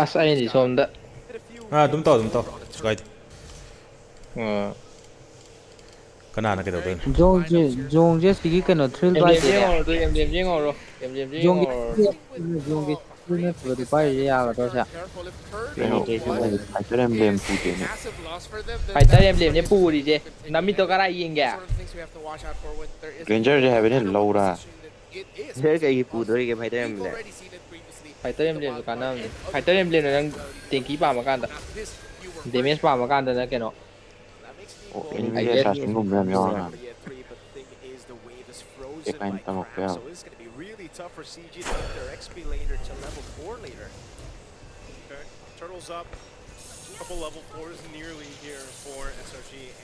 ꯑꯁ ꯑꯩꯗꯤ ꯁꯣꯝꯗ ꯑꯗꯨꯝ ꯇꯧ ꯀꯩꯁꯨ ꯀꯥꯏꯗꯦ ꯀꯅꯥꯅ ꯀꯩꯗꯧꯗꯣꯏꯅꯣ ꯖꯣꯡꯁꯦ ꯁꯤꯒꯤ ꯀꯩꯅꯣ ꯊ꯭ꯔꯤꯜ ꯑꯦꯝ ꯄꯥꯏꯗꯦꯅꯦ ꯌꯦꯡꯉꯧꯔꯣ ꯑꯗꯨ ꯑꯦꯝ ꯌꯦꯡꯉꯧꯔꯣ ꯖꯣꯡꯒꯤ ꯊ꯭ꯔꯤꯜ ꯅꯠꯇꯕꯗꯨ ꯄꯥꯏꯔꯤꯁꯦ ꯌꯥꯒꯗ꯭ꯔꯣ ꯁꯦ ꯐꯥꯏꯇꯔ ꯑꯦꯝꯕ꯭ꯂꯦꯝ ꯄꯨꯗꯦꯅꯦ ꯐꯥꯏꯇꯔ ꯑꯦꯝꯕ꯭ꯂꯦꯝꯅꯦ ꯄꯨꯔꯤꯁꯦ ꯅꯃꯤꯠꯇꯣ ꯀꯔꯥꯏ ꯌꯦꯡꯒꯦ ꯔꯦꯟꯖꯔꯁꯦ ꯍꯥꯏꯕꯅꯤ ꯂꯧꯔꯥ ꯁꯤꯌꯔ ꯀꯩꯒꯤ ꯄꯨꯗꯣꯔꯤꯒꯦ ꯐꯥꯏꯇꯔ ꯑꯦꯝꯕ꯭ꯂꯦꯝ ꯐꯥꯏꯇꯔ ꯑꯦꯝꯕ꯭ꯂꯦꯝꯁꯨ ꯀꯥꯟꯅꯕꯅꯤ ꯐꯥꯏꯇꯔ ꯑꯦꯝꯕ꯭ꯂꯦꯝꯅ ꯅꯪ ꯇꯦꯡꯀꯤ ꯄꯥꯝꯃꯀꯥꯟꯗ ꯗꯦꯃꯦꯖ ꯄꯥꯝꯃꯀꯥꯟꯗꯅ ꯀꯩꯅꯣ ꯑꯣ ꯑꯦꯅꯤꯃꯤ ꯑꯥꯏꯒꯦꯁ ꯑꯦꯁꯥꯁꯤꯟꯒꯨꯝꯕ ꯌꯥꯝ ꯌꯥꯎꯔꯀꯥꯟꯗ ꯑꯦ ꯀꯥꯏꯅ ꯇꯝꯃꯛꯄ ꯌꯥꯕ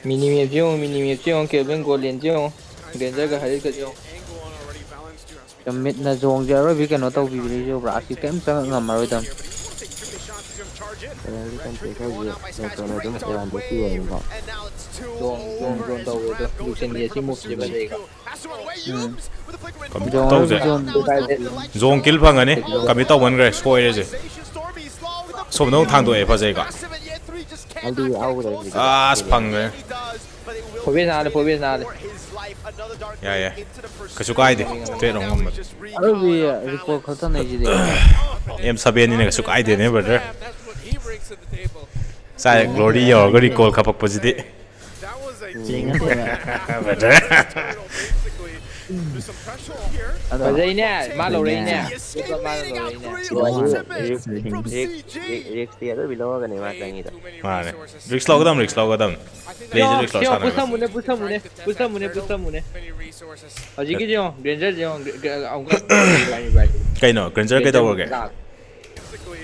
미니맵 용 미니맵 용 켈빈 골렌 용 렌저가 하리가 용 ꯃꯤꯠꯅ ꯖꯣꯡꯁꯦ ꯑꯔꯣꯏꯕꯤ ꯀꯩꯅꯣ ꯇꯧꯕꯤꯔꯤꯁꯨꯕ꯭ꯔꯥ ꯑꯁꯤ ꯀꯔꯤꯝ ꯆꯪꯉꯛ ꯉꯝꯃꯔꯣꯏꯗꯕꯅꯤ ꯀꯩꯅꯣꯒꯤ ꯀꯟꯇꯦꯛ ꯍꯥꯏꯁꯦ ꯅꯠꯇ꯭ꯔꯒ ꯑꯗꯨꯝ ꯑꯦꯗꯚꯥꯟꯇꯦꯖ ꯑꯣꯏꯌꯦꯕꯀꯣ ꯖꯣꯟ ꯇꯧꯕꯗꯣ ꯂꯨꯁꯟꯒꯤ ꯑꯁꯤ ꯃꯨꯚꯁꯦ ꯐꯖꯩꯀꯣ ꯀꯃꯤꯠ ꯖꯣꯡ ꯇꯧꯁꯦ ꯑꯔꯣꯏꯕꯤ ꯖꯣꯟ ꯖꯣꯡ ꯀꯤꯜ ꯐꯪꯒꯅꯤ ꯀꯃꯤꯠ ꯇꯧꯒꯟꯈ꯭ꯔꯦ ꯁꯣꯏꯔꯁꯦ ꯁꯣꯝꯗ ꯑꯃꯨꯛ ꯊꯥꯡꯗꯣꯛꯑꯦ ꯐꯖꯩꯀꯣ ꯑꯩꯗꯤ ꯌꯥꯎꯒꯗ꯭ꯔꯦ ꯁꯤꯗ ꯑꯁ ꯐꯪꯈ꯭ꯔꯦ 포비나네 ꯌꯥꯏ ꯀꯩꯁꯨ ꯀꯥꯏꯗꯦ ꯇ꯭ꯔꯦꯠ ꯑꯃꯨꯛ ꯉꯝꯕꯗ ꯑꯔꯣꯏꯕꯤ ꯔꯤꯀꯣꯜ ꯈꯛꯇꯅꯦꯁꯤꯗꯤ M7ꯅꯤꯅ ꯀꯩꯁꯨ ꯀꯥꯏꯗꯦꯅꯦ ꯕ꯭ꯔꯗꯔ ꯆꯥꯏ ꯒ꯭ꯂꯣꯔꯤ ꯌꯧꯔꯒ ꯔꯤꯀꯣꯜ ꯈꯞꯄꯛꯄꯁꯤꯗꯤ ꯕ꯭ꯔꯗꯔ فزينا ما لورينا ما لورينا ꯔꯤꯛꯁꯇꯤ ꯑꯗꯨꯕꯤ ꯂꯧꯔꯒꯅꯤ ꯃꯥ ꯆꯪꯉꯤꯗꯣ ꯃꯥꯅꯦ ꯔꯤꯛꯁ ꯂꯧꯒꯗꯝꯅꯤ ꯄ꯭ꯂꯦꯁꯦ ꯔꯤꯛꯁ ꯂꯧꯔ ꯁꯥꯟꯅꯒꯗꯝꯅꯤ 부숴무네 ꯍꯧꯖꯤꯛꯀꯤꯁꯦ ꯌꯦꯡꯉꯣ ꯒ꯭ꯔꯦꯟꯖꯔꯁꯦ ꯌꯦꯡꯉꯣ ꯀꯩꯅꯣ ꯒ꯭ꯔꯦꯟꯖꯔ ꯀꯩꯗꯧꯔꯒꯦ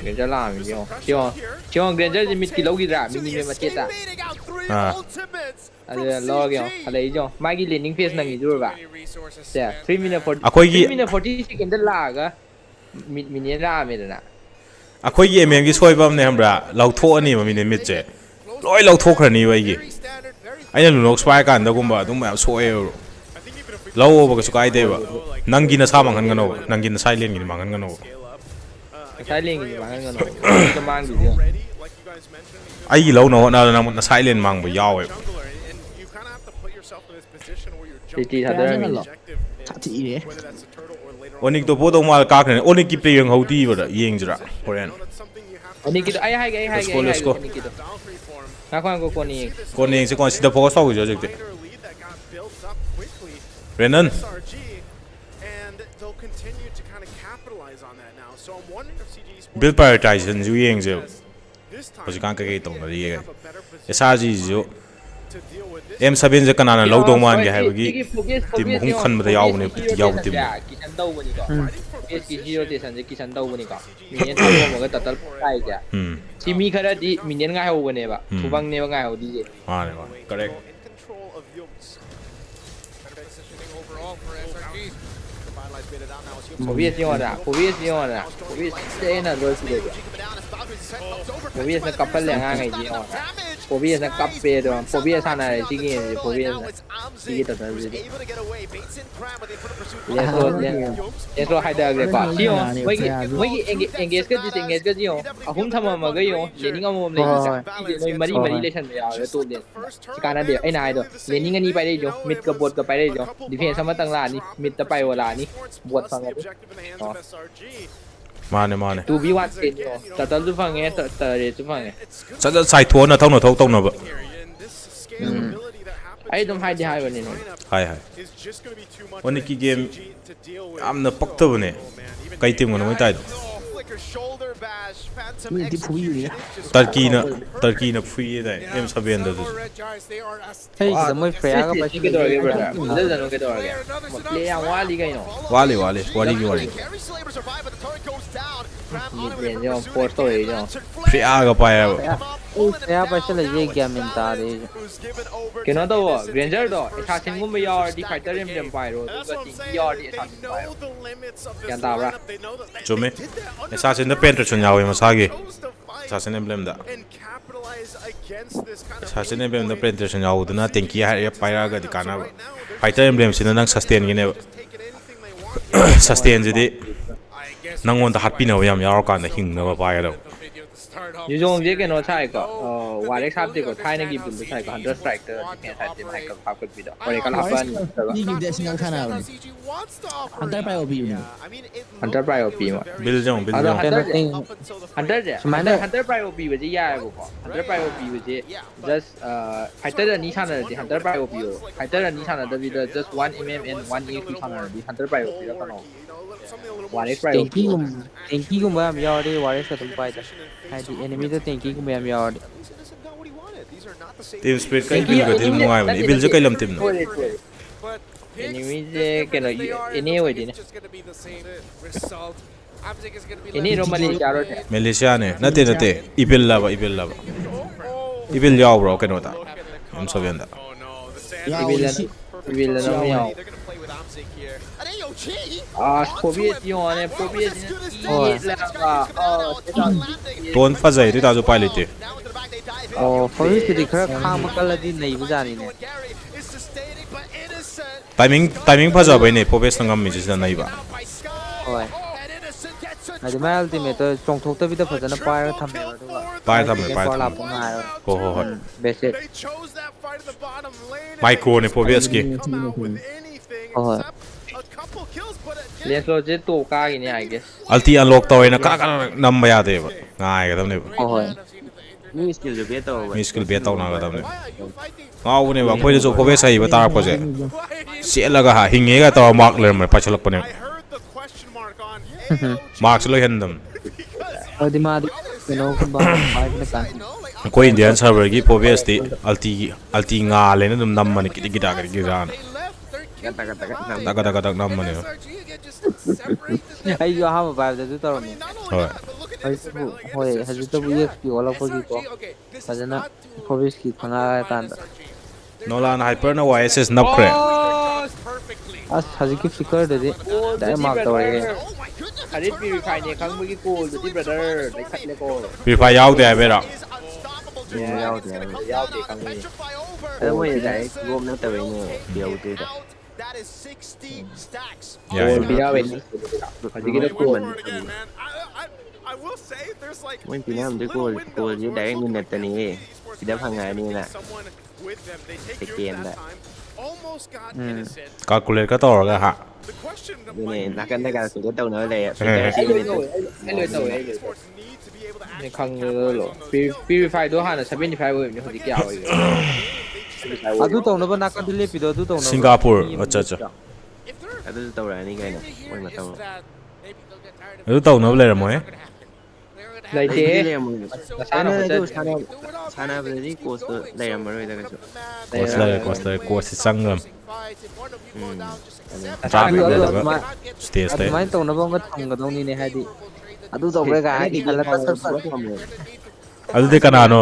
ꯒ꯭ꯔꯦꯟꯖꯔ ꯂꯥꯛꯑꯃꯤ ꯌꯦꯡꯉꯣ ꯒ꯭ꯔꯦꯟꯖꯔꯁꯦ ꯃꯤꯠꯀꯤ ꯂꯧꯈꯤꯗ꯭ꯔꯥ ꯃꯤꯅꯤꯃꯦ ꯃꯆꯦꯠꯇ ꯑꯗꯨꯗ ꯂꯧꯔꯒꯦ ꯌꯦꯡꯉꯣ ꯍꯜꯂꯛꯏꯁꯦ ꯌꯦꯡꯉꯣ ꯃꯥꯒꯤ ꯂꯦꯟꯗꯤꯡ ꯐꯦꯁ ꯅꯪꯉꯤꯗꯨꯔꯕ ꯁꯦ 3 ꯃꯤꯅꯠ 40 ꯁꯦꯀꯦꯟꯗ ꯂꯥꯛꯑꯒ ꯃꯤꯅꯤꯠ ꯂꯥꯛꯑꯝꯃꯦꯗꯅ ꯑꯩꯈꯣꯏꯒꯤ ꯑꯦꯝꯒꯤ ꯁꯣꯏꯕ ꯑꯃꯅꯦ ꯈꯪꯕ꯭ꯔꯥ ꯂꯧꯊꯣꯛꯑꯅꯤꯕ ꯃꯤꯅꯤꯠ ꯃꯤꯠꯁꯦ ꯂꯣꯏ ꯂꯧꯊꯣꯛꯈ꯭ꯔꯅꯤꯕ ꯑꯩꯅ ꯂꯨꯅꯣꯛꯁ ꯄꯥꯏꯔ ꯀꯥꯟꯗꯒꯨꯝꯕ ꯑꯗꯨꯝ ꯃꯌꯥꯝ ꯁꯣꯛꯑꯦꯕ ꯂꯧꯑꯣꯕ ꯀꯩꯁꯨ ꯀꯥꯏꯗꯦꯕ ꯅꯪꯒꯤ ꯅꯁꯥ ꯃꯥꯡꯍꯟꯒꯅꯣꯕ ꯅꯪꯒꯤ ꯅꯁꯥ ꯂꯦꯟꯒꯤꯗꯤ ꯃꯥꯡꯍꯟꯒꯅꯣꯕ ꯉꯁꯥꯏ ꯂꯦꯡꯒꯤꯗꯤ ꯃꯥꯡꯍꯟꯒꯅꯣ ꯃꯤꯠꯇ ꯃꯥꯡꯈꯤꯁꯦ ꯑꯩꯒꯤ ꯂꯧꯅ ꯍꯣꯠꯅꯕꯗ ꯅꯪ ꯅꯁꯥ ꯂꯦꯟ ꯃꯥꯡꯕ ꯌꯥꯎꯋꯦꯕ ꯇꯤꯇꯤ ꯀꯌꯥ ꯊꯥꯗꯔꯝꯃꯤꯅꯦ ꯆꯪꯍꯜꯂꯣ ꯁꯥꯊꯤꯔꯦ ꯑꯣꯅꯤꯛꯇꯣ ꯄꯣꯗꯧ ꯃꯥꯜꯂ ꯀꯥꯈ꯭ꯔꯦꯅꯦ ꯑꯣꯅꯤꯛꯀꯤ ꯄ꯭ꯂꯦ ꯌꯦꯡꯍꯧꯗꯤꯕꯗ ꯌꯦꯡꯁꯤꯔꯥ ꯍꯣꯔꯦꯟ ꯑꯣꯅꯤꯀꯤꯗꯣ ꯑꯩ ꯍꯥꯏꯒꯦ ꯂꯦꯁꯀꯣ ꯑꯣꯅꯤꯀꯤꯗꯣ ꯉꯥꯏꯈꯣ ꯀꯣꯟꯅ ꯌꯦꯡꯁꯤ ꯀꯣꯟꯅ ꯌꯦꯡꯁꯤ ꯀꯣꯟꯅ ꯁꯤꯗ ꯐꯣꯀꯁ ꯇꯧꯈꯤꯁꯦ ꯍꯧꯖꯤꯛꯇꯤ ꯔꯦꯅꯟ ꯕꯤꯜ ꯄ꯭ꯔꯥꯏꯌꯣꯔꯤꯇꯥꯏꯖꯦꯁꯟꯁꯨ ꯌꯦꯡꯁꯦꯕ ꯍꯧꯖꯤꯛꯀꯥꯟ ꯀꯩꯀꯩ ꯇꯧꯅꯔꯤꯒꯦ SRGꯁꯤꯁꯨ M7ꯁꯦ ꯀꯅꯥꯅ ꯂꯧꯗꯧ ꯃꯥꯟꯒꯦ ꯍꯥꯏꯕꯒꯤ ꯁꯤꯒꯤ ꯇꯤꯝ ꯑꯍꯨꯝ ꯈꯟꯕꯗ ꯌꯥꯎꯕꯅꯦ ꯌꯥꯎꯕ ꯇꯤꯝꯅꯦ ꯀꯤꯁꯟ ꯇꯧꯕꯅꯤꯀꯣ ꯐꯣꯒꯦꯁꯀꯤ ꯔꯣꯇꯦꯁꯟꯁꯦ ꯀꯤꯁꯟ ꯇꯧꯕꯅꯤꯀꯣ ꯃꯤꯅꯤꯠ ꯊꯥꯗꯣꯛꯑꯝꯃꯒ ꯇꯇꯜ ꯀꯥꯏꯁꯦ ꯁꯤ ꯃꯤ ꯈꯔꯗꯤ ꯃꯤꯅꯤꯠ ꯉꯥꯏꯍꯧꯕꯅꯦꯕ ꯐꯨꯕꯪꯅꯦꯕ ꯉꯥꯏꯍꯧꯗꯤꯁꯦ ꯃꯥꯅꯦ ꯀꯔꯦꯛ 포비에스 영화다 포비에스 세나 널스데죠 포비에스는 까빨래 앙앙이지 영화다 포비에스는 까빼도 포비에스 하나에 지기는 포비에스는 이게 더 널스데 예서 하이다그래파 시용 뭐기 engage disengage 지용 아훔 탐마가 요 레닝 아몸 레이자 이제 머리 레이션 야 또데 시간한데 아이나 하이도 레닝 아니 빠이죠 미드가 보트가 빠이죠 디펜스 아마땅 라니 미드 빠이오 라니 보트 방어도 ꯃꯥꯅꯦ 2v1 ꯁꯦꯠꯅꯤꯀꯣ ꯇꯇꯜꯁꯨ ꯐꯪꯉꯦ ꯇꯔꯦꯠꯁꯨ ꯐꯪꯉꯦ ꯆꯠ ꯆꯥꯏꯊꯣꯛꯑ ꯅꯊꯧ ꯇꯧꯅꯕ ꯑꯩ ꯑꯗꯨꯝ ꯍꯥꯏꯗꯤ ꯍꯥꯏꯕꯅꯤꯅꯦ ꯍꯥꯏ ꯑꯣꯅꯤꯛꯀꯤ ꯒꯦꯝ ꯌꯥꯝꯅ ꯄꯛꯇꯕꯅꯦ ꯀꯩ ꯇꯤꯝꯒꯅꯣ ꯃꯣꯏ ꯇꯥꯏꯗꯣ ꯃꯤꯗꯤ ꯐꯨꯕꯤꯔꯤ야 ꯇꯔꯀꯤꯅ ꯐꯨꯏꯌꯦꯗꯥꯏ M7ꯗꯁꯨ ꯁꯤꯗ ꯃꯣꯏ ꯐ꯭ꯔꯦꯌꯥꯒ ꯀꯩꯗꯧꯔꯒꯦ ꯕ꯭ꯔꯗꯔ ꯐꯨꯖꯗꯅꯣ ꯀꯩꯗꯧꯔꯒꯦ ꯄ꯭ꯂꯦ ꯌꯥꯝ ꯋꯥꯠꯂꯤ ꯀꯩꯅꯣ ꯋꯥꯠꯂꯤ ꯋꯥꯔꯤꯒꯤ ꯃꯤꯗ ꯐꯣꯔꯁ ꯇꯧꯔꯛꯏꯁꯦ ꯐ꯭ꯔꯦꯌꯥꯒ ꯄꯥꯏꯌꯦꯕ ꯐ꯭ꯔꯦꯌꯥ ꯄꯥꯏꯁꯜꯂꯛꯏꯁꯦ ꯒ꯭ꯌꯥꯟ ꯃꯦꯟ ꯇꯥꯗꯦ ꯀꯩꯅꯣ ꯇꯧꯋꯣ ꯒ꯭ꯔꯦꯟꯖꯔꯗꯣ ꯑꯦꯁꯥꯁꯤꯟꯒꯨꯝꯕ ꯌꯥꯎꯔꯗꯤ ꯐꯥꯏꯇꯔ ꯑꯦꯝꯕ꯭ꯂꯦꯝ ꯄꯥꯏꯔꯣ ꯑꯗꯨꯒ ꯇꯤꯡꯀꯤ ꯌꯥꯎꯔꯗꯤ ꯑꯦꯁꯥꯁꯤꯟ ꯄꯥꯏꯔꯣ ꯒ꯭ꯌꯥꯟ ꯇꯥꯕ꯭ꯔꯥ ꯆꯨꯝꯃꯦ ꯑꯦꯁꯥꯁꯤꯟꯗ ꯄꯦꯟꯇ꯭ꯔꯦꯁꯟ ꯌꯥꯎꯋꯦ ꯃꯁꯥꯒꯤ ꯑꯦꯁꯥꯁꯤꯟ ꯑꯦꯝꯕ꯭ꯂꯦꯝꯗ ꯑꯦꯁꯥꯁꯤꯟ ꯑꯦꯝꯕ꯭ꯂꯦꯝꯗ ꯄꯦꯟꯇ꯭ꯔꯦꯁꯟ ꯌꯥꯎꯕꯗꯨꯅ ꯇꯦꯡꯀꯤ ꯍꯥꯏꯔꯒ ꯄꯥꯏꯔꯛꯑꯒꯗꯤ ꯀꯥꯟꯅꯕ ꯐꯥꯏꯇꯔ ꯑꯦꯝꯕ꯭ꯂꯦꯝꯁꯤꯅ ꯅꯪ ꯁꯁꯇꯦꯟꯒꯤꯅꯦꯕ ꯁꯁꯇꯦꯟꯁꯤꯗꯤ ꯅꯪꯉꯣꯟꯗ ꯍꯥꯠꯄꯤꯅꯕ ꯌꯥꯝ ꯌꯥꯎꯔꯀꯥꯟꯗ ꯍꯤꯡꯅꯕ ꯄꯥꯏꯒꯗꯕ 유종제 그노 차이거 와렉 삽지고 타이너기 빌드 차이거 한더 스트라이크 디펜스 할때 마이크 바꾸비도 어레 칼라반 이기대 생각 하나는 한달 빠요 비우는 한더 프라이오 비마 빌정 빌정 한더 프라이오 비베지 야야고 한더 프라이오 비베지 just 파이터가 니 차나지 한더 프라이오 비오 파이터가 니 차나다 비더 just 1 mm and 1 EQ 차나지 한더 프라이오 비가 가노 와렉 프라이오 땡기ꯒꯨꯝꯕ ꯌꯥꯝ ꯌꯥꯎꯔꯗꯤ ꯋꯥꯔꯦꯁ ꯑꯗꯨꯝ ꯄꯥꯏꯗ ꯍꯥꯏꯗꯤ 에니미ꯗ 땡기ꯒꯨꯝꯕ ꯌꯥꯝ ꯌꯥꯎꯔꯗꯤ team spirit ka ibil ka dil nungaibani ibil je kailam team no 에니미제 그노 에니 어디네 에니 로말레시아로 malaysia ne nate ibil laba ibil yaw bro keno ta am sobianda 이빌라 너무요 아 포비에티오네 포비에티오가 ton fazai ri ta jo pai lite ꯐꯣꯔꯦꯁꯀꯤꯗꯤ ꯈꯔ ꯈꯥꯡꯕ ꯀꯜꯂꯗꯤ ꯅꯩꯕꯖꯥꯠꯅꯤꯅꯦ timing fajabaine pobes ngam mi jisna naiba ꯍꯣꯏ ꯍꯥꯏꯗꯤ ꯃꯥꯏ ꯑꯜꯇꯤꯃꯦꯠꯇꯣ ꯆꯣꯡꯊꯣꯛꯇꯕꯤꯗ ꯐꯖꯅ ꯄꯥꯏꯔꯒ ꯊꯝꯃꯦꯕ ꯑꯗꯨꯒ pai thame ꯂꯥꯛꯄ ꯉꯥꯏꯔꯒ ho ꯕꯦꯁꯦꯠ micro ne pobes ki ꯍꯣꯏ ꯂꯦꯟꯁꯂꯣꯠꯁꯦ ꯇꯣ ꯀꯥꯒꯤꯅꯤ ꯑꯥꯏ gas alti unlock tawena ka namba ya deba ngai ga damne ꯍꯣꯏ ꯃꯤ ꯁ꯭ꯀꯤꯜꯁꯨ ꯕꯦꯠ ꯇꯧꯕ mi skill bet tawna ga damne ngawune ba khoi jo pobes ai ba tarak pose selaga ha hinge ga taw mark lerm pachalak pane marks lo hendam ꯑꯗꯨꯗꯤ ꯃꯥꯗꯤ ꯀꯩꯅꯣꯒꯨꯝꯕ ꯄꯥꯏꯕꯅ ꯀꯥꯟ koi indian server gi pobes ti alti nga lena dum nammani kiti gida ga gidan daga nammani ꯑꯩꯁꯨ ꯑꯍꯥꯟꯕ ꯄꯥꯏꯕꯗ ꯑꯗꯨ ꯇꯧꯔꯝꯃꯤ hoy ꯍꯣꯏ ꯍꯧꯖꯤꯛꯇꯕꯨ EXP ꯑꯣꯜꯂꯛꯄꯒꯤꯀꯣ ꯐꯖꯅ ꯐꯣꯔꯦꯁꯀꯤ ꯈꯪꯉꯛꯑꯀꯥꯟꯗ nolan hyper na yss napkhre ꯑꯁ ꯍꯧꯖꯤꯛꯀꯤ ꯐ꯭ꯂꯤꯀꯔꯗꯗꯤ ꯗꯥꯏꯔꯦꯛ ꯃꯥꯔꯛ ꯇꯧꯔꯛꯑꯦ ꯍꯔꯤꯠ ꯄꯤꯔꯤꯐꯥꯏꯅꯦ ꯈꯪꯕꯒꯤ ꯀꯣꯜꯗꯨꯗꯤ ꯕ꯭ꯔꯗꯔ ꯂꯩꯈꯠꯂꯦꯀꯣ purify yaude abera ꯌꯥꯎꯗꯦ ꯈꯪꯕꯒꯤ ꯑꯗꯣ ꯃꯣꯏꯅ ꯗꯥꯏꯔꯦꯛ ꯒꯣꯝ ꯅꯠꯇꯕꯩꯅꯦ ꯌꯧꯗꯦꯗ yeah ꯌꯥꯎꯋꯦ ꯍꯧꯖꯤꯛꯀꯤꯗ ꯀꯣꯜ ꯃꯣꯏ ꯄꯤꯅꯔꯝꯗꯣ ꯀꯣꯜꯁꯦ ꯗꯥꯏꯔꯦꯛ ꯃꯤꯅꯠꯇꯅꯤꯍꯦ ꯁꯤꯗ ꯐꯪꯉꯛꯑꯅꯤꯅ second calculate ka tawra ha ꯑꯗꯨꯅꯦ ꯅꯥꯀꯟꯗ ꯀꯥꯜꯀꯨꯂꯦꯠ ꯇꯧꯅꯕ ꯂꯩꯌꯦ ꯑꯩ ꯈꯪꯉꯦꯗꯣ ꯄꯤꯔꯤꯐꯥꯏꯗꯣ ꯍꯥꯟꯅ 75 ꯑꯣꯏꯕꯅꯤ ꯍꯧꯖꯤꯛ ꯀꯌꯥ ꯑꯣꯏꯒꯦ ꯑꯗꯨ ꯇꯧꯅꯕ ꯅꯥꯀꯟꯗ ꯂꯦꯞꯄꯤꯗꯣ ꯑꯗꯨ ꯇꯧꯅꯕ singapore acha ꯑꯗꯨꯁꯨ ꯇꯧꯔꯛꯑꯅꯤ ꯀꯩꯅꯣ ꯃꯣꯏ ꯃꯇꯧ adu tawna leramo he ꯂꯩꯇꯦ ꯅꯁꯥꯅ ꯁꯥꯟꯅꯕꯗꯗꯤ ꯀꯣꯆꯇꯣ ꯂꯩꯔꯝꯃꯔꯣꯏꯗ ꯀꯩꯁꯨ course changam stage tay ꯑꯗꯨꯃꯥꯏꯅ ꯇꯧꯅꯕ ꯑꯃ ꯊꯝꯒꯗꯧꯅꯤꯅꯦ ꯍꯥꯏꯗꯤ ꯑꯗꯨ ꯇꯧꯕ꯭ꯔꯒ ꯍꯥꯏꯗꯤ ꯈꯜꯂꯒ adu de kanano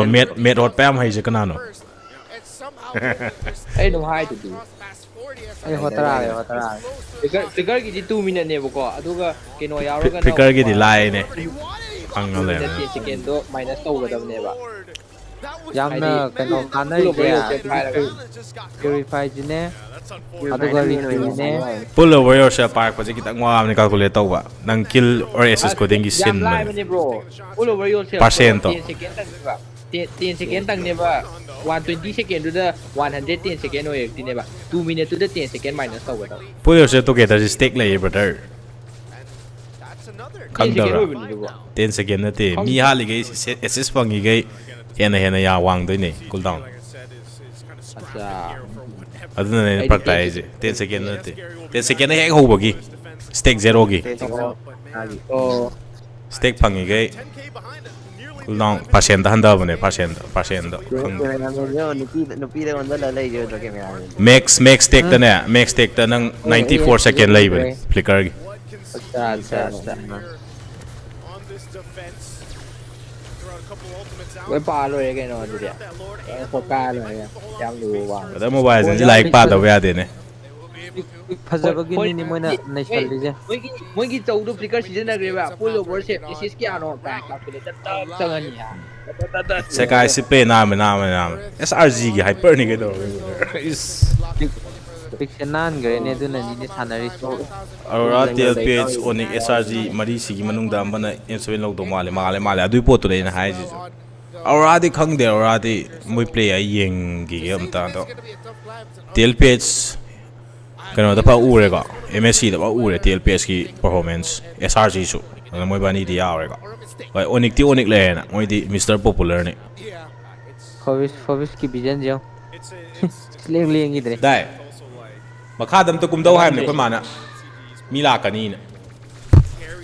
met hot pam haise kanano ꯑꯩ ꯑꯗꯨꯝ ꯍꯥꯏꯗꯨꯗꯤ ꯑꯩ ꯍꯣꯇꯔꯥꯒꯦ ꯐꯤꯒꯔꯒꯤꯗꯤ 2 ꯃꯤꯅꯠꯅꯦꯕꯀꯣ ꯑꯗꯨꯒ ꯀꯩꯅꯣ ꯌꯥꯎꯔꯒꯅ flicker gi di lai ne hanga le 10 ꯁꯦꯀꯦꯟꯗꯣ ꯃꯥꯏꯅꯁ ꯇꯧꯒꯗꯕꯅꯦꯕ ꯌꯥꯝꯅ ꯀꯩꯅꯣ ꯀꯥꯟꯅꯔꯤꯁꯦ ꯄ꯭ꯌꯨꯔꯤꯐꯥꯏꯁꯤꯅꯦ ꯑꯗꯨꯒ ꯔꯤꯐ꯭ꯔꯤꯅꯦ pull over yourself park paje kitang wa amne calculate tawba nang kill or assist coding gi sin ꯌꯥꯝ ꯂꯥꯏꯕꯅꯦ bro pull over yourself Percent to. 10 second ꯇꯪꯅꯦꯕ 10 second ꯇꯪꯅꯦꯕ 120 ꯁꯦꯀꯦꯟꯗꯨꯗ 110 ꯁꯦꯀꯦꯟ ꯑꯣꯏꯔꯛꯇꯤꯅꯦꯕ 2 ꯃꯤꯅꯠꯇꯨꯗ 10 ꯁꯦꯀꯦꯟ ꯃꯥꯏꯅꯁ ꯇꯧꯒꯗꯕ pull yourself together is stake lay brother 10 second Kandara. ꯑꯣꯏꯕꯅꯤꯕꯀꯣ 10 second na te mi hali gai assist pangi gai hena ya wang doi ne cool down ꯑꯠꯆꯥ aduna ne prakta ai 10 second na te 10 second hek hobagi stake zero gi ꯑꯣ stake pangi gai cool down percent da handa bane percent ꯅꯨꯄꯤꯗ ꯑꯣꯟꯗꯅ ꯂꯩꯖꯗ꯭ꯔꯣ camera max stake ta nang 94 second lay bane flicker gi ꯑꯠꯆꯥ ꯂꯣꯏ ꯄꯥ ꯂꯣꯏꯔꯦ ꯀꯩꯅꯣ ꯑꯗꯨꯗꯤ ꯄꯣꯀꯥ ꯂꯣꯏꯔꯦ ꯌꯥꯝ ꯂꯨꯕ ada mobile sin like pa da ya de ne ꯐꯖꯕꯒꯤꯅꯤꯅꯦ ꯃꯣꯏꯅ ꯅꯩꯁꯜꯂꯤꯁꯦ ꯃꯣꯏꯒꯤ ꯆꯧꯗꯣ ꯐ꯭ꯂꯤꯀꯔ ꯁꯤꯖꯤꯟꯅꯈ꯭ꯔꯦꯕ ꯄꯨꯜ ꯑꯣꯚꯔ ꯁꯦꯞ ꯑꯦꯁꯤꯁ ꯀꯌꯥꯅꯣ ꯆꯪꯉꯅꯤ sekai si pe na me srg gi hyper ni ge do is ꯄꯤꯛꯁꯦ ꯅꯥꯟꯈ꯭ꯔꯦꯅꯦ ꯑꯗꯨꯅꯅꯤꯅꯦ ꯁꯥꯟꯅꯔꯤꯁꯦ Aurora TLPH ONIC SRG ꯃꯔꯤꯁꯤꯒꯤ ꯃꯅꯨꯡꯗ ꯑꯃꯅ M7 ꯂꯧꯗꯧ ꯃꯥꯜꯂꯦ ꯑꯗꯨꯏ ꯄꯣꯠꯇꯨꯅꯦ ꯑꯩꯅ ꯍꯥꯏꯔꯤꯁꯤꯁꯨ Auroradi ꯈꯪꯗꯦ Auroradi ꯃꯣꯏ ꯄ꯭ꯂꯦ ꯑꯩ ꯌꯦꯡꯈꯤꯒꯦ ꯑꯝꯇ ꯑꯗꯣ TLPH ꯀꯩꯅꯣꯗ ꯐ ꯎꯔꯦꯀꯣ MSCꯗ ꯐ ꯎꯔꯦ TLPHꯀꯤ ꯄꯔꯐꯣꯔꯃꯦꯟꯁ SRGꯁꯨ ꯑꯗꯨꯅ ꯃꯣꯏ ꯕꯥꯅꯤꯗꯤ ꯌꯥꯎꯔꯦꯀꯣ ꯍꯣꯏ ONICꯇꯤ ONIC ꯂꯩꯔꯦꯅ ꯃꯣꯏꯗꯤ ꯃꯤꯁꯇꯔ ꯄꯣꯄꯨꯂꯔꯅꯤ ꯐꯣꯕꯤꯁꯀꯤ ꯚꯤꯖꯟꯁꯦ ꯌꯦꯡꯉꯣ ꯂꯦꯡꯈꯤꯗ꯭ꯔꯦ ꯗꯥꯏ ꯃꯈꯥꯗ ꯑꯝꯇ ꯀꯨꯝꯗꯧ ꯍꯥꯏꯕꯅꯦ ꯑꯩꯈꯣꯏ ꯃꯥꯅ ꯃꯤ ꯂꯥꯛꯀꯅꯤꯅ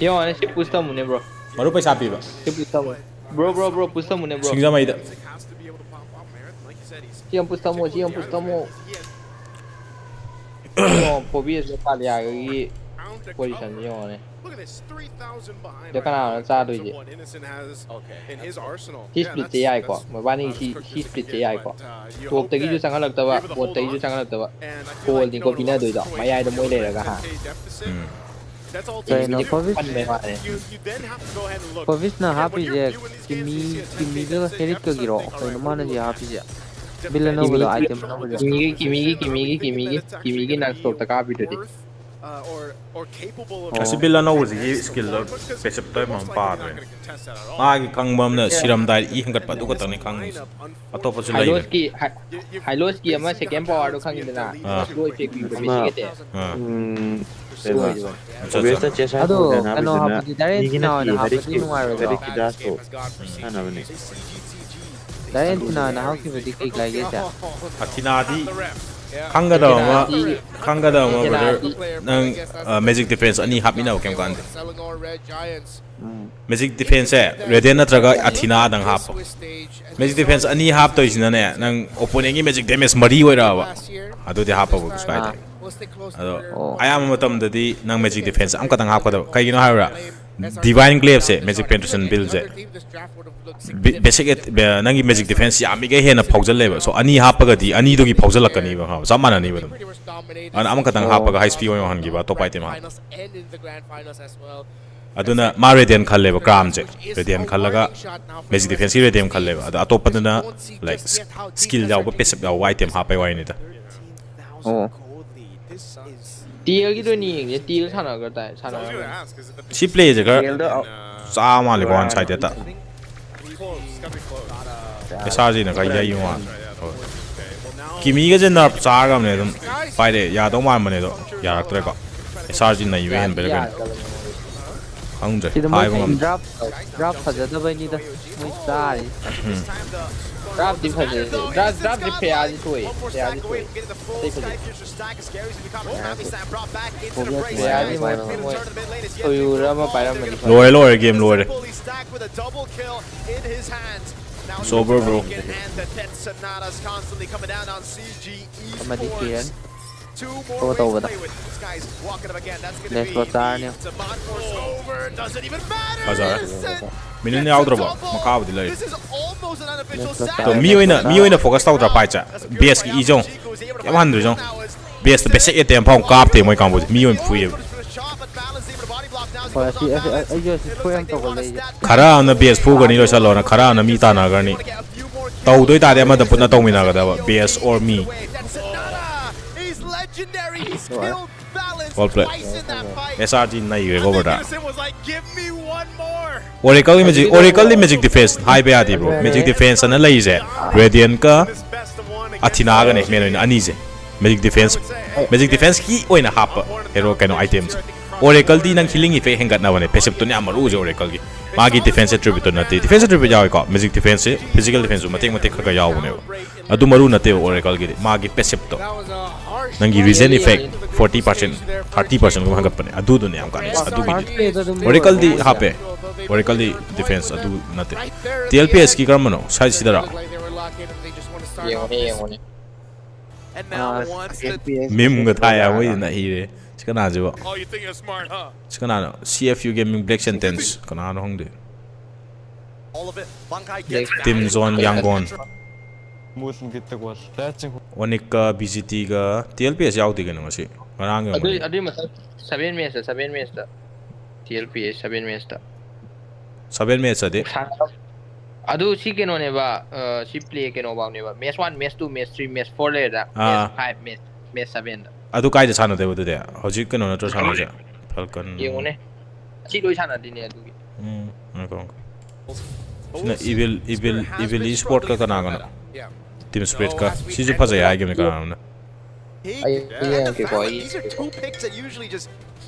ꯌꯦꯡꯉꯣꯅꯦ ꯁꯤ ꯄꯨꯁ ꯇꯝꯃꯨꯅꯦ ꯕ꯭ꯔꯣ ꯃꯔꯨꯞ ꯄꯩꯁꯥ ꯄꯤꯕ ꯁꯤ ꯄꯨꯁ ꯇꯝꯃꯨ ꯕ꯭ꯔꯣ ꯄꯨꯁ ꯇꯝꯃꯨꯅꯦ ꯕ꯭ꯔꯣ ꯁꯤꯡꯖꯃꯩꯗ ꯁꯤ ꯑꯃ ꯄꯨꯁ ꯇꯝꯃꯨ ꯌꯦꯡꯉꯣ ꯐꯣꯕꯤꯁ ꯀꯥꯂꯤꯌꯥꯒꯤ ꯄꯣꯖꯤꯁꯟ ꯌꯦꯡꯉꯣꯅꯦ ꯁꯤꯗ ꯀꯅꯥꯅ ꯆꯥꯗꯣꯏꯁꯦ ꯁꯤ ꯁꯄ꯭ꯂꯤꯠꯁꯦ ꯌꯥꯏꯀꯣ ꯃꯕꯥꯅꯤ ꯁꯤ ꯁꯄ꯭ꯂꯤꯠꯁꯦ ꯌꯥꯏꯀꯣ ꯇꯣꯞꯇꯒꯤꯁꯨ ꯆꯪꯍꯜꯂꯛꯇꯕ ꯕꯣꯠꯇꯒꯤꯁꯨ ꯆꯪꯍꯜꯂꯛꯇꯕ ꯀꯣꯜꯅꯤꯀꯣ ꯄꯤꯅꯗꯣꯏꯗꯣ ꯃꯌꯥꯏꯗ ꯃꯣꯏ ꯂꯩꯔꯒ ꯍꯥ ꯀꯩꯅꯣ ꯄꯟꯕꯩ ꯋꯥꯅꯦ ꯐꯣꯕꯤꯁꯅ ꯍꯥꯞꯄꯤꯁꯦ ꯀꯤꯃꯤꯒ ꯍꯦꯔꯤꯠꯀꯒꯤꯔꯣ ꯀꯩꯅꯣ ꯃꯥꯅꯁꯤ ꯍꯥꯞꯄꯤꯁꯦ ꯕꯤꯜ ꯑꯅꯧꯕꯗꯣ ꯑꯥꯏꯇꯦꯝ ꯑꯅꯧꯕꯗꯣ ꯀꯤꯃꯤꯒꯤ ꯅꯟꯁꯇꯣꯞꯇ ꯀꯥꯞꯄꯤꯗꯨꯗꯤ ꯑꯁꯤ ꯕꯤꯜ ꯑꯅꯧꯕꯁꯤꯒꯤ ꯏꯁꯀꯤꯜꯗꯣ ꯄꯦꯁꯤꯞꯇ ꯑꯃ ꯄꯥꯗ꯭ꯔꯦ ꯃꯥꯒꯤ ꯈꯪꯕ ꯑꯃꯅ ꯁꯤꯔꯝꯗꯥꯏ ꯏ ꯍꯦꯟꯒꯠꯄ ꯑꯗꯨ ꯈꯛꯇꯪꯅꯤ ꯈꯪꯉꯤꯁꯦ ꯑꯇꯣꯞꯄꯁꯨ ꯂꯩꯕꯅꯤ ꯍꯥꯏꯂꯣꯁꯀꯤ ꯑꯃ ꯁꯦꯀꯦꯟ ꯄꯋꯥꯔꯗꯣ ꯈꯪꯉꯤꯗꯅ ꯁ꯭ꯂꯣ ꯏꯐꯦꯛ ꯄꯤꯕꯗꯣ ꯑꯃ ꯕꯦꯁꯤꯛ OBSꯇ ꯆꯦꯁ ꯑꯗꯣ ꯍꯥꯏꯗꯅ ꯀꯩꯅꯣ ꯍꯥꯞꯄꯤꯗꯨꯅ ꯍꯥꯞꯄꯗꯤ ꯗꯥꯏꯔꯦꯛ ꯊꯤꯅꯥ ꯃꯤꯒꯤ ꯑꯣꯏꯅ ꯅꯠꯇꯦ ꯍꯥꯞꯄꯗꯤ ꯅꯨꯡꯉꯥꯏꯔꯣꯏꯗ꯭ꯔꯣ ꯍꯦꯔꯤꯛꯀꯤ ꯗꯥꯁꯇꯣ ꯁꯥꯟꯅꯕꯅꯦ ꯗꯥꯏꯔꯦꯛ ꯊꯤꯅꯥ ꯑꯣꯏꯅ ꯍꯥꯞꯈꯤꯕꯗꯤ ꯀꯩ ꯀꯥꯏꯒꯦꯁꯦ ꯑꯊꯤꯅꯥꯗꯤ ꯈꯪꯒꯗꯕ ꯕ꯭ꯔꯗꯔ ꯅꯪ ꯃꯦꯖꯤꯛ ꯗꯤꯐꯦꯟꯁ ꯑꯅꯤ ꯍꯥꯞꯃꯤꯟꯅꯕ ꯀꯩꯝ ꯀꯥꯟꯗꯦ ꯃꯦꯖꯤꯛ ꯗꯤꯐꯦꯟꯁꯁꯦ ꯔꯦꯗꯤꯌꯟ ꯅꯠꯇ꯭ꯔꯒ ꯑꯊꯤꯅꯥꯗꯪ ꯍꯥꯞꯄꯣ ꯃꯦꯖꯤꯛ ꯗꯤꯐꯦꯟꯁ ꯑꯅꯤ ꯍꯥꯞꯇꯣꯏꯁꯤꯅꯅꯦ ꯅꯪ ꯑꯣꯄꯣꯅꯦꯟꯒꯤ ꯃꯦꯖꯤꯛ ꯗꯦꯃꯦꯖ 3 ꯑꯣꯏꯔꯛꯑꯕ ꯑꯗꯨꯗꯤ ꯍꯥꯞꯄꯕ ꯀꯩꯁꯨ ꯀꯥꯏꯗꯦ ꯑꯗꯣ ꯑꯌꯥꯝꯕ ꯃꯇꯝꯗꯗꯤ ꯅꯪ ꯃꯦꯖꯤꯛ ꯗꯤꯐꯦꯟꯁ ꯑꯃꯈꯛꯇꯪ ꯍꯥꯞꯀꯗꯕ ꯀꯩꯒꯤꯅꯣ ꯍꯥꯏꯕ꯭ꯔꯥ ꯗꯤꯚꯥꯏꯟ ꯒ꯭ꯂꯦꯞꯁꯦ ꯃꯦꯖꯤꯛ ꯄꯦꯟꯇ꯭ꯔꯦꯁꯟ ꯕꯤꯜꯁꯦ ꯕꯦꯁꯤꯛ ꯅꯪꯒꯤ ꯃꯦꯖꯤꯛ ꯗꯤꯐꯦꯟꯁ ꯌꯥꯝꯃꯤꯒꯩ ꯍꯦꯟꯅ ꯐꯥꯎꯖꯜꯂꯦꯕ ꯁꯣ ꯑꯅꯤ ꯍꯥꯞꯄꯒꯗꯤ ꯑꯅꯤꯗꯨꯒꯤ ꯐꯥꯎꯖꯜꯂꯛꯀꯅꯤꯕ ꯆꯞ ꯃꯥꯟꯅꯅꯤꯕ ꯑꯗꯨꯝ ꯑꯗꯨꯅ ꯑꯃꯈꯛꯇꯪ ꯍꯥꯞꯄꯒ ꯍꯥꯏ ꯁ꯭ꯄꯤ ꯑꯣꯏꯅ ꯋꯥꯍꯟꯈꯤꯕ ꯑꯇꯣꯞꯄ ꯑꯥꯏꯇꯦꯝ ꯍꯥꯞꯄ ꯑꯗꯨꯅ ꯃꯥ ꯔꯦꯗꯤꯌꯟ ꯈꯜꯂꯦꯕ ꯀ꯭ꯔꯥꯝꯁꯦ ꯔꯦꯗꯤꯌꯟ ꯈꯜꯂꯒ ꯃꯦꯖꯤꯛ ꯗꯤꯐꯦꯟꯁꯀꯤ ꯔꯦꯗꯤꯌꯟ ꯈꯜꯂꯦꯕ ꯑꯗꯣ ꯑꯇꯣꯞꯄꯗꯨꯅ ꯂꯥꯏꯛ ꯁ꯭ꯀꯤꯜ ꯌꯥꯎꯕ ꯄꯦꯁꯤꯞ ꯌꯥꯎꯕ ꯑꯥꯏꯇꯦꯝ ꯍꯥꯞꯄꯩ ꯋꯥꯔꯤꯅꯤꯗ ꯑꯣ ꯇꯤꯑꯦꯜꯒꯤꯗꯣ ꯑꯣꯏꯅ ꯌꯦꯡꯁꯦ ꯇꯤꯑꯦꯜ ꯁꯥꯟꯅꯔꯝꯒꯅꯤ ꯁꯤ ꯄ꯭ꯂꯦꯁꯦ ꯈꯔ ꯇꯦꯜꯗ ꯆꯥ ꯃꯥꯜꯂꯦꯀꯣ ꯋꯥꯟ ꯁꯥꯏꯗꯦꯠꯇ SRGꯅ ꯈꯔ ꯌꯩꯕ ꯃꯥꯜꯂꯦ ꯍꯣꯏ ꯀꯤꯃꯤꯒꯁꯦ ꯅꯔꯞ ꯆꯥꯔꯒꯕꯅꯦ ꯑꯗꯨꯝ ꯄꯥꯏꯔꯛꯑꯦ ꯌꯥꯗꯧ ꯃꯥꯟꯕꯅꯦ ꯑꯗꯣ ꯌꯥꯔꯛꯇ꯭ꯔꯦꯀꯣ SRG ꯅꯩꯕ ꯍꯦꯟꯕꯩꯔ ꯀꯩꯅꯣ ꯈꯪꯗ꯭ꯔꯦ ꯁꯤꯗ ꯃꯣꯏ ꯍꯥꯏꯕ ꯉꯝꯗ꯭ꯔꯦ ꯗ꯭ꯔꯥꯞ ꯐꯖꯗꯕꯩꯅꯤꯗ ꯃꯣꯏ ꯆꯥꯔꯤ ꯗ꯭ꯔꯥꯐꯇꯤ ꯐꯖꯩ ꯗ꯭ꯔꯥꯐꯇꯤ ꯐꯦꯌꯥꯔꯗꯤ ꯊꯣꯛꯏ ꯑꯇꯩ ꯐꯖꯩ ꯐꯦꯌꯥꯔꯗꯤ ꯃꯣꯏ ꯁꯣꯌꯨꯔ ꯑꯃ ꯄꯥꯏꯔꯝꯃꯗꯤ ꯂꯣꯏꯔꯦ ꯒꯦꯝ ꯂꯣꯏꯔꯦ It's over, bro. ꯑꯃꯗꯤ ꯁꯤꯔꯅꯤ ꯊꯣꯛꯑ ꯇꯧꯕꯗ ꯂꯦꯁꯄꯣ ꯆꯥꯔꯅꯤ ꯐꯖꯔꯦ ꯃꯤꯅꯤꯠ ꯌꯥꯎꯗ꯭ꯔꯕꯣ ꯃꯈꯥꯕꯨꯗꯤ ꯂꯩꯔꯤ ꯂꯦꯁꯄꯣ ꯑꯗꯣ ꯃꯤ ꯑꯣꯏꯅ ꯐꯣꯀꯁ ꯇꯧꯗ꯭ꯔꯥ ꯄꯥꯏꯠꯁꯦ ꯕꯦꯁꯀꯤ ꯏꯖꯧ ꯌꯥꯝ ꯍꯟꯗ꯭ꯔꯤ ꯖꯧ ꯕꯦꯁꯇ ꯕꯦꯁꯤꯛ ꯑꯦꯇꯦꯝ ꯐꯥꯎ ꯀꯥꯞꯇꯦ ꯃꯣꯏ ꯀꯥꯡꯕꯨꯁꯦ ꯃꯤ ꯑꯣꯏꯅ ꯐꯨꯏꯌꯦꯕ ꯍꯣꯏ ꯑꯩꯁꯨ ꯑꯁꯤ ꯁꯣꯏ ꯌꯥꯝ ꯇꯧꯒꯜꯂꯦ ꯈꯔ ꯑꯃꯅ ꯕꯦꯁ ꯐꯨꯒꯅꯤ ꯂꯣꯏꯁꯜꯂꯣꯅ ꯈꯔ ꯑꯃꯅ ꯃꯤ ꯇꯥꯟꯅꯈ꯭ꯔꯅꯤ ꯇꯧꯗꯣꯏ ꯇꯥꯔꯗꯤ ꯑꯃꯗ ꯄꯨꯟꯅ ꯇꯧꯃꯤꯟꯅꯒꯗꯕ ꯕꯦꯁ ꯑꯣꯔ ꯃꯤ ꯋꯦꯜ ꯄ꯭ꯂꯦ SRG ꯅꯩꯈ꯭ꯔꯦꯀꯣ ꯕ꯭ꯔꯗꯔ ꯑꯣꯔꯦꯀꯜꯒꯤ ꯃꯦꯖꯤꯛ ꯗꯤꯐꯦꯟꯁ ꯍꯥꯏꯕ ꯌꯥꯗꯦ ꯕ꯭ꯔꯣ ꯃꯦꯖꯤꯛ ꯗꯤꯐꯦꯟꯁ ꯑꯅ ꯂꯩꯔꯤꯁꯦ ꯔꯦꯗꯤꯌꯟꯀ ꯑꯊꯤꯅꯥꯒꯅꯦ ꯃꯦꯟ ꯑꯣꯏꯅ ꯑꯅꯤꯁꯦ ꯃꯦꯖꯤꯛ ꯗꯤꯐꯦꯟꯁꯀꯤ ꯑꯣꯏꯅ ꯍꯥꯞꯄ ꯍꯦꯔꯣ ꯀꯩꯅꯣ ꯑꯥꯏꯇꯦꯝꯁꯦ ꯑꯣꯔꯦꯀꯜꯗꯤ ꯅꯪ ꯍꯤꯂꯤꯡ ꯏꯐꯦꯛ ꯍꯦꯟꯒꯠꯅꯕꯅꯦ ꯄꯦꯁꯤꯞꯇꯨꯅ ꯌꯥꯝ ꯃꯔꯨ ꯑꯣꯏꯁꯦ ꯑꯣꯔꯦꯀꯜꯒꯤ ꯃꯥꯒꯤ ꯗꯤꯐꯦꯟꯁ ꯑꯦꯇ꯭ꯔꯤꯕ꯭ꯌꯨꯠꯇꯨ ꯅꯠꯇꯦ ꯗꯤꯐꯦꯟꯁ ꯑꯦꯇ꯭ꯔꯤꯕ꯭ꯌꯨꯠ ꯌꯥꯎꯏꯀꯣ ꯃꯦꯖꯤꯛ ꯗꯤꯐꯦꯟꯁꯁꯦ ꯐꯤꯖꯤꯀꯦꯜ ꯗꯤꯐꯦꯟꯁꯁꯨ ꯃꯇꯦꯛ ꯈꯔ ꯌꯥꯎꯕꯅꯦꯕ ꯑꯗꯨ ꯃꯔꯨ ꯅꯠꯇꯦꯕ ꯑꯣꯔꯦꯀꯜꯒꯤꯗꯤ ꯃꯥꯒꯤ ꯄꯦꯁꯤꯞꯇꯣ ꯅꯪꯒꯤ ꯔꯤꯖꯟ ꯏꯐꯦꯛ 40% 30%ꯒꯨꯝꯕ ꯍꯦꯟꯒꯠꯄꯅꯦ ꯑꯗꯨꯗꯨꯅꯦ ꯌꯥꯝ ꯀꯥꯟꯅꯩꯁꯦ ꯑꯗꯨꯒꯤꯗꯤ ꯑꯣꯔꯦꯀꯜꯗꯤ ꯍꯥꯞꯄꯦ ꯑꯣꯔꯦꯀꯜꯗꯤ ꯗꯤꯐꯦꯟꯁ ꯑꯗꯨ ꯅꯠꯇꯦ TLPSꯀꯤ ꯀꯔꯝꯕꯅꯣ ꯁꯤꯗꯔꯥ ꯌꯦꯡꯉꯣꯅꯦ ꯃꯤꯝꯒ ꯊꯥꯏ ꯃꯣꯏꯗꯨꯅ ꯍꯤꯔꯦ ꯁꯤ ꯀꯅꯥꯁꯤꯕꯣ ꯁꯤ ꯀꯅꯥꯅꯣ CFU Gaming Black Sentence ꯀꯅꯥꯅꯣ ꯈꯪꯗꯦ ꯇꯤꯝ ꯖꯣꯟ ꯌꯥꯡꯒꯣꯟ ONICꯀ BGTꯒ TLPS ꯌꯥꯎꯗꯦ ꯀꯩꯅꯣ ꯉꯁꯤ ꯉꯔꯥꯡꯒꯤ ꯑꯗꯨꯏ ꯃꯊꯪ 7 ꯃꯦꯠꯆꯇ TLPS 7 ꯃꯦꯠꯆꯇ 7 ꯃꯦꯠꯆꯇꯗꯤ ꯑꯗꯨ ꯁꯤ ꯀꯩꯅꯣꯅꯦꯕ ꯁꯤ ꯄ꯭ꯂꯦ ꯀꯩꯅꯣꯐꯥꯎꯅꯦꯕ ꯃꯦꯠꯆ 1 ꯃꯦꯠꯆ 2 ꯃꯦꯠꯆ 3 ꯃꯦꯠꯆ 4 ꯂꯩꯔꯦꯗ ꯃꯦꯠꯆ 5 ꯃꯦꯠꯆ 7ꯗ ꯑꯗꯨ ꯀꯥꯏꯗ ꯁꯥꯟꯅꯗꯦꯕꯗꯨꯗꯤ ꯍꯧꯖꯤꯛ ꯀꯩꯅꯣ ꯅꯠꯇ꯭ꯔꯣ ꯁꯥꯟꯅꯁꯦ ꯐꯜꯀꯟ ꯌꯦꯡꯉꯨꯅꯦ ꯑꯁꯤ ꯂꯣꯏ ꯁꯥꯟꯅꯗꯣꯏꯅꯦ ꯑꯗꯨꯒꯤ ꯁꯤꯅ 이빌 e스포츠가 그나가나 팀 스피릿가 시즌 파자 야기면 가나 ꯑꯩ ꯌꯦꯡꯉꯛꯀꯦꯀꯣ ꯑꯩ These are two picks that usually just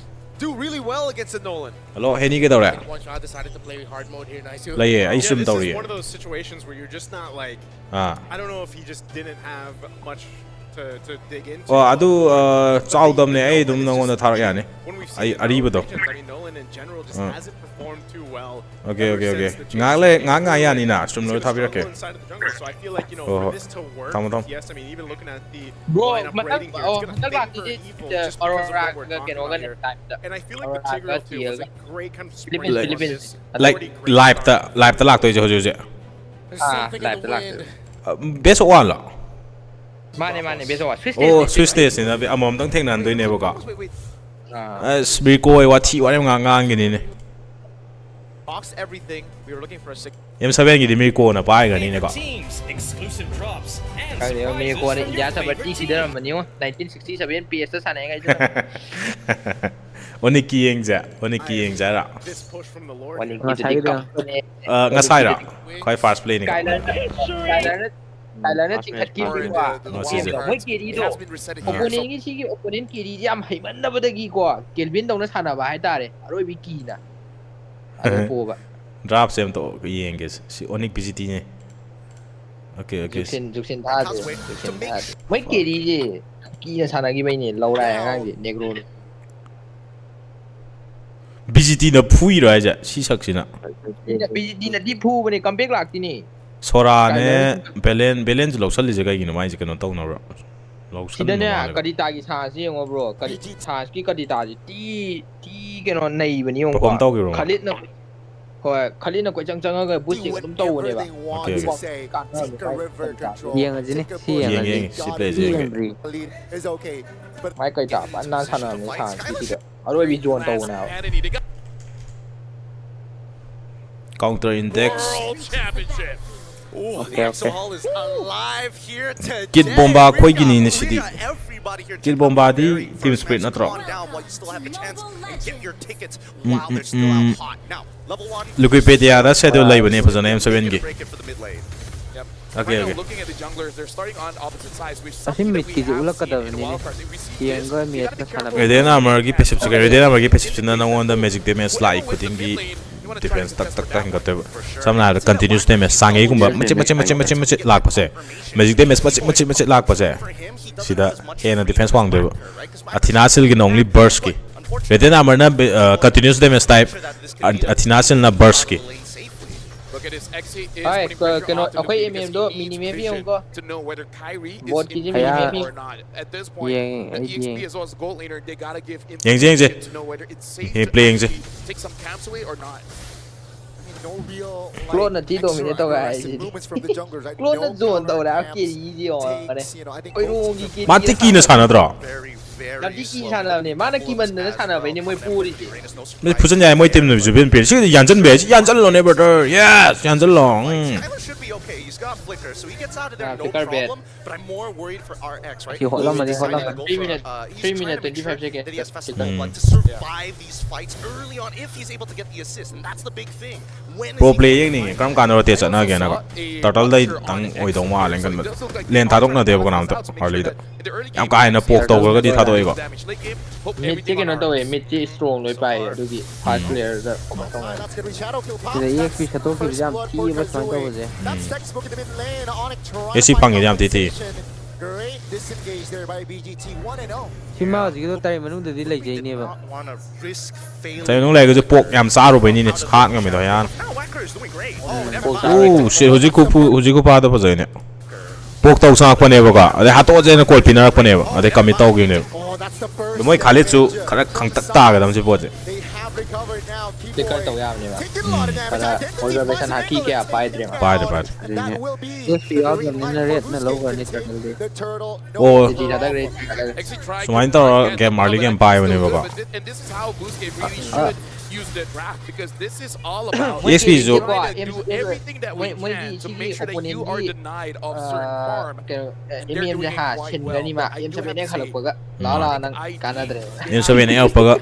do really well against the Nolan. 헬로 해니 그더래 One shot decided to play hard mode here. Nice. 라예 Yeah, 아이스름 this is 떠리에 one of those situations where you're just not like, 아 I don't know if he just didn't have much to dig into. 아두 짜우덤네 에이 좀 너거나 타라 야네 When we've 아이 seen 아리브도 I mean, Nolan in general just hasn't performed too well. 오케이 ever 오케이 오케이 since the change. 나래 나가야 아니나 좀 He 너 was 타비렇게 struggle inside of the jungle, so I feel like, you know, Oh, for this to work, tamam. yes, I mean, even looking at the bro lineup rating here, it's gonna favor evil just because of Aurora what we're talking about here. And I feel like the Tigreal too was a great kind of spring on Philippines. this like already great live 다 락도 이제 호주제 베스 원라 마네 배서 스위스 오 스위스에서나 아무엄당 택난도이네버가 아 스비코에 와티 와렘 강강기니네 Box everything. We were looking for a six. 엠사벤기 리밀코나 바이가니네가 그래요 미국은 인디아 사버티 시대라면요 1967 PS 사내가 있죠 오니키 eng자라 this push from the Lord. 원이 Masai 기도 dia. ngasaira quite fast play ni Thailand tingkat kiri kwa moi kiri do Has been resetting here. opponent gi sigi opponent kiri yam haimanabadagi ko Kelvin dawna sanaba haitare aroi bi kina aro poba drop sem to yenges si ONIC PGT ni okay juksin tha moi kiri ji kina sanagi bai ni laura ngang ji negro BGT na phuiro aja si saksina dina di phu bani comeback lakti ni 소라네 벨렌즈 럭설리제 가이기는 많이 지금 떠오나로 시대네 까디타기 사시 영어 브로 까디 사스기 까디타지 티 그노 네이버니 용 칼릿나 칼릿나 꽌짱짱가 부시 좀 떠오네 봐 Yeng aja nih, si Yeng aja. si play Si je Yeng beri. Is okay. But mai kai ta ban na sana ni sa ki ti aroi bi zone 떠오나 counter index oh, Okay, so okay. Hall is alive here today. Kid bomba koi gini ni sidi. We got everybody here Kid to bomba the di very team first split match. na tro. Come on down while you still have the chance and get your tickets while they're still out hot. Now, level 1. Wikipedia da schedule lai bane phazana M7 gi Break it for the mid lane. Yep. Okay, Right now, okay. looking at the junglers, they're starting on opposite sides, which Asi something mid that we kiji have ulak seen kada in ni. wildcards. If we see Yeng this, go we mid gotta be na sana careful. ba. Redena Armor gi perception Redena Armor gi perception na nangwanda magic damage lai khutin gi defense tak hingatte samna har continuous damage sangai gumba machi lak pase magic damage machi lak pase sida hena defense wang deba Athena sil gi only burst ki Redena Armor na continuous damage type Athena sil na burst ki Look at his exit is ai putting pressure keno onto the akwai team, MM because do he needs minimum vision yung ko to know whether Kyrie is Bot in kiji Kaya- position or not. At this point, Yeng- the EXP Yeng. as well as gold laner, they gotta give Yeng. to know whether it's safe He to playing actually take some camps away or not. No real Clone na ti dominate to guys. movements from the junglers. I Clone na know zone counter to ra camps kiri ji o takes, you know, I think oi most ru of gi them ki Matiki na sanadra very, very Lagi ki slow. sana ni mana ki man na sana bai ni moi puri ji me phusan jai moi team no juben pe si yanjan be yanjan lo ne brother yes yanjan lo Tyler should be okay. He's got flicker, so he gets out of there Yeah, no flicker bad. problem. But I'm more worried for RX, right? He hold on, man, he He's hold trying on. to go 3 for, minutes, he's 3 trying to minutes, make sure 25 seconds. that he has festival Mm. blood to survive these fights early on if he's able to get the assist, and that's the big thing. When is pro he playing gonna ni find karam kan ro te chana ge na ko total dai tang oi dong ma len kan len tha dok na de ko nam to harley da yam ka na pok to ga di tha do go mid ji keno to mid ji strong loi pai du gi fast player da ko tong That's gonna be shadow kill Sida pop. EXP sa to ki jam ti ba sa to je. That's textbook in the mid lane. ONIC trying Yes, he to find pang yam TT. compensation. Great disengage there by BGT 1-0. Si ma ji to tai manung de di lai jai ni ba. Not wanna risk failing. sai nong lai ga pok yam sa ro bai ni ne khat ngam do yan Now Wacker is doing great. Oh, never mind. oh shit hoji ku pa da pa jai ne pok tau sa pa ne ba ga ade ha to je ne kol pinar pa ne ba ade kami tau gi ne Oh, that's the first. moi khalit chu khara khang tak ta ga dam si po je They have recovered now. ti kar to ya ni ba Taking a lot of damage. para observation ha ki ke pai dre ma pa de pa That will be Yes, we are going in a red na low ni turtle de. the turtle. oh ji da re Exit tried sumain to to again, game marley game but pai still ne ba good, ga and this is how Bluescape really should use the draft because this is all about EXP जो trying to do everything that we can to make sure that you are denied of certain farm. MM จะหาเช่นนี้มา M จะเป็นขลับก็แล้วเรานั่งการอะไร M7 เอาปะ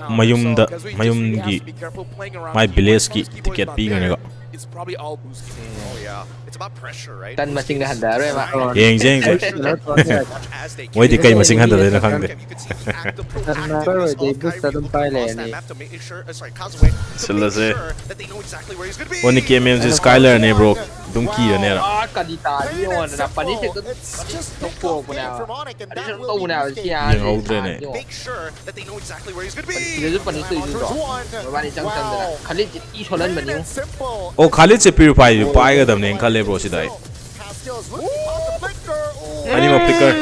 mayumgi my village ki ticket pi gane ga It's probably all boosting. Oh yeah, it's about pressure, right? กันมาจริงนะฮันดาด้วยมั้ย yeng jeng moi di kai masing handa na khang de Pero they boost them by lane. chilla se ONIC MM Skylar ne bro dum ki ne ra กันดีตาที่อ่อนนะปันนี้จะต้องโผล่กูแล้วอันนี้ต้องกูแล้วที่อ่ะ yeng out ne Make sure that they know exactly where he's going to เดี๋ยว be. จะปันนี้ตื่นอยู่หรอวันนี้จังจังเลยคันนี้อีชนเล่นแบบนี้ o khalid se purify pai ga dam ne khale bro sidai ani ma flicker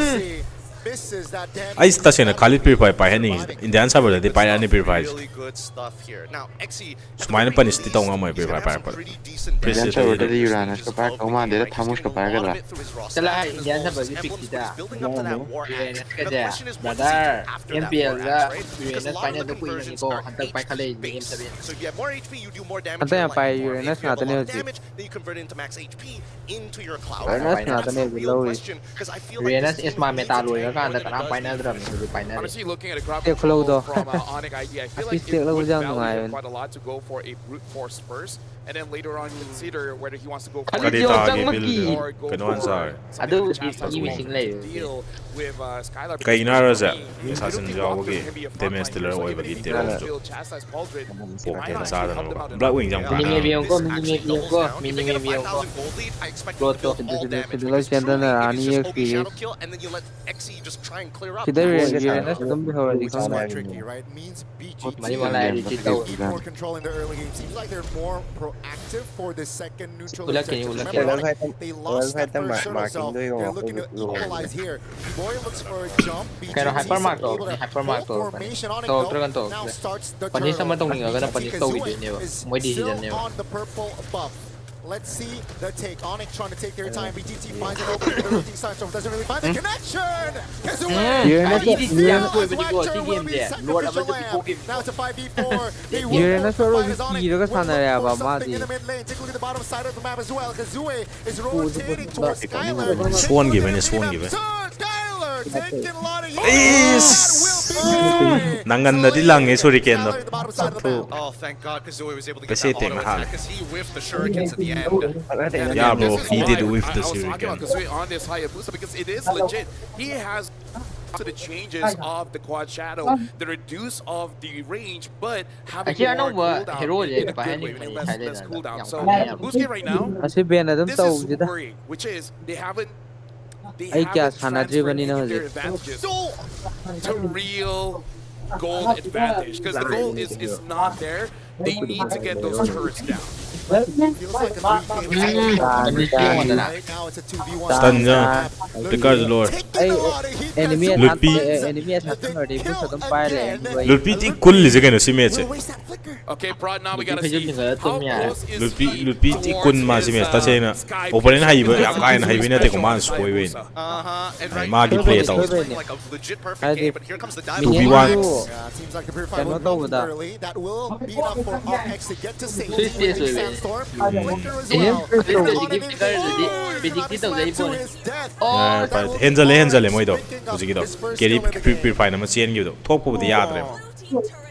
ai sta sena khalid purify pai hani indian server de pai ani purify Really good stuff here. Now, Xe sumaina panis ti tong amai purify pai pa pretty decent Precious damage. Jangan ada Uranus kepada kau mah dia tamus kepada A lot kita. of it through his raw จะไล่ stats. อินเดียนถ้าเปิดที่ His ฟิก emblems ที่ was ได้ building up to that war ยูเอ็น axe. ก็ And จะ the question is บา what ดา does he ร์ do after เอ็ม that พีเอล war ก็ axe, right? ยูเอ็น Because a ไป lot เนี่ย of ตัว the กูยัง conversions ก็ are หันตั้งไปทะเล HP เอ็ม based. เซเว่น So if you have more HP, you do more damage. Antay to your ang pai lightning rod. Uranus If you have a natin lot yun, of Jim. damage, then you convert it into max HP into your cloud. Uranus And natin that's the yun, real low eh. question, 'cause I feel like เรียน this นั้นเอ team สมาเม needs ตา to รวย get แล้วก็อัน into แต่การไปนั่นเรื่องนี้ไปนั่น Honestly, looking at a graphic Take flow though. from ONIC ID, I feel like Assist it lang would dyan, value ngayon. him quite a lot to go for a brute force first, and then later on consider whether he wants to go for Khalid kadita Yo, ge Chang build Maki. or go kanuan for sa something Ado, like Chastas i- will i- lay. deal with Skylar. Kay because inara he's sa green. We assassin don't think jaw Walker ge can be a damage frontline dealer hero, so oi even bagi if he tiro does build Chastas Pauldron, he might Pokken actually sa help them out in Black the Wing jam long ka run. Minimum yung ko, Actually minimum yung doubles ko, down. If they get a minimum yung ko. 5,000 gold lead, I expect Bro, you to build to- all to- damage. to- Because to- truly, to- it is just to- OB shadow kill, and then you let Xe just try and clear up. Kita Now, Uranus dum bihor di It's kau. quite tricky, right? Means Mali BGT wala yung dito. need more control in the early game. Seems like they're more proactive for the second neutral Ulak objective. yan, ulak Remember, yan. ONIC, they lost that Well, first turtle, so marking they're looking to yung- equalize here. Boy looks for a jump. Kaya BGT hypermark to, able to hypermark hold to. formation on it, To, though. tragan to. Now starts the Panis turtle. naman tong ninyo, ganun panis to Kazue video niyo. is May decision still niyo. on the purple buff. Let's see the take. ONIC trying to take their time. BGT finds it open. The routine side so doesn't really find the connection. Kazue! Uranus Ini dia Uranus aku beri gol Raptor si will game be dia. Luar apa sacrificial tu lamb. game. Now it's a 5v4. They will Uranus both baru find his ONIC. kira ke Will sana look ya, for Bang something Madi. in the mid lane. Take a look at the bottom side of the map as well. Kazue is rotating towards Skylar. Swan give and Swan give. Skylar taking a lot of Is nangan na di lang shuriken no Oh, thank God, Kazue was able to get Kasi that auto mahal. attack because he whiffed the shurikens at the end. Yeah, bro, This is he why did whiff the I was talking shuriken. about Kazue on this Hayabusa because it is legit. He has to the changes of the quad shadow, the reduce of the range, but having Actually, more ano ba, cooldown hero in din, a good paano way, yung less may cooldown. yung So kanya. Buske right now, Asi Ben adam this tahu is kita. worrying, which is they haven't Ay, kya sana transferred driven any ni of na their Jose. advantages to real gold advantage because the gold is not there. They need to get those turrets down. Feels like a 3-game Dan. right now. It's a 2v1. Stun niya. Regards lord. Ay, enemy at Lutpi. enemy at Hasan or Debus adam pai lane. Lulpi ti kul li jagay no si Mets eh. Waste that flicker. Okay, Prod, now we gotta Medyo see tinggal how tum niya. close is Lulpi ti kun ma si Mets ta na openin haiba akain haiba na te kuman spoy win. Uh-huh. And Ay, right magi now, play it's tao. looking like a legit perfect game, but here comes the dive. 2v1. Yeah, it seems like the purifier Cannot will over move that. early. That will be enough for RX to get to safety. Switch this way, Sandstorm, flicker as Eh, well. Kristo, On di an gift ka rin, di. invade. Predict dito, dahil po. To his death. Yeah, That will but henzale mo ito. picking up Kusi kito. his first Keri kill in the game. purify naman siyan kito. Talk po di yadre.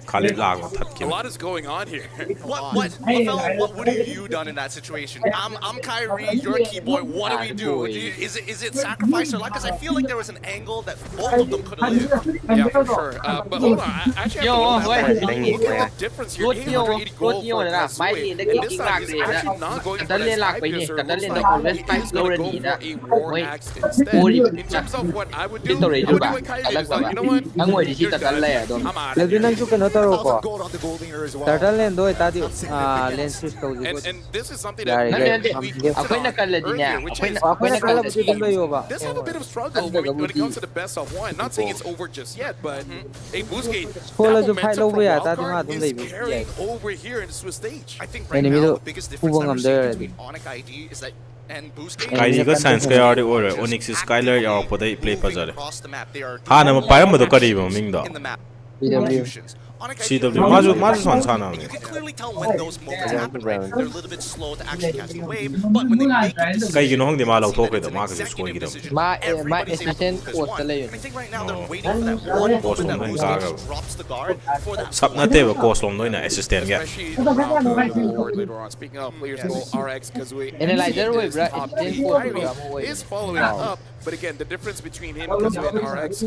Khalid lag tat a kito. lot is going on here. What would have you done in that situation? I'm Kyrie, you're a key boy. What do we do? Is it sacrifice or luck? Because I feel like there was an angle that both of them could have lived. Yeah, for sure. But hold on, I actually Yo, have to wait. look at the difference here. Good deal, 880 good gold deal for na. May Kazue. hindi And this nagiging time he's lag actually not going for Kadali that lag sky pa niya. piercer. It Kadali looks na like always he's time slow gonna rin go na. for a war Wait. axe instead. Uri. In terms of what I would do, Dito rin I would ba? do what Kyrie did. Alag So, ba? you know what? Ang mo di You're sita done. talaya doon. I'm out of Lagi here. nang suka no taro ko. 1,000 gold on the gold leaner as well. Turtle lane do tadi lane switch to And this is something Dari, that dari. we Ako'y nakala din niya. earlier, which Ako'y is Ako nakala mo din ba yo ba? This have a bit of struggle when it comes to the best of one. Not saying it's over just yet, but a Boostgate, Wala that jo fight momentum low ya, from tadi nga Wildcard dun is dai. carrying over here in Swiss stage. I think right Enemy now do the biggest difference ubang that am we're there seeing between ONIC ID is that and Boostgate. Kaiji ko science kaya orde ore. Onyx Skylar yaw po day play pa moving zare. across the map. They are Ha na mapayam mo do kari mo ming do. in the map. BW. Executions. CW 마주 산사나. And you can clearly tell when those moments happen, right? They're a little bit slow to actually catch the wave, but when they make a decision, Kaigiно hangde ma lau thok it's da an ma ka executive soi gidam. decision. Ma Everybody's able to assistant focus coach one. tala And yun. I think right now they're waiting for that one moment that Moose takes drops the guard for that Sap na te ba course long noi na assistant ga. Especially around the board later on. Speaking of players go RX, Kazooie Analyzer way, is bro. top Assistant eight. coach Kyrie way. is following up, but again, the difference between him, Kazooie, and RX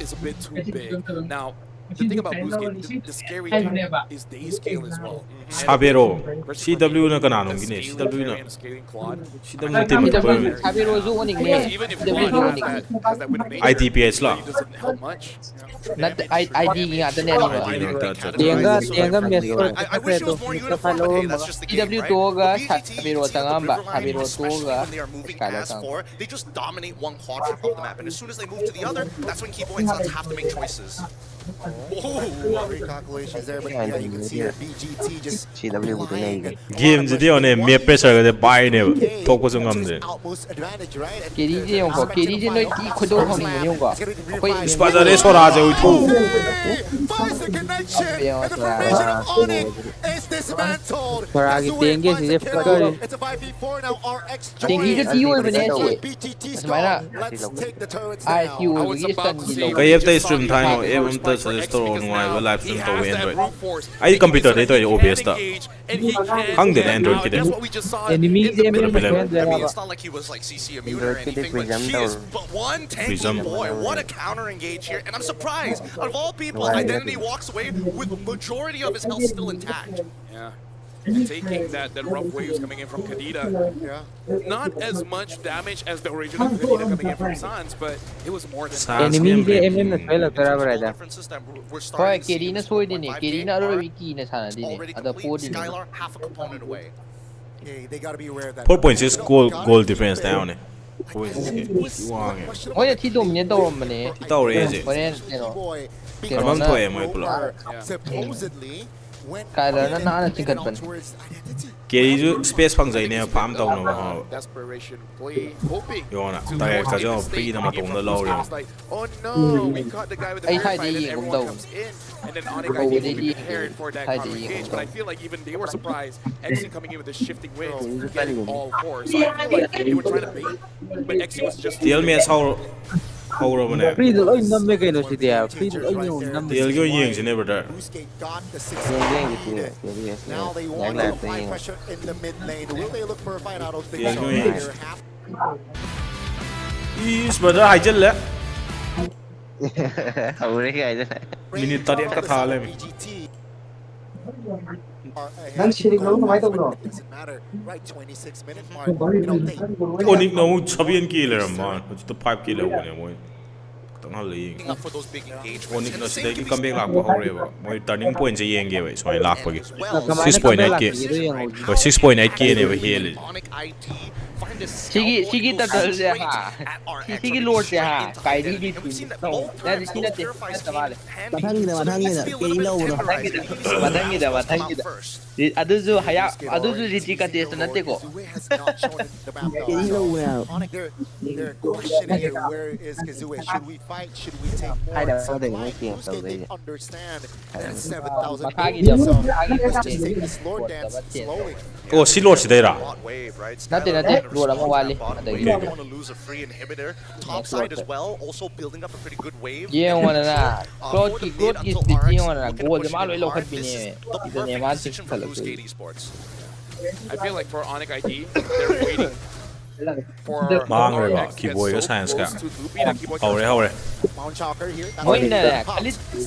is a bit too big. Now, the thing about Blues game, the scary thing is they scale as well. Sabero CW na kanano gine CW na Scaling Claude. CW team ko Sabero zo ONIC ne. Even if CW zo Claude ONIC. has that win of nature, ITPS la. it doesn't help much. Not ID nga ta ne ba. Tianga meso I wish it was more uniform, but hey, that's just the game, CW right? toga But BGT Sabero seems like the tangamba Riverline, Sabero especially toga when they are moving as four, they just dominate one quadrant of the map, and as soon as they move to the other, that's when Keyboy and Suns have to make choices. Great calculations there, but yeah, you can see that BGT just CW flying game ji dio ne me pressure ga de bai ne thok ko sung am de outmost advantage, right? And KD je yong ko KD je noi ki khodo khong ni yong ko koi Spazare sora je ui thu finds the connection, and the formation of ONIC is dismantled. Paragi Tienge Finds is a kill. flicker. It's a 5v4 now. RX Tingi jo joins. tiyo bane che BGT Asmara. stall. Let's take the turrets ai down. tiyo I was gi about stan to gi say, lo Kaya yep stream time no even to suggest to on why live stream to Android ai computer de to OBS ta hang de Android kide enemy je me It's not like he was like CC immune or anything, but she is. But one tanky Prism. boy, what a counter engage here, and I'm surprised. Out of all people, Identity walks away with majority of his health still intact. Yeah. And taking that rough waves coming in from Kadita. Yeah. Not as much damage as the original Kadita coming in from Sans, but it was more than that. enemy je MM na fela tara brada Differences that we're koi starting to see KD na with soi the di ni 1.5 KD game na ro are wiki na sana di ni already ada complete. 4 di ni Skylar half a component away. Okay, they gotta be aware of that. 4.6 goal difference down ne wang moi ya thi dom ne do rom ne ti tau re je koren no Amam to e moi pula Supposedly went Kyler na na chingat ban towards identity. ke ju space phang jai ne farm tau no ha Desperation play, hoping Yona, to tayo lose ka the jo, state free na coming in matong from na low Sans. rin. It's like, oh no, we caught the guy with the Ay, very side fight, and E, everyone daw. comes in, and then ONIC Go will with be it, prepared for that side counter E, engage. But I feel like even they were surprised, XC coming in with the shifting wings, Oh, getting all four. So I feel like they were trying to bait, but XC was just TL me how ro bane free the oi namme kai no sidia free the oi no namme TL go yeng sine brother Busquets got the 6 Now they want to apply pressure in the mid lane. Will they look for a fight? I don't think Yeah, so. yeah. They're half is brother hai jal le hầu đấy cái này minute tari ka tha le BGT. Doesn't matter. Right, 26 minute mark. You know, they ONIC no 7 killer man to 5 killer ne moi tang hal le Up for those big engagements. ONIC And no the same sidai can ki be comeback said lak about ba hore ba moi turning point je yeng ge bai so lak pa gi as well. 6.8 k 6.8 k ne ba hele ONIC IT find a Sigi ta dal je ha Sigi lord je ha kai di di And we've seen that no both na di turrets, sina both te purifies ta wale Matangida. Matangida. Adu zu haya adu zu riti ka test na te ko Kazooie has not shown the map though. ONIC, they're questioning here. Where is Kazooie? Should we fight? Should we take more? Hai da, So they why make it, Busquets, they they- understand that 7,000 Makagi gold. da So makagi let's da just take this Lord dance slowly. oh si lord sidai ra Nate lord ama wali adagi Don't want to lose a free inhibitor. Top side as well, also building up a pretty good wave. ye wana na cloud ki split ye wana na goal Push ma lo it lo hard. khat This bini is the ida ne perfect ma position tik for khala Blue Skate Esports. I feel like for ONIC ID, they're waiting for Mang rồi RX bà, to key get boy so có science close cả. to Loopy that Keyboy hore can hore Mount Chalker here. That's Moi why na they pop.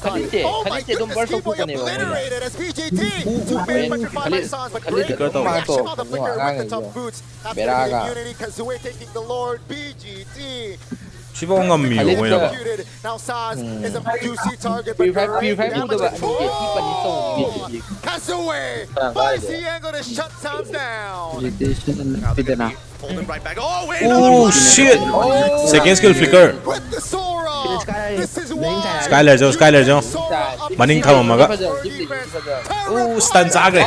khalite Oh my dum bar goodness, so Keyboy ko ne wa obliterated as BGT. Two big petrified by Sans, but great Khalid ko reaction to on the flicker with the no top boots. After Beraga. the immunity, Kazooie taking the Lord. BGT si ba ngam mi Khalid mo ka- na executed. Now Sans is a juicy target, but purified great purified damage. ba ni ki pa ni so ni Kazooie finds the angle to shut Sans down. pidana Folding right back. Oh, wait. oh shit second skill flicker With the Sora. This is why. Skyler jo Maning thama maga. Oh, stun chagre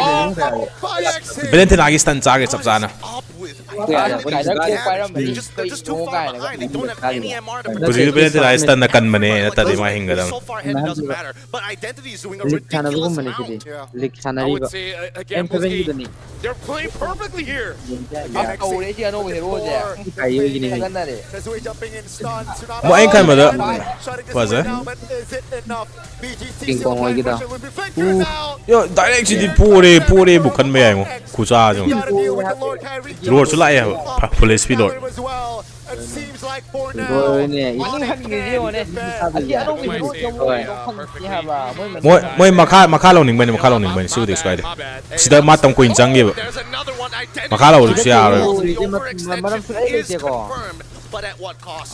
Valentina gi stun chagre chap jana Up with They're just too far behind. They don't have any MR to protect. Kuzi belen tila istan na kan mane na tadi ma hinga dam. So far ahead, it doesn't matter. But Identity is doing a ridiculous amount. I would say again, they're playing perfectly here. Mo anh kan mada. Was it? Yo direct si pure bukan me ay mo. Kusa jo. Lord su lai ha. Police speed lord. Moi makha lo ning bani su this guy. Sida matam ko injang ge. Makha lo ru sia ro.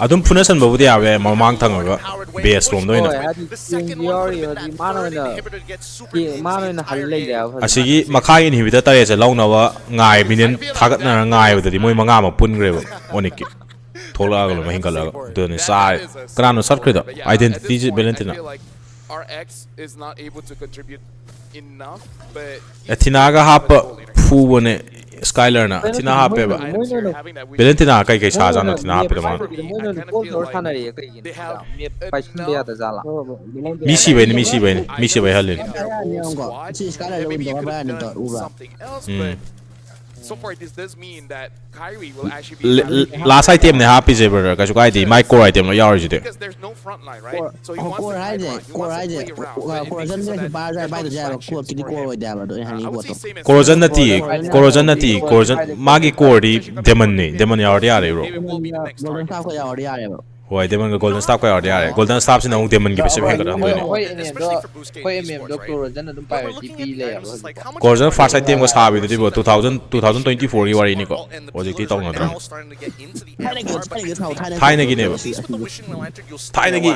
Adum punasan babu dia we mamang thang ga base rom do ina asigi makha inhibitor tare che launa wa ngai minen thagat na ngai wadadi moi manga ma pun gre ONIC thola ga lo mahin kala do ni sai krano sat khre da identity valentina RX is not able to contribute enough, but Athena ga hap fu bone Skyler na Athena hape ba Valentina kai kai cha jana Athena hape ma mi si bai halin so far this does mean that Kyrie will actually be last item ne happy je brother ka chukai di my core item la yaw ji de because there's no front line, right? So he wants to corrosion na ti corrosion magi core di demon yaw dia re bro Why demon ga golden star ko yaw dia re golden star sin ang demon gi bese bhe ga ram corrosion first item ko sabi di bo 2024 gi wari ni ko project ti tong na dra thai na gi ne ba thai na gi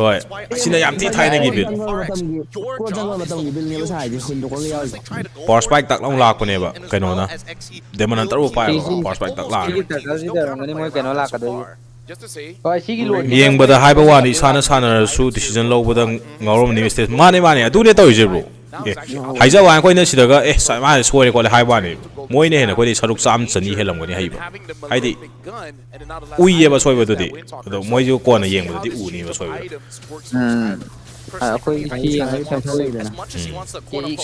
hoy sina yam ti thai na gi bit power spike tak long lak ko ne ba kaino na demon an taru pa power spike tak lak just to say yeng bada haiba wani sana su decision lo bada ngawrom ni mistake mane adu ne taw je bro haiza wan ko ne sidaga sa ma sore ko le haiba ni moi ne he na ko di saruk sam chani helam ko ni haiba haidi ui ye ba soi ba di do moi jo ko na yeng bada di u ni ba soi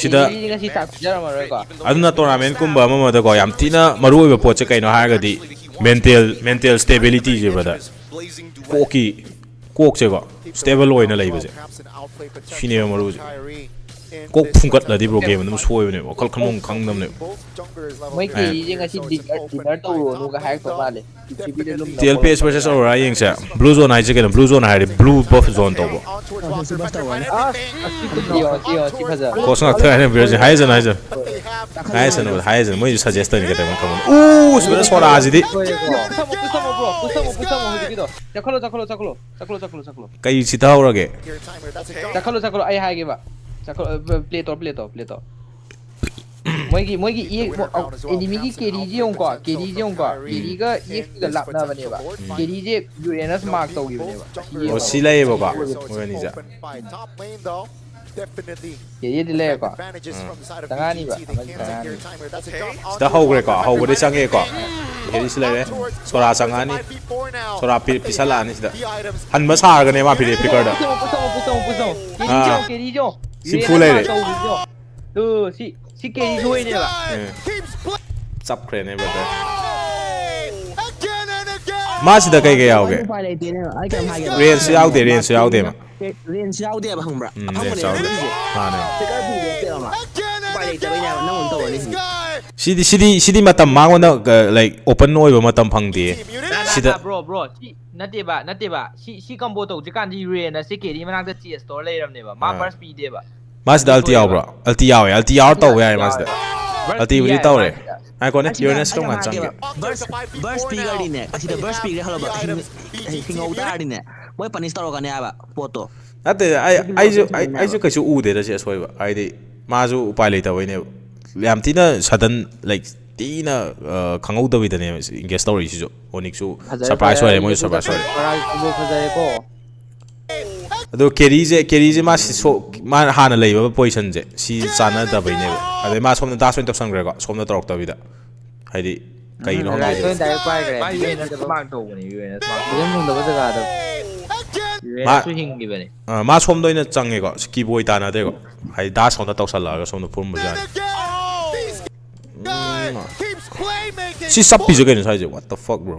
sida aduna tournament kumba ma da ko yam tina maru ba po che kaino ha ga di mental stability je brother kok che go stable oi na lai ba je shine maru je kok phungkat la di bro game nam soi ne wakal khamong khang nam ne moi ki je nga si dinner to ro nu ga hack to ma le TLPS versus Aurora yeng sa blue zone ai je ke blue zone hai blue buff zone to bo ko sang ta ne version hai zan moi suggest ni ka te mon khamon sura sora aji di kai sita aura ge chakalo ai hai ge ba play to moi gi enemy gi KD ji yong ko KD ga EX ga lap na bane ba KD ji Uranus mark to gi bane ba o silai ba ka mo ni ja KD de le ko tangani ba sta ho gre ko ho gre sang ge ko KD silai le sora sangani sora pisala ni sida han ma sa ga ne ma phi picker da KD jo si fulai le tu si KD jo ne ba sub kre ne brother ma sida kai ge yaw ge range yaw de ma range yaw de ba hambra range yaw de ha ne sidi matam mango na like open oi ba matam phang de sida bro nate ba si combo to je kan ji re na si KD manak da CS store le ram ne ba ma burst speed de ba mas da alti yaw bro alti yaw to ya mas da alti wi to re ai ko ne Uranus tong an chang burst speed ga ne asi da burst speed halo ba hingo da ne moi panis taro ga ne ba poto ate ai ju kachu u de da se soi ba ai de ma ju upai le ta wai ne yam tina sudden like tina khangau da wi da ne engage story si jo ONIC su surprise wa moi surprise wa ado kerije ma si so ma hana lei ba position je si chana da bai ne ade ma somna da soin tok sang gre ko somna torok ta wi da haidi ꯀꯩꯅꯣ right ꯈꯪꯗꯦ ꯑꯣꯏꯅ direct ꯄꯥꯏꯈ꯭ꯔꯦ ꯃꯥ U and smart ꯇꯧꯕꯅꯦ U and smart ꯐꯖꯅ ꯃꯨꯟꯗꯕ ꯖꯒꯥꯗꯣ U ꯑꯦꯟꯁꯨ ꯍꯤꯡꯈꯤꯕꯅꯦ ꯃꯥ ꯁꯣꯝꯗ ꯑꯣꯏꯅ ꯆꯪꯉꯦꯀꯣ ꯀꯤꯕꯣꯏ ꯇꯥꯟꯅꯗꯦꯀꯣ ꯍꯥꯏꯗꯤ ꯗꯥꯁ ꯁꯣꯝꯗ ꯇꯧꯁꯜꯂꯛꯑꯒ ꯁꯣꯝꯗ ꯐꯨꯔꯝꯕ ꯌꯥꯅꯤ ꯁꯤ ꯆꯞꯄꯤꯁꯦ ꯀꯩꯅꯣ ꯁ꯭ꯋꯥꯏꯁꯦ what the fuck bro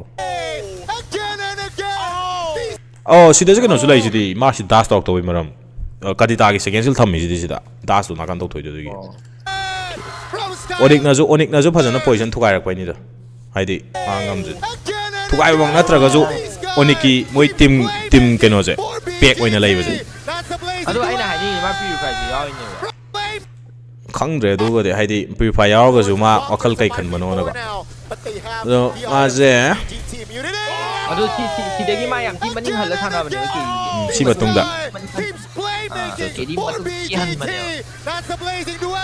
ꯁꯤꯗꯁꯨ ꯀꯩꯅꯣꯁꯨ ꯂꯩꯁꯤꯗꯤ ꯃꯥꯁꯤ ꯗꯥꯁ ꯇꯧꯔꯛꯇꯧꯕꯒꯤ ꯃꯔꯝ ꯀꯗꯤꯇꯥꯒꯤ ꯁꯦꯀꯦꯟ ꯁꯤꯜ ꯊꯝꯃꯤꯁꯤꯗꯤ ꯁꯤꯗ ꯗꯥꯁꯇꯣ ꯅꯥꯀꯥꯟ ꯇꯧꯊꯣꯏꯗꯨꯒꯤ ꯑꯣꯅꯤꯛꯅꯁꯨ ꯐꯖꯅ ꯄꯣꯖꯤꯁꯟ ꯊꯨꯒꯥꯏꯔꯛꯄꯩꯅꯤꯗ ꯍꯥꯏꯗꯤ ꯃꯥ ꯉꯝꯖꯦ ꯊꯨꯒꯥꯏꯕꯃꯛ ꯅꯠꯇ꯭ꯔꯒꯁꯨ ꯑꯣꯅꯤꯛꯀꯤ ꯃꯣꯏ ꯇꯤꯝ ꯀꯩꯅꯣꯁꯦ ꯄꯦꯛ ꯑꯣꯏꯅ ꯂꯩꯕꯁꯦ ꯑꯗꯣ ꯑꯩꯅ ꯍꯥꯏꯅꯤꯡꯉꯤ ꯃꯥ ꯄ꯭ꯌꯨꯔꯤꯐꯥꯏꯁꯨ ꯌꯥꯎꯔꯤꯅꯦꯕ ꯈꯪꯗ꯭ꯔꯦ ꯑꯗꯨꯒꯗꯤ ꯍꯥꯏꯗꯤ ꯄ꯭ꯌꯨꯔꯤꯐꯥꯏ ꯌꯥꯎꯔꯒꯁꯨ ꯃꯥ ꯋꯥꯈꯜ ꯀꯩ ꯈꯟꯕꯅꯣꯅꯀꯣ ꯑꯗꯣ ꯃꯥꯁꯦ ꯑꯗꯣ ꯁꯤꯗꯒꯤ ꯃꯥ ꯌꯥꯝ ꯊꯤ ꯃꯅꯤꯡ ꯍꯜꯂ ꯁꯥꯟꯅꯕꯅꯦꯕ ꯀꯦꯔꯤꯁꯦ ꯁꯤ ꯃꯇꯨꯡꯗ ꯀꯦꯔꯤ ꯃꯇꯨꯡ ꯊꯤꯍꯟꯕꯅꯦꯕ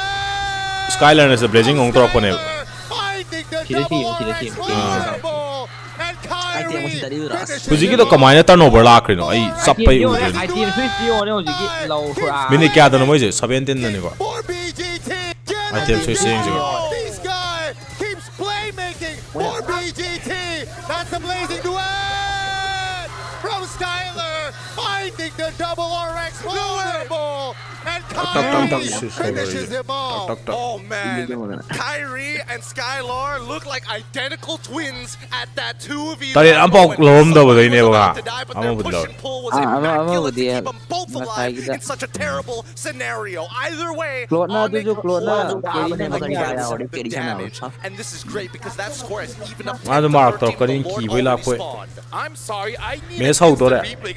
ꯁ꯭ꯀꯥꯏꯂꯔꯅꯁꯨ ꯕ꯭ꯂꯦꯖꯤꯡ ꯑꯃꯨꯛ ꯇꯧꯔꯛꯄꯅꯦꯕ ꯁꯤꯗ ꯁꯤꯕ ꯑꯥꯏꯇꯦꯝ ꯑꯃ ꯁꯤꯗꯔꯤꯗꯨꯔꯥ ꯍꯧꯖꯤꯛꯀꯤꯗꯣ ꯀꯃꯥꯏꯅ ꯇꯔꯟ ꯑꯣꯚꯔ ꯂꯥꯛꯈ꯭ꯔꯤꯅꯣ ꯑꯩ ꯆꯞꯄꯩ ꯎꯗ꯭ꯔꯦ ꯑꯥꯏꯇꯦꯝ ꯁ꯭ꯋꯤꯆ ꯌꯦꯡꯉꯣꯅꯦ ꯍꯧꯖꯤꯛꯀꯤ ꯂꯧ ꯄꯨꯔꯥ ꯃꯤꯅꯤꯠ ꯀꯌꯥꯗꯅꯣ ꯃꯣꯏꯁꯦ 17ꯗꯅꯤꯀꯣ ꯑꯥꯏꯇꯦꯝ ꯁ꯭ꯋꯤꯆ ꯌꯦꯡꯁꯤꯀꯣ Finding the double RX vulnerable and Kyrie finishes him off. Oh man, Kyrie and Skylar look like identical twins at that 2v1 Tarik nampak lomdabadaynewa nga. But their push and pull was immaculate to keep them both alive in such a terrible scenario. Either way, Onyx the damage, and this is great because that score has even up to 13. The Lord already spawned. I'm sorry, I need to replay.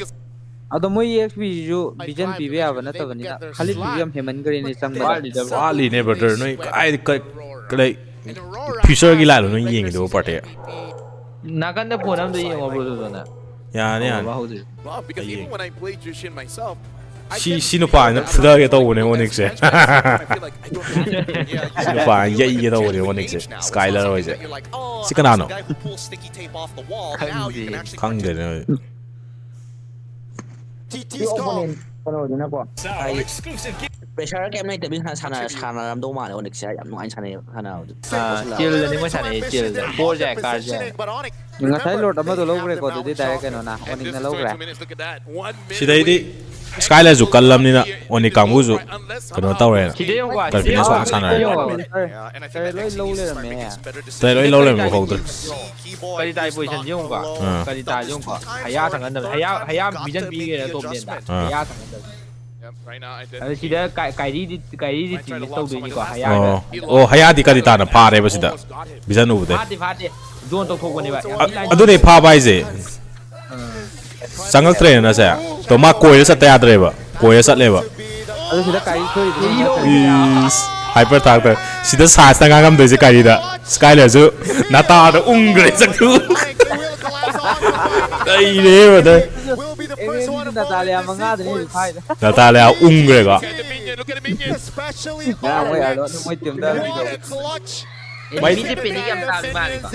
ꯑꯗꯣ ꯃꯣꯏ EXP ꯁꯨ vision ꯄꯤꯕ ꯌꯥꯕ ꯅꯠꯇꯕꯅꯤꯅ ꯈꯜꯂꯤꯗꯨꯁꯨ ꯌꯥꯝ ꯍꯦꯃꯟꯈ꯭ꯔꯦꯅꯦ ꯆꯪꯕꯗ ꯋꯥꯠꯂꯤꯅꯦ brother ꯅꯣꯏ ꯀꯥꯏ ꯐ꯭ꯌꯨꯆꯔꯒꯤ ꯂꯥꯜꯂꯣ ꯅꯣꯏ ꯌꯦꯡꯉꯤꯗꯨꯕ ꯄꯥꯔꯇꯤ ꯅꯥꯀꯟꯗ ꯐꯣꯟ ꯑꯝꯗ ꯌꯦꯡꯉꯣ ꯕ꯭ꯔꯣꯗꯨꯅ ꯌꯥꯅꯤ Well, because even when I played Jushin myself, ꯁꯤ ꯅꯨꯄꯥꯅ ꯐꯨꯗꯒꯦ ꯇꯧꯕꯅꯦ ꯑꯣꯅꯤꯛꯁꯦ ꯁꯤ ꯅꯨꯄꯥꯅ ꯌꯩꯒꯦ ꯇꯧꯕꯅꯦ ꯑꯣꯅꯤꯛꯁꯦ ꯁ꯭ꯀꯥꯏꯂꯔ ꯍꯣꯏꯁꯦ ꯁꯤ ꯀꯅꯥꯅꯣ ꯈꯪꯗꯦꯅꯦ ꯄ꯭ꯔꯦꯁꯔ ꯀꯦꯝ ꯂꯩꯇꯕꯤ ꯁꯥꯟꯅꯔꯝꯗꯧ ꯃꯥꯜꯂꯦ ꯑꯣꯅꯤꯛꯁꯦ ꯌꯥꯝ ꯅꯨꯡꯉꯥꯏꯅ ꯁꯥꯟꯅꯩ ꯁꯥꯟꯅꯕꯗꯨ ꯆꯤꯜꯗꯅꯤ ꯃꯣꯏ ꯁꯥꯟꯅꯩ ꯆꯤꯜꯗ ꯕꯣꯔ ꯌꯥꯏ ꯀꯥꯔꯁ ꯌꯥꯏ ꯉꯁꯥꯏ ꯂꯣꯠ ꯑꯃꯗꯣ ꯂꯧꯈ꯭ꯔꯦꯀꯣ ꯑꯗꯨꯗꯤ ꯗꯥꯏꯔꯦꯛ ꯀꯩꯅꯣꯅ ꯑꯣꯅꯤꯛꯅ ꯂꯧꯈ꯭ꯔꯦ ꯁꯤꯗꯩꯗꯤ ꯁ꯭ꯀꯥꯏꯂꯔꯁꯨ ꯀꯜꯂꯝꯅꯤꯅ ꯑꯣꯅꯤꯛ ꯀꯥꯡꯕꯨꯁꯨ ꯀꯩꯅꯣ ꯇꯧꯔꯦꯅ ꯀꯟꯐꯤꯗꯦꯟꯁ ꯋꯥꯡꯅ ꯁꯥꯟꯅꯔꯦ ꯂꯣꯏ ꯂꯧ ꯂꯩꯔꯝꯃꯦ ꯂꯣꯏ ꯂꯧ ꯂꯩꯔꯝꯃꯦ ꯎꯍꯧꯗ꯭ꯔꯦ ꯀꯔꯤ ꯇꯥꯏ ꯄꯣꯖꯤꯁꯟ ꯌꯦꯡꯉꯨꯀꯣ ꯀꯔꯤ ꯇꯥꯏ ꯌꯦꯡꯉꯨꯀꯣ ꯍꯌꯥ ꯊꯪꯍꯟꯗꯕꯅꯦ ꯍꯌꯥ ꯚꯤꯖꯟ ꯄꯤꯒꯦꯔ ꯇꯣꯞ ꯂꯦꯟꯗ ꯍꯌꯥ ꯊꯪꯍꯟꯗꯕꯅꯦ ꯑꯗꯣ ꯁꯤꯗ ꯀꯥꯏꯔꯤꯗꯤ ꯇꯤꯝꯃꯤꯁ ꯇꯧꯗꯣꯏꯅꯤꯀꯣ ꯍꯌꯥꯒ ꯑꯣ ꯍꯌꯥꯗꯤ ꯀꯔꯤ ꯇꯥꯅ ꯐꯥꯔꯦꯕ ꯁꯤꯗ ꯚꯤꯖꯟ ꯎꯕꯗꯩ ꯐꯥꯗꯦ ꯖꯣꯟ ꯇꯧꯊꯣꯛꯄꯅꯦꯕ ꯑꯗꯨꯅꯦ ꯐꯥꯕ ꯍꯥꯏꯁꯦ ꯆꯪꯉꯛꯇ꯭ꯔꯦꯅ ꯁꯦ ꯇꯣ ꯃꯥ ꯀꯣꯏꯔ ꯆꯠꯇ ꯌꯥꯗ꯭ꯔꯦꯕ ꯀꯣꯏꯔ ꯆꯠꯂꯦꯕ ꯑꯗꯣ ꯁꯤꯗ ꯀꯥꯏꯔꯤ ꯍꯥꯏꯄꯔ ꯊꯥꯛꯇ ꯁꯤꯗ ꯁꯥꯏꯟꯁꯇ ꯉꯥꯡꯉꯝꯗꯣꯏꯁꯦ ꯀꯔꯤꯗ ꯁ꯭ꯀꯥꯏꯂꯔꯁꯨ ꯅꯥꯇꯥꯗ ꯎꯪꯈ꯭ꯔꯦ ꯆꯠꯊꯨ ꯀꯩꯅꯦꯕꯗ ꯅꯇꯥꯂꯤꯌꯥ ꯃꯉꯥꯗꯅꯤ ꯐꯥꯏꯗ ꯅꯇꯥꯂꯤꯌꯥ ꯎꯪꯈ꯭ꯔꯦꯀꯣ ꯃꯣꯏ ꯇꯤꯝꯗ ꯃꯤꯁꯦ ꯄꯦꯅꯤꯛ ꯌꯥꯝ ꯇꯥꯕ ꯃꯥꯜꯂꯦꯀꯣ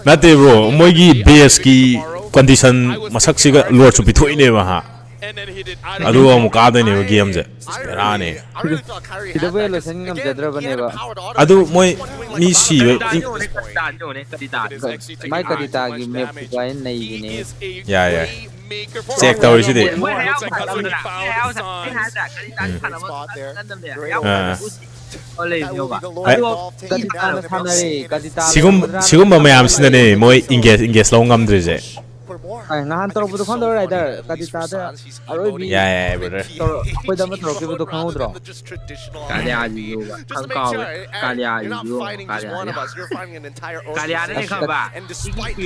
ꯅꯠꯇꯦ ꯕ꯭ꯔꯣ ꯃꯣꯏꯒꯤ ꯕꯦꯁꯀꯤ ꯀꯟꯗꯤꯁꯟ ꯃꯁꯛꯁꯤꯒ ꯂꯣꯔꯠꯁꯨ ꯄꯤꯊꯣꯛꯏꯅꯦꯕ ꯍꯥ ꯑꯗꯨꯒ ꯑꯃꯨꯛ ꯀꯥꯗꯣꯏꯅꯦꯕ ꯒꯦꯝꯁꯦ ꯕꯦꯔꯥꯅꯦ ꯁꯤꯗꯕꯨ ꯂꯣꯏꯁꯟ ꯉꯝꯖꯗ꯭ꯔꯕꯅꯦꯕ ꯑꯗꯨ ꯃꯣꯏ ꯃꯤ ꯁꯤꯕ ꯃꯥꯏ ꯀꯗꯤꯇꯥꯒꯤ ꯃꯦꯞꯇꯨ ꯑꯩꯅ ꯅꯩꯕꯅꯦ ꯌꯥꯏ ꯆꯦꯛ ꯇꯧꯔꯤꯁꯤꯗꯤ ꯁꯤꯒꯨꯝꯕ ꯃꯌꯥꯝꯁꯤꯅꯅꯦ ꯃꯣꯏ ꯏꯪꯒꯦꯖ ꯂꯧ ꯉꯝꯗ꯭ꯔꯤꯁꯦ ꯉꯍꯥꯟ ꯇꯧꯔꯛꯄꯗꯣ ꯈꯪꯗꯧ ꯔꯥꯏꯗꯔ ꯀꯗꯤꯇꯥꯗ ꯑꯔꯣꯏꯕꯤ ꯌꯥꯏ ꯕ꯭ꯔꯗꯔ ꯑꯩꯈꯣꯏꯗ ꯑꯃ ꯇꯧꯔꯛꯈꯤꯕꯗꯣ ꯈꯪꯍꯧꯗ꯭ꯔꯣ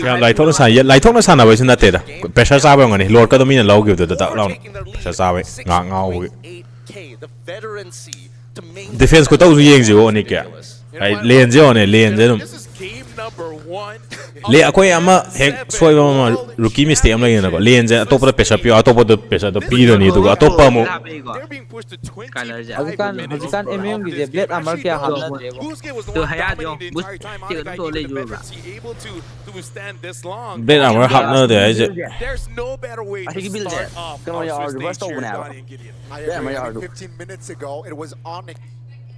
ꯌꯥꯝ ꯂꯥꯏꯊꯣꯛꯅ ꯁꯥꯟꯅꯕꯁꯨ ꯅꯠꯇꯦꯗ ꯄ꯭ꯔꯦꯁꯔ ꯆꯥꯕ ꯉꯝꯒꯅꯤ ꯂꯣꯔꯠꯀꯗꯣ ꯃꯤꯅ ꯂꯧꯈꯤꯕꯗꯨꯗ ꯇꯛ ꯂꯥꯎꯅ ꯄ꯭ꯔꯦꯁꯔ ꯆꯥꯕꯩ ꯉꯥꯎꯕꯒꯤ ꯗꯤꯐꯦꯟꯁ ꯈꯨꯇꯧꯁꯨ ꯌꯦꯡꯁꯤꯀꯣ ꯑꯣꯅꯤꯛꯀꯤ ꯂꯦꯟꯁꯦ ꯌꯦꯡꯉꯣꯅꯦ ꯂꯦꯟꯁꯦ ꯑꯗꯨꯝ le akoi ama hek soiba ma rookie mistake am lagina ko lane je atop da pressure pio atop da pressure do pi do ni du atop pa mo Hajikan MM gi je blade armor kya hamna debo to haya jo bus ti kan to le ju ba blade armor hapna de ai je ai ki build je kan ya reverse to bana ba I 15 minutes ago it was ONIC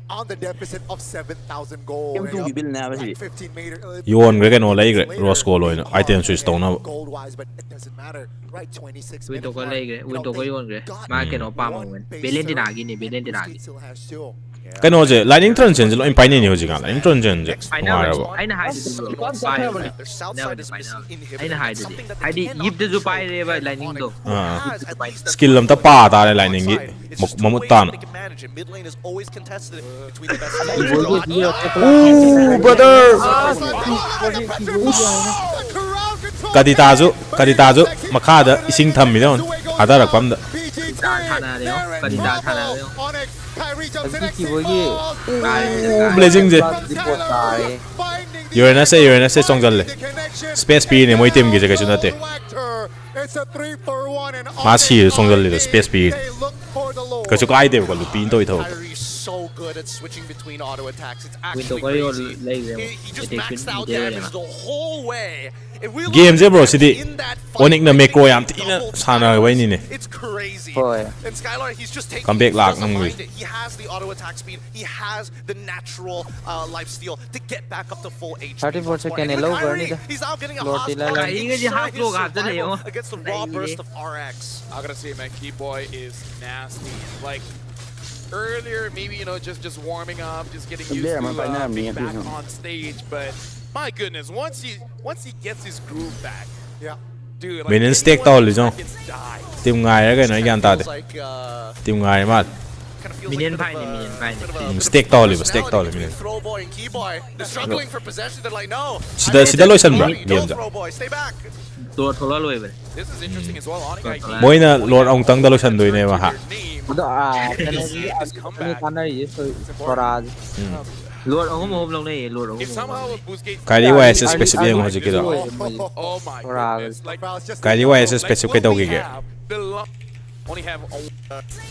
on the deficit of 7,000 gold. em tu build na ba si 15 meter. yon gre no lai gre rose goal loina item switch to na Gold wise, but it doesn't matter. Right, 26 win to minutes. ko le gre win to ko yon gre ma ke no pa mo wen belen ti na gi ni belen ti na gi kano je lightning transition je lo in paine ni ho ji ga lightning transition je ngara ba ai na hide ai na hide di yip de ju pai re ba lightning to skill lam ta pa ta le lightning gi mamut ta na brother kaditazu makhada ising tham mi don adara kwam da thana re no kadita thana re blazing je Uranus se songjal le space speed ne moi team gi jaga chuna te ma si songjal le space speed ka chu kai de ko lu pin toi tho so good at switching between auto attacks. It's Window actually ko crazy. lay He just maxed out damage the whole way. game je bro sidi ONIC na meko yam tina sana wai ni ne It's crazy. Boy. And Skylar, he's just taking Come back he lag doesn't nam mind it. He has the auto attack speed. He has the natural life steal to get back up to full HP. 34 second And low Kyrie, burn ida. he's now getting a Lord hostile Dilla. against the raw burst of RX. I gotta say, man, Keyboy is nasty. Like earlier, maybe just warming up, just getting used to being back on stage. But my goodness, once he gets his groove back, Yeah. dude, like Minin stick anyone tao in li jong. seconds dies. team ngai ra ga no yan ta de Like, team ngai ma Minion fight ni minion fight ni stick tao li minin Throw boy and key boy. They're struggling for possession. They're like, no. sida loy san bra game Don't ja throw boy. Stay back. to thola loi ba This is interesting as well. ONIC ID. moina lord ong tang da lo san doi ne ma ha Udah karena ini Aurora. lord home long nei lord If somehow Busquets, kari wa ss specific yang ho ji kira oh my goodness, like kari wa ss specific kai dau gi ge only have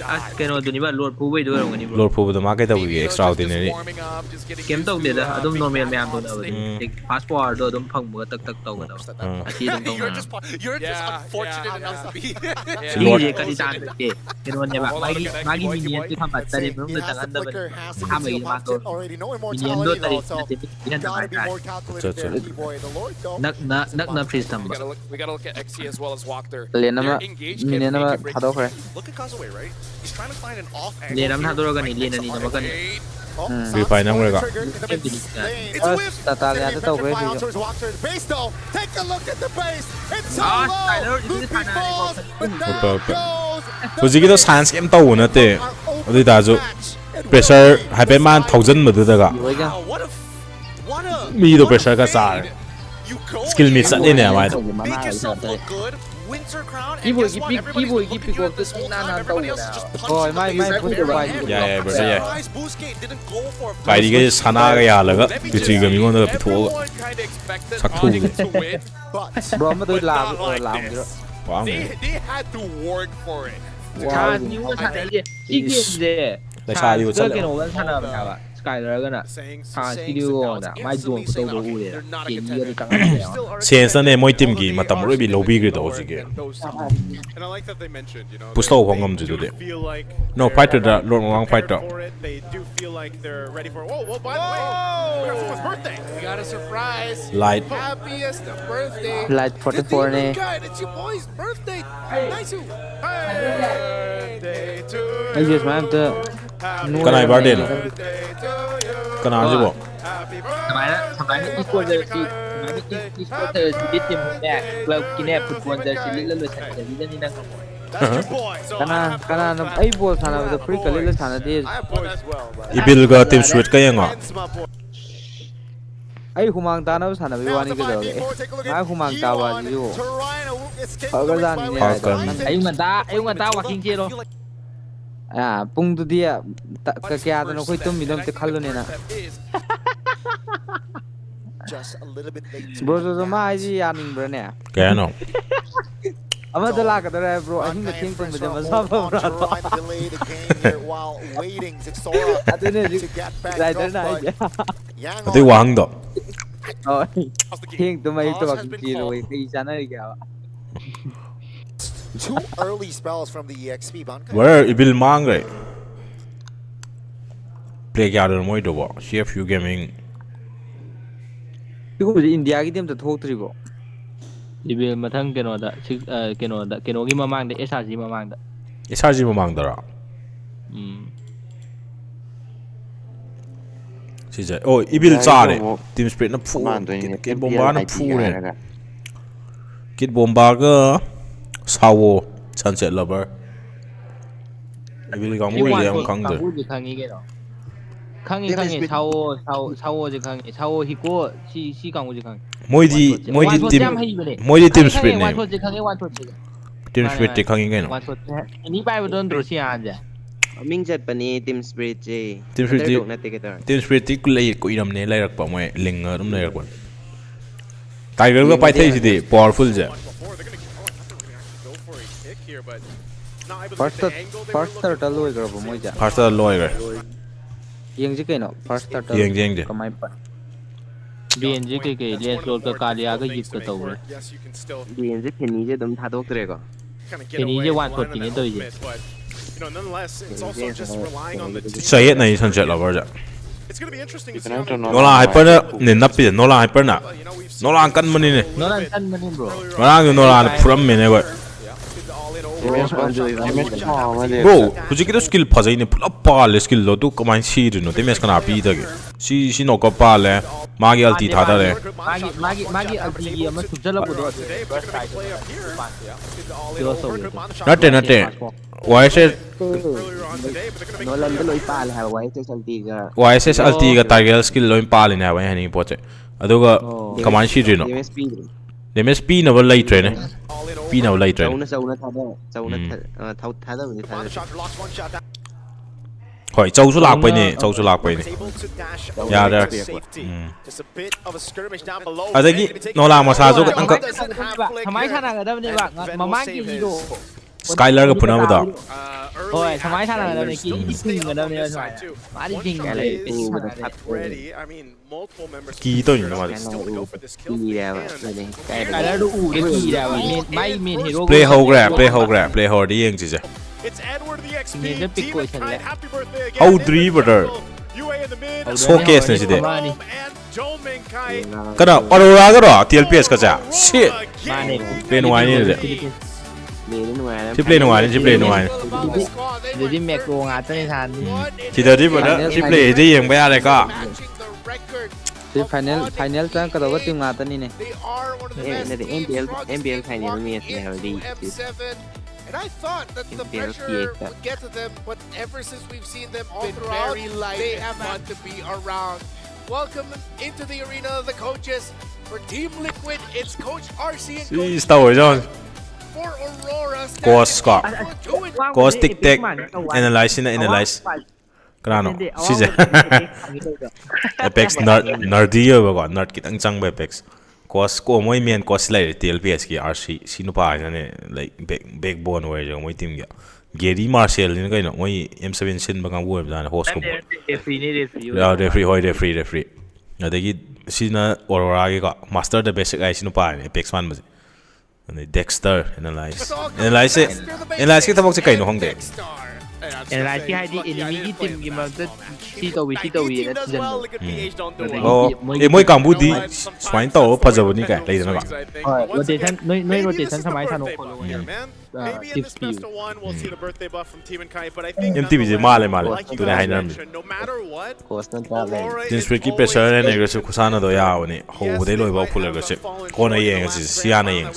as keno duni ba lord pu bai do ro ni bro lord phu da ma kai dau gi extraordinary warming up, just getting kem used tau to de da the adum normal mechanics me am on do na stage. fast forward do adum phang bu tak tak tau ga do ati dum tau You're just Yeah, unfortunate yeah, enough to be. ni je kadi tan ke keno ne ba magi minion ti khambat tari mum He de has tangan the da flicker, has to ha conceal mai ma pop to tip already. No minion do immortality tari though, so na te bihan da gotta be ma more calculated there, Keyboy. The Lord though. nak na freeze tam ba We gotta look at XC as well as Walker. Lane nama They're engaged, minion can nama make it break. thado kare. Look at Causeway, right? He's trying to find an off angle. le ram na do ro ga ni le na ni na ma kan Oh, Free fire nam Sounds rega. triggered in the mid lane. It's Us whiff. tata lihat tu kare Fly out sih. towards Walker's base though. Take a look at the base. It's so Ah, low. Skylar, this is Luffy kinda falls, but Okay, down okay. goes. ho ji gi do science em tau na te adu da ju pressure hape man 1000 ma du da ga Iwai kan. Wow, what a mi do pressure ka sa you go. skill mix at ne ma Make yourself look good. Winter crown. And Keyboy guess what? ki Everybody's keyboy looking ki pick for up this tu whole na time. na Everybody tahu else is just dah. punching Oh, mai through put their the hand. wide. Yeah, brother, yeah. Surprise, Busquets didn't go for a kai di ge sana ga ya la ga ti chi ga mi ngon da pi tho Everyone kind of expected Sak thu. ONIC to win. But Bro, mà tôi But làm not like làm this. gì đó. wow They had to work for it. Wow. ni wo sa ne je i game je la sha yu cha ke no ban sana ba ba Skylar ga na ha video da mai do to do u le ke ni ga tang ne sense ne moi team gi matam ro bi lobby gi do ji ge And I like that they mentioned, push to ho ngam ju de feel like no fighter da lo wrong fighter for it. They do feel like they're ready for it. Whoa, by the way, we got someone's birthday. We got a surprise. light Happiest birthday. Light 44 ne. God, it's your boy's birthday. Nice. Birthday to Anh just mà em tu. cái này birthday no birthday to you. cái nào chứ bộ Happy ทำไมนะทำไมอีกวนจะที่ทำไมอีกวนเธอชีวิตทีมแรกเรากินแน่ฟุตบอลจะชีวิตแล้วเลยฉันจะวิจารณ์นี่นั่ง That's your boy. So Karena ay ball sana tu free kali le sana dia. I have boys as well. But ibil ga team switch ka yang That's my boy. Ay humang tana sana bi wani ke doge. Ay humang tawa ju. Agar jan ni. Ay man ta walking je lo. À, pung tu dia ka kya tu no koi tum midam te khallo ne na. just a little bit late. Bro, so my IG yaning bro ne. Kaya no. Ama dala ka dara bro. I think the king from the masama bro. Delay the game here while waiting Zixora to get back up. Ati wang do. Oh, king to mai to bak zero way. Kay sana ri kya. Two early spells from the EXP Bankai. Where ibil mang re. Play kya do moi do ba. CFU gaming. Iku India ki team to thok tri bo. Ibil mathang keno da keno gi mamang da SRG mamang da. SRG mamang da ra. Sije. Oh, ibil cha re. Team spirit na phu. Kit bomba na phu re. Kit bomba ga sawo sunset lover. Ibil gang mu le ang kang de. Kangi sawo je kangi sawo hiko si kangu je kangi. Moi di team spirit ne. Team spirit te kangi ngai no. Ni bai bodon ro si an ja. Ming chat pani team spirit je. Team spirit ti kulai ko iram ne lai rak pa moi linga dum lai rak pa. Tiger ga pai thai si de powerful je. First turtle loi gar bo moi ja. First loi gar. Yang je kaino first turtle. Yang je. Kamai pa. BN je ke lens roll ka kalia ga yip ka to re. BN je pheni je dum tha dok tre ko. Pheni je one shot ni to je. Say it na sunset lover ja. Nola hyper na ne napi nola hyper na. Nola kan mani ne. Nola kan mani bro. Nola puram me ne go. Bro, hujik itu skill phasai ne pula pal skill lo tu kamai si ri no te mes kana pi da ge. Si no ko pal le magi alti tha da le. Magi alti ye ma sujala bu do. Nate. YSS Nolan de loi pal ha YSS alti ga. YSS alti ga target skill lo pal ne ha wa hani poche. Aduga kamai si ri no. MSP na ba lai train ne. P na lai train. Hoi, chau su lak pai ne, chau su lak pai ne. Ya da. Adagi nola ma sa su ka tang Thamai thana ga da ne ba mamang ki hero. Skylar ga puna ba da. Hoi, thamai thana ga da ne ki ping ga da ne ba. Ma di ping ga le. Ki to ni ma. Skylar du u ge ki da ba. Main hero. Play ho di yeng chi je. It's Edward the XP. Team Kite, happy birthday again. How three brother. UA in the mid. Showcase ne si de. And Jolmin Kai. Kana Aurora ga ro TLPS ka cha. Shit. Play no wine ni de. Play no wine. Jadi macro nga ta ni than. Chi da di brother. Play de yeng ba ya le ka. Thì final trang ka do team nga ta ni ne. MBL final ni đi. And I thought that the pressure would get to them, but ever since we've seen them all throughout, they have had to be around. Welcome into the arena of the coaches. For Team Liquid, it's Coach RC and Coach for Aurora. Cause tic analyze. Krano. Sije. Apex nerdy ba nerd kitang chang ba Apex. Cause ko moi men cause like TLPS ki RC sino pa ne like backbone way jo moi team ga Gary Marshall ni kai no moi M7 sin ba kang wo ba host ko referee adagi sina Aurora ga master the basic ai sino pa ne Apex man ba ne Dexter analyze ki tabok se kai no hongde Analyze ki haidi enemy ki team ki ma ta si to wi na season. Oh, moi kambu di swine to phajabu ni kai lai dana ba. Rotation noi rotation samai thano ko lo. Maybe in this best of one, we'll see the birthday buff from Team and Kai, but I think MTV je male tu ne hainam. No matter what, This tricky pressure and aggressive kusana do ya oni. Ho de lo ba pull ga se. Ko na yeng si sia na yeng.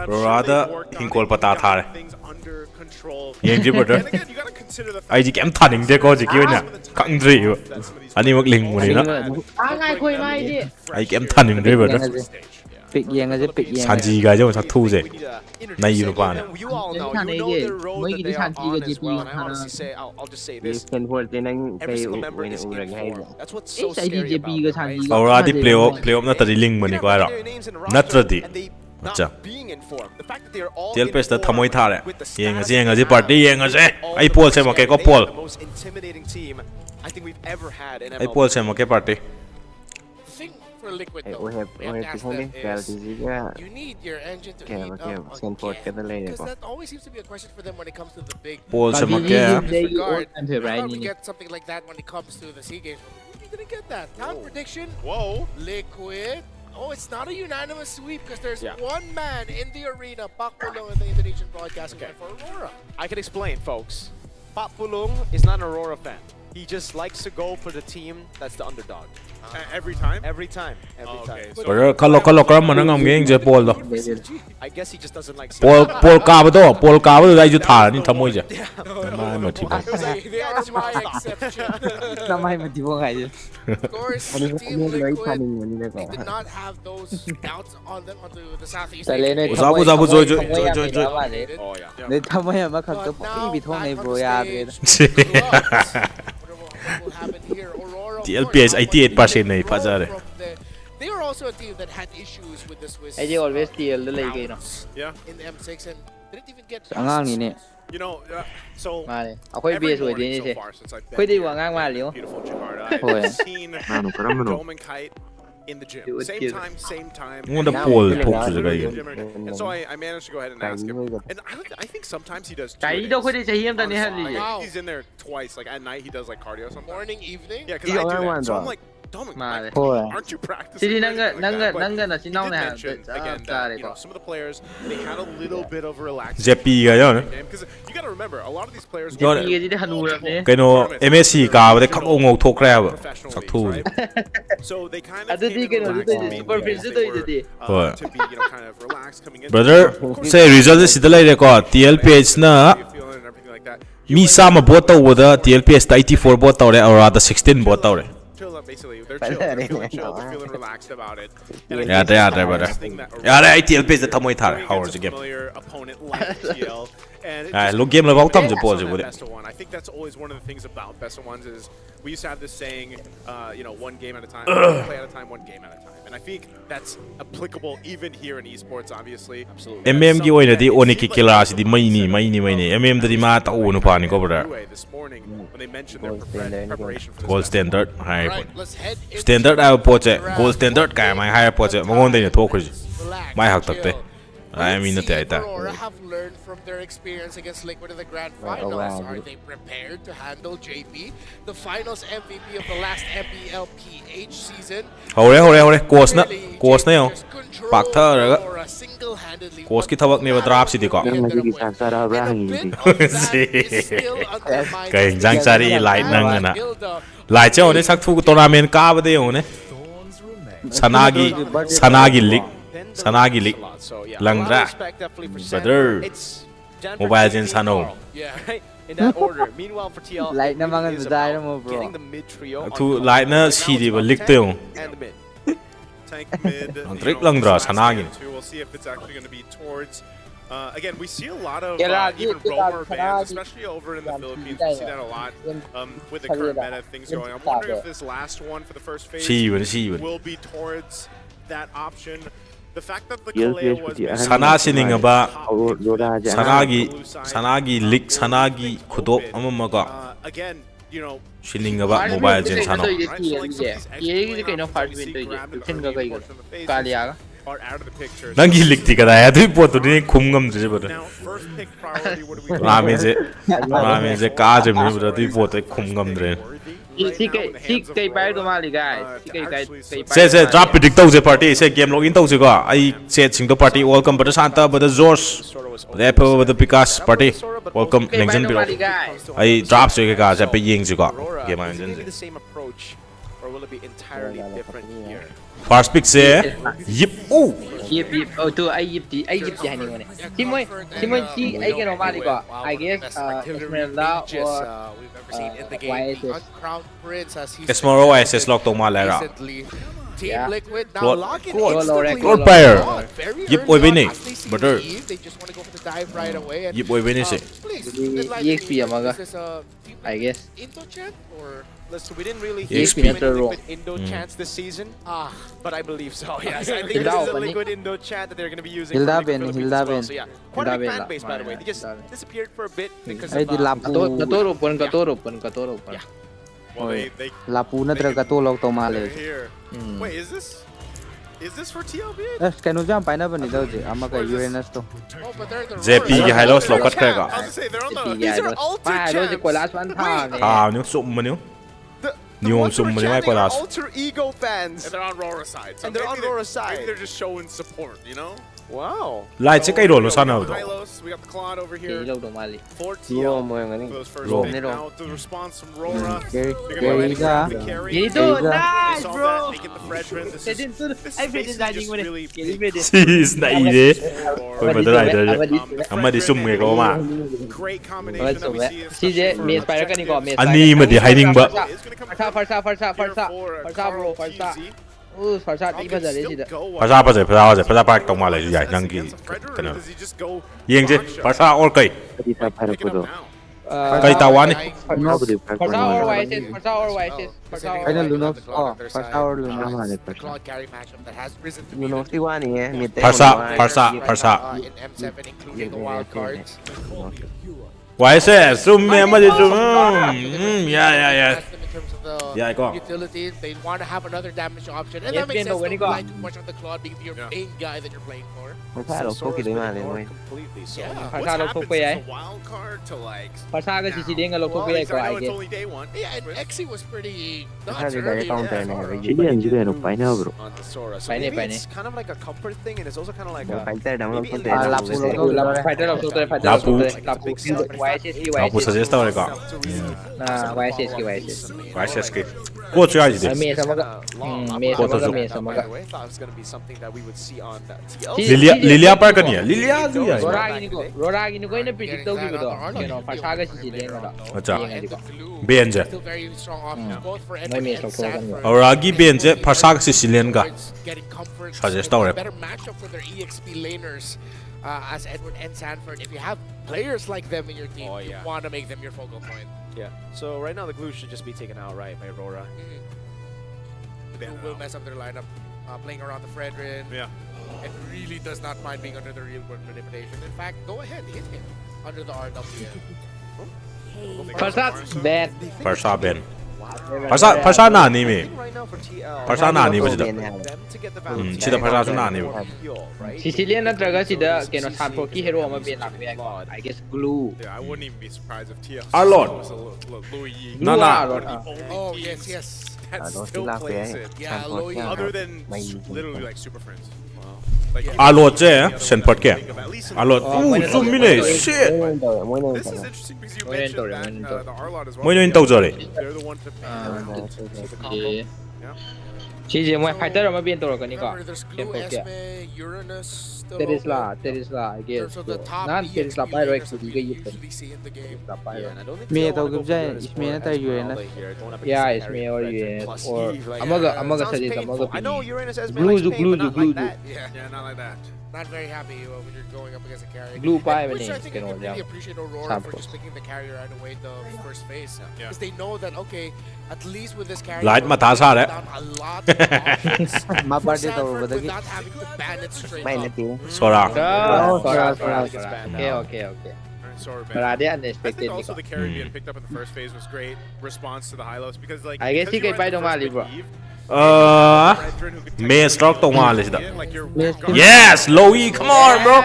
Rather hinkol pata thare. Yeng ji brother. Ai ji kem thaning de ko ji ki na. Kang dri. Ani mak ling mo ni na. Ngai khoi mai ji. Ai kem thaning de brother. ปิกเอียงก็จะปิกเอียง 산지가 좀 작투제 나이 유로바네 ไม่กี่ที่ชันจีกับจีพีฮานะ มีเคนพูดที่นั่งไปอุเรนอุเรนให้เนี่ย ใช่ดีจีพีกับชันจี Aurora di playoff 나타리 링 뭐니 거라 나트라디 맞자 TLPS 다 타모이 타래 잉아지 파티 잉아지 아이 폴 세모케 거 폴. 아이 폴 세모케 파티 For Liquid, Hey, though, we have the to think is that you need your engine to Okay, heat okay, up send forth again, get the later. because that always seems to be a question for them when it comes to the big. 폴 세모케 Regard, how do we right get something like that when it comes to the SEA Games? We didn't get that. Time prediction. Whoa. Liquid. Oh, it's not a unanimous sweep because there's one man in the arena, Pak Pulong, in the Indonesian broadcast for Aurora. I can explain, folks. Pak Pulung is not an Aurora fan. He just likes to go for the team that's the underdog. Every time? Every time. Every time. 그래 칼로 그러면 는 게 폴도 I guess he just doesn't like 폴 까봐도 아이주 타니 타모이제 마이 모티브 They are my exception. ทำไมมันที่พวกไง Of course, อันนี้ Team อันนี้เลย Liquid, ทำอย่างนี้เลยก่อ they น did not have those doubts on them onto the Southeast แต่เล่นใน Asian. ทำไม 자부 ทำไม 조이 เลย Oh, yeah. ในทำไมมาขับตัวพี่ไปท่องในโบยาเลย What will happen here? Aurora, of TLPS course, 88% 네 파자래 they were also a team that had issues with the Swiss ไอ้ที่ always steal เลยไงเนาะ Yeah. in the M6 and didn't even get อ่างนี่เนี่ย You know, so มาเลยเอาค่อยเบียร์สวยดีนี่ so สิ far since I've been ค่อยดีกว่า here ง่างมาเลี้ยว in beautiful Jakarta, Oh, yeah. I've seen Mano, caramba, no. Dome and Kite in the gym. It was Same cute. time. 뭔가 폴 톡수가 이게 And so I managed to go ahead and ask him. And I think sometimes he does ไก่ two a เรา days. ค่อยได้ใช้เยี่ยมตอนนี้ฮะลี Wow. He's in there twice. Like at night he does like cardio sometimes. morning, evening. Yeah, because I do Yeah, that. So I'm one, like, Dominic, Male. like, Poi. aren't you practicing? ที่ or นั่ง anything นั่ง like that? นั่ง But กันนะที่ he น้อง did เนี่ย mention again จ้า that เลย you ก็ know some of the players they had a little bit of a relaxed 제삐가 요 because you got to remember a lot of these players เดี๋ยวพี่ก็จะได้ฮันนูแบบนี้ 그노 MSC 가는데 각옹옥 토크래브 작투 so they kind อ่ะ of ดูดี came กัน in ดู relaxed ดี maybe ซูเปอร์พริน as ซ์ they ดู were, ดี to be kind of relaxed coming in. 브라더 세 리저드 시들라이레고 TLPS나 Feeling and everything like that. 미사마 보따오보다 TLPS 84 보따오래 아우라다 16 보따오래 Chill up, basically. They're chill. They're feeling chill. They're feeling relaxed about it. And I 야돼 think 야돼 the 브라더 hardest thing that 야래 TLPS 타모이 타래 going 하워즈 against a 게임 familiar opponent like TL, and it 아 just- 로 게임을 바꾸면 좀 Focus 보지 on that 보래 best of one. I think that's always one of the things about best of ones is we used to have this saying, you know, one game at a time, one play at a time, one game at a time, and I think that's applicable even here in esports, obviously. Absolutely. MM기 오이너디 ONIC 킬라시디 마이니 MM들이 마 따오는 파니고 브라 This morning when they mentioned their preparation for this 골 match. 스탠더드 하이 Right, let's head into 스탠더드 the 아우 포제 round. 골 스탠더드 가야 마이 하이 포제 몽원데니 토크지 Relax, 마이 chill. 학덕대 I mean Let's not see if that. Aurora have learned from their experience against Liquid in the grand finals. wow. Are they prepared to handle JP, the finals MVP of the last MPLPH season? 호래 고스나 Really, 고스나요 JP just controlled 박터가 Aurora single-handedly. 고스키 타박니와 드랍시디고 Yang lagi di Sasara And a Brahim bit ini. of that is still undermined. 굉장히 라이트닝이나 Gilda 라이트 오늘 작투 토너먼트 까버데 오늘 사나기 릭 사나기 릭 So, yeah, Langdra. a lot of respect definitely for Sen. Brother. It's Denver, Mobile JP, Legends Hano. Carl. Yeah, right? In that order. Meanwhile, for TL, Like it na mga really is design about mo, bro. getting the mid trio on 두 top. 라이트 Right now, 시디 it's about 릭 tank 때용 and the mid. Tank mid. you 드릭 know, 랑드라 slash 사나긴 too. We'll see if it's actually going to be towards. Again, we see a lot of Yeah, like, even yeah, roamer like, bans, especially over in the Philippines. We see that a lot with the current meta things going. I'm wondering if this last one for the first phase 시이원 will be towards that option. The fact that the Yes, Kaleo yes, was yes. missing 사나시닝가 봐 Aurora aja. 사나기 릭 사나기 구독 엄마가 again, you know, 실링가 봐 모바일 젠 사노 right? So like some of these 얘기 extra 그냥 players 파트 we see 윈도 grabbed in 이제 early 생각가 이거 portion of the phases 까리아가 are out of the picture. 난기 릭티가 나야들 보더니 곰감지 버려 Now, first pick priority, what do we do? 라면제 까점니 버더니 보더 곰감들 시케이 빨도 말이가 시케이 से drop predict तौजे party से game log in तौजेको आई से सिंगदो party welcome बद शांता बद जोर्स बद A4 बद विकास party welcome लेंजन बिरो आई drop से का से पे यिंग जिको Aurora, गेम is it आइन gonna be the same approach, or will it be entirely different here? First pick से यिप ओ yip oh tu ai yip di hani ngone timoi si ai ke no mali ko I guess Esmeralda or we've ever seen in the game. The YSS. uncrowned prince as he's Esmero ISS lock to malera recently Team Yeah. Liquid now Claude- locking Claude- instantly. Claude Player. Very Yip early oi on bini. as they see Butter. the lead, they just want to go for the dive right away. And, Yip oi bini si. please, Di enlighten EXP me, amaga. is this a I guess. Indo chat or Listen, we didn't really Yeah, hear EXP. too many Natural. Liquid Indo chants this season, but I believe so. Yes, I think Hilda this is a opening. Liquid Indo chant that they're going to be using. Hilda for Liquid Ben, Philippines Hilda as well. Ben. So yeah, quite a Hilda big Ben fan lah. base by the way. They just Hilda Ben. disappeared for a bit because Ay, of di lap. Gator open, Gator open, Gator open. Well, they Lapu na talaga to log to they're mali. here. Hmm. Wait, is this for TLB? Kanu jam pa na ba ni daw je? Ama ka Uranus to. oh, but they're the JP Aurora. 嘅係咯，slow cut 佢 I was gonna say they're on the. Yeah, These are those- alter Ah, those champs. are Kolas one time. 啊，你送乜料？ The New ones who are some money, chanting like are us. alter ego fans. And they're on Aurora side. So And they're maybe on Aurora side. Maybe they're just showing support, you know? Wow. 嚟即係 roll sana we got the 度。 Hylos, we got the Claude over here. Ilaw daw mali. For Roll TL. mo yung ano. For those first Roll. pick. Now the response from Aurora. Carry, They're gonna carry let ka. the carry. Ganito, Nice, They nice, saw bro. that, they get the Fredrin. This is basically just really big Sis na ide. for Hoy madara ide. Amma di sum nge ko ma. great combination that we see. CJ, may spider ka ni ko, may Ani ma di hiding ba? Farsa, bro, farsa. Farsa, di ba dali sida. ภาษาภาษาภาษาภาษาภาษาปากตรงมาเลยใหญ่นั่งกี่กันนะยิงจีภาษาออร์ไก Di sa para ko do. Kay tawan ni. No, di pa ko. Farsa or YSS, Farsa or YSS, Farsa or Ay na YSS. Lunox. Oh, first hour Lunox. Naman ni pa. Claude carry matchup that has risen to be Lunox si Wani eh. Mid Farsa in M7, including the wild cards. YSS ซุ่มเนี่ยมาดิซุ่มyeah That's them in terms of the Yeah, I got. utilities. They want to have another damage option, and Yes, that makes Bino, sense. when Don't you got- rely too much on the Claude being your main guy that you're playing for. Magkano ko kilo mali mo. Completely. So Yeah. What's Farsa happened log ko yan. since the wild card to like Farsa ka sisidin nga log ko well, kaya I ko, I know it's guess. only day one. Yeah, and Exy was pretty nuts Sabi earlier. dahil counter na Yeah. heavy. Chili ang juga no pa na bro. on the Sora. So Paine, maybe paine. it's kind of like a comfort thing, and it's also kind of like a Fighter naman maybe ko in tayo. the Lapu last log day. to. Fighter log ko, fighter Lapu. log ko, Lapu. YSS, Lapu suggest ako rin ka. To really YSS, YSS. YSS ki coach ya ide May sa mga, may sa mga, may sa by mga. the way, thought it was going to be something that we would see on TL. Si- Lilia par ka niya Lilia du ya Rora gini ko, ina predict daw gitu doon. You know, Farsa ka sisidin nga daw. acha Yung nga di ko. ben je Still very strong options, both for May Edward may and slok ko Sanford. auragi ben je farsa ka sicilian ka Getting comfort. Suggest It's a daw rin. better matchup for their EXP laners as Edward and Sanford. If you have players like them in your team, Oh, you yeah. want to make them your focal point. Yeah. So right now the glue should just be taken out right by Aurora. Who will mess up their lineup, playing around the Fredrin. Yeah. It really does not mind being under the real world manipulation. In fact, go ahead, hit him under the RWM. Farsa, bad. farsa ben farsa na ni me I think right now for TL, farsa na ni ba sida them to get the value sida farsa su na ni ba heal, right? Sicilian nagtraga sida keno Sanford ki hero ama bin lakbe ko. I guess glue. Yeah, I wouldn't even be surprised if TL Our Lord. was a Louis Yi. Na na Oh, yes, yes. That Ano still sila plays kaya? it. Yeah, Sanford Louis. yan. Other than May- literally like super friends. Like alot je senpot ke think of at least in alot zoom mine shit This is interesting because you Mo yun mentioned to, mo that yun to. the Arlot as well. mo yun tau jore They're the one to pay. CJ mo fighter ama bin toro kani ko. Remember, there's Glue, Tempo kya. Esme, Uranus, still Terisla, I in guess. terms of the top Nan EXP Terisla pyro laners X that di we ga yip. usually see in the game. Terisla Yeah, pyro. and I don't think May TL ito wanna go for gubjay, Uranus isme na more tayo as well, Uranus. like here, going up against Yeah, the it's carry me or Fredrin Uranus plus or Eve, like, amaga sounds suggest painful. I know pili. Uranus has Glue been glue pain, but not glue like that. Yeah, Yeah, not like that. not very happy when you're going up against a carrier. Glue pa And yun which eh, I think you ganun can lang. really appreciate Aurora Sample. for just picking the carrier right away the first phase. Yeah. Because they know that, okay, at least with this carrier, Light we're mataas ha, down a lot of options for Mapar dito Sanford badagi. without having to ban it straight May up. natin. sora Sora. Gets banned Okay, now. okay, okay. Alright, so we're But back. I did I unexpected think ni also ko. the carry being picked up in the first phase was great response to the Hylos because like I guess because he you could were at fight the O'Malley, first bro. pick Eve, uh Fredrin who could May technically stroke tong get O'Malley sida. in, like you're Yes. guarding- yes Louis come on bro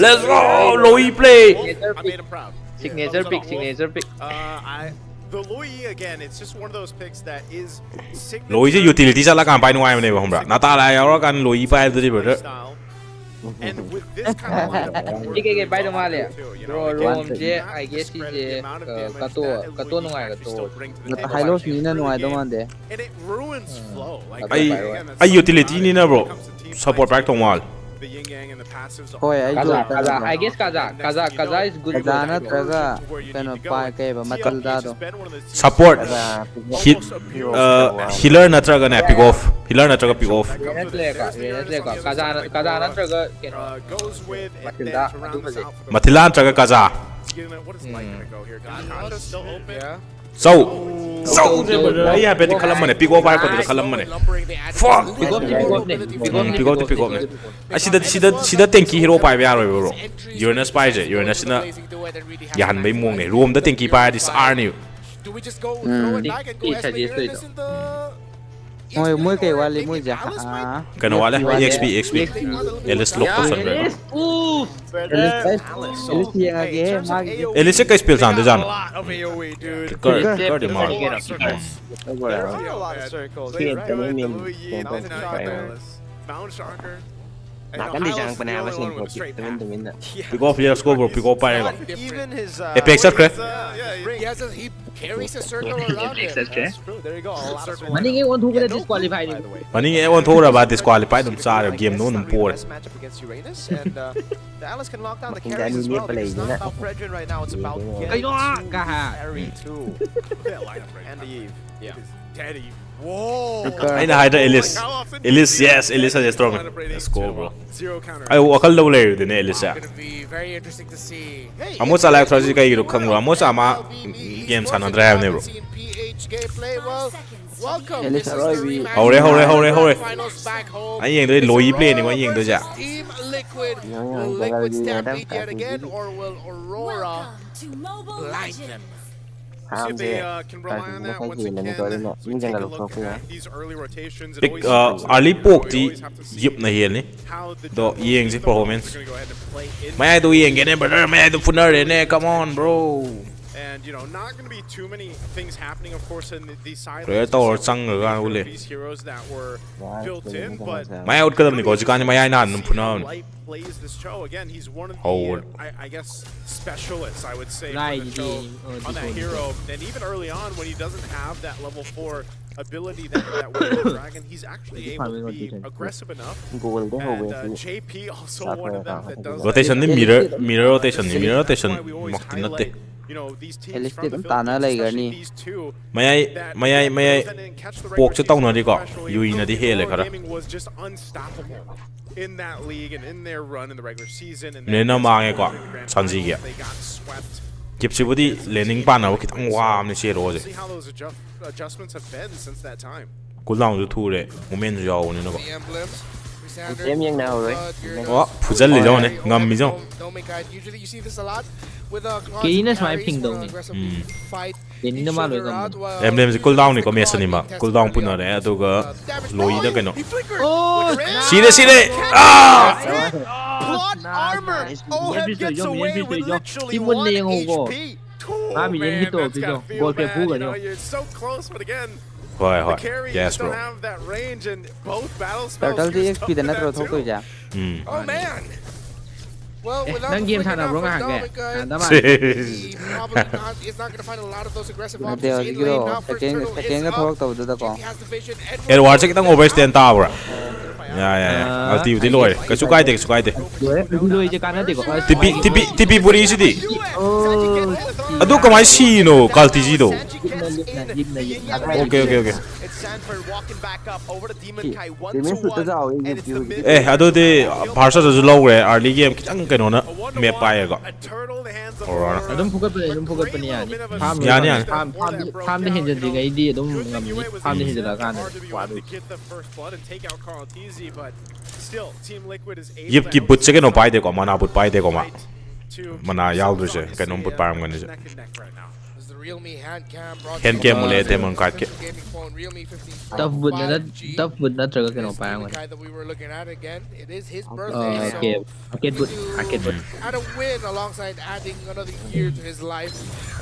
let's go Louis play I made him proud. Signature pick, signature pick. The Louis again, it's just one of those picks that is signature Louis je utility sa la kan pai nuai ne ba hombra na ta la ya ro kan Louis pai de brother style. And with this kind of lineup, Hindi kay fight O'Malley. too, you Bro, know, Rome like, je, you have I to guess discredit je, the amount of damage kato that kato Louis nung can ay actually kato. still bring to the Nata table. highlos ni na nuai daman de. And it ruins flow. Like Ay- again, that's ay something utility about ni it na when bro it comes to team support fights. back tong wall the yin yang and the passives. Kaza. I guess Kaza is good. Kaza natraga kano pa kay ba Matilda do. Support. Healer natraga na pick off. Healer natraga pick off. Kaza natraga Matilda natraga Kaza. What is light gonna go here? Gotcha still open. So I have been kalam mane pick off ay ko dito kalam mane. Fuck. Pick off ne. Sida tanky hero pa ba yaro bro. Uranus pa je. Uranus na yahan may mong ne. Room da tanky pa this are new. Do we just go throw it back and go escalator this in the... Muy kay wali muy ja. Kano wala XP. Ellis lock to san bro. Ellis yang age mag. Ellis ka spell san de jan. Kar de mar. Kan di jangan pernah apa sih teman-teman. Pick off here score bro. Pick off pa ga. Even his Apex up kre. He carries a circle around him. there you go. A lot of Maning e one thugre disqualify ni. Maning e one thora ba disqualify dum sa game no num poor. matchup against Uranus, and the Alice can lock down the carries as well. It's not about Fredrin right now. It's about getting to carry too. And the Eve. Yeah. Daddy. Whoa. Ay na hide Ellis. Yes, Ellis is strong. Let's go bro. Zero counter. Ay wakal daw layer din Ellis ya. Gonna be very interesting to see. Amo sa live strategy kay ro kang amo sa ama game sa na drive ne bro. Gameplay, well, welcome. Ellis Aroy bi. Hore. Finals back home. Ay yeng do loi play ni ko yeng do ja. Team Liquid, will Liquid stampede yet again, or will Aurora blind them? See if they can rely on that once again. So we take a look at these early rotations. It Pick always early poke ti yip na hel ni. how the Do yeng si performance. are going to go ahead and play in. May do yeng gene brother, may do funer ne. Come on bro. And you know, not going to be too many things happening, of course, in these sides. Player tower sang ga ule. These heroes that were built in, but May out kadam ni ko jikani may na num funer. Light plays this show again. He's one of Howard. the, I guess, specialists, I would say, Right, for the show on that hero. And even early on, when he doesn't have that level 4 ability that with Dragon, he's actually able to be aggressive enough. And JP also one of them that does. Rotation ni mirror rotation ni mirror rotation makti natte. You know, these teams Ellis from the dum tana lai gani. these two May poke che tawna di ko. Yui na di hele kara. was just unstoppable in that league and in their run in the regular season. And Ne na mange ko. Sanji ge. they got swept. Gypsy budi lening pa na kitang wa ni se ro je. See how those adjustments have been since that time. Cooldown ju thu re. Moment ju yaw ni na ko. The emblems. Em yang nào rồi? Oh, phuzal li jaw ne. Ngam mi jaw. Usually you see this a lot with Kainis may ping daw ni. fight. Hindi na malo gam. Emblem si cooldown ni ko mesa ni ma. Cooldown puna re aduga loi da kano. Oh, Sire. Ah! plot armor. Oh, Every gets stage, away every with stage, literally Timon one na yung hugo. HP. Ah, million hito that's piso. gotta feel Ball pe bad, puga you know, nyo. you're so close, but again, Hoy the hoy. carry Yes just don't bro. have that range, and both battle spells Turtle do di stuff XP to na that tro thok too. ja. Oh man. Well, without Nang game sana bro nga hangge. Tama. he probably not, is not going to find a lot of those aggressive Na options de in lane. giro Now first second turtle is second ga up. thok taw da ko. He has the vision. Edward che kitang overstand ta bra. Ya. Alti di loi. Ka su kai de. Loi je kana de ko. Tipi puri si di. Adu kamai si no kalti ji do. Okay. It's Sanford walking back up over to Demon Kai 1-1, and it's the mid. Adu de parsa ju low re early game kitang kano na me pa ya go. A turtle in the hands of Aurora. Aurora. Adum pugat pa ni yan. Yani. Farm de hinja di ga idi adum ngam ni. Farm de hinja da kan. To get the first blood and take out Carl TZ, but still, Team Liquid is able Yip ki to but che no pai de ko mana but pai de ko ma. to Mana yaw du je kano but param gan je. neck and neck right now. This is the Realme hand cam brought Hand to you cam by mule te man kat ke. gaming phone Realme 15 Tough wood na 5G. tough wood na traga kano This pa Demon yan. Kai that we were looking at again, it is his birthday, so Okay. Arcade wood. Arcade wood. add a win alongside adding another year to his life.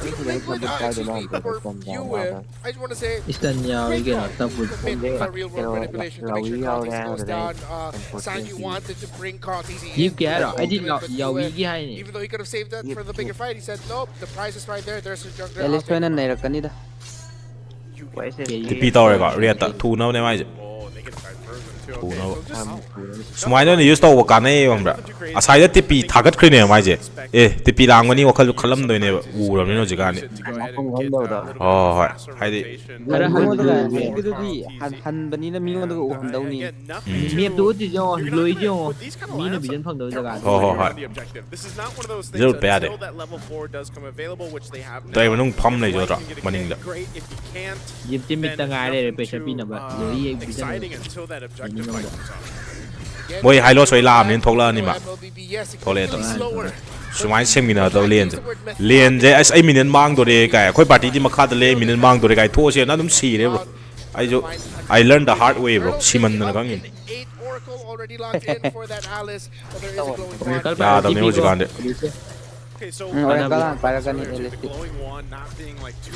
Team Liquid are actually for viewer. I just want to say Istan niya great again. job Tough wood. with real world manipulation to make sure Carl goes down. Sanji wanted to bring Carl TZ in. Yip kaya ra. I did Ultimate, not but yaw viewer, wigi hay ni. even though he could have saved that for the bigger fight, he said nope, the prize is right there. There's a jungler. Ellis I'll take na it." nai rakani da. Tipi taw re ko riata thu na ne mai je. Oh, they get that version. Sumai no use to work on a umbra. Aside the tipi target crane, my jet. Tipi langani or column the never. Urano Jigani. Oh, I did. Han banina mi on the one down in. Me do it, John, Louis John, Mina Vision from those guys. Oh, This is not one of those things Little bad. until that level 4 does come available, which they have now. They were no pump later. Money. Great if you can't. Give Jimmy the guy, Bishop Pinaba, Exciting until that objective fight comes out. Boy, I lost my lamb in Tola Nima. Toledo. Sumai seminar to Lien, as a minute mang to the guy. Quite party Macad lay minute mang to the guy. Told you, not them see. I learned the hard way, bro. Simon Nagangin. Yeah, the music on it. Okay, so para ka ni elastic.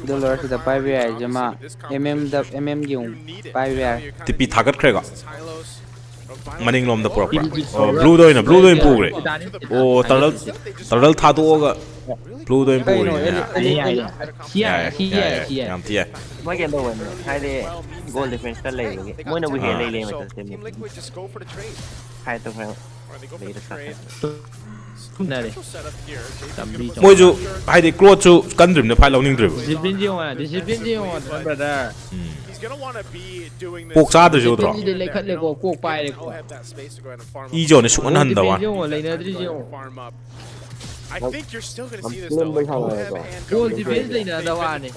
Dollar to the 5 year jama yung 5 year. Tipi target Craig. Manning lom the proper. Blue doing a blue doing pool. Oh, Taral Tatu. Blue doing pool. Yeah. Mấy game đâu rồi, hai đê goal defense cái lệ, mỗi nơi we lệ lệ mà chơi Team Liquid just go for the trade. hai tao phải lấy được sao? Mỗi chú hai đê close chú cân dream nó phải lâu ninh dream. Discipline, brother. Quốc gia được chưa đó? Ý cho nó xuống ăn hẳn đâu à? I think you're still going to see this though. Goal defense like that one.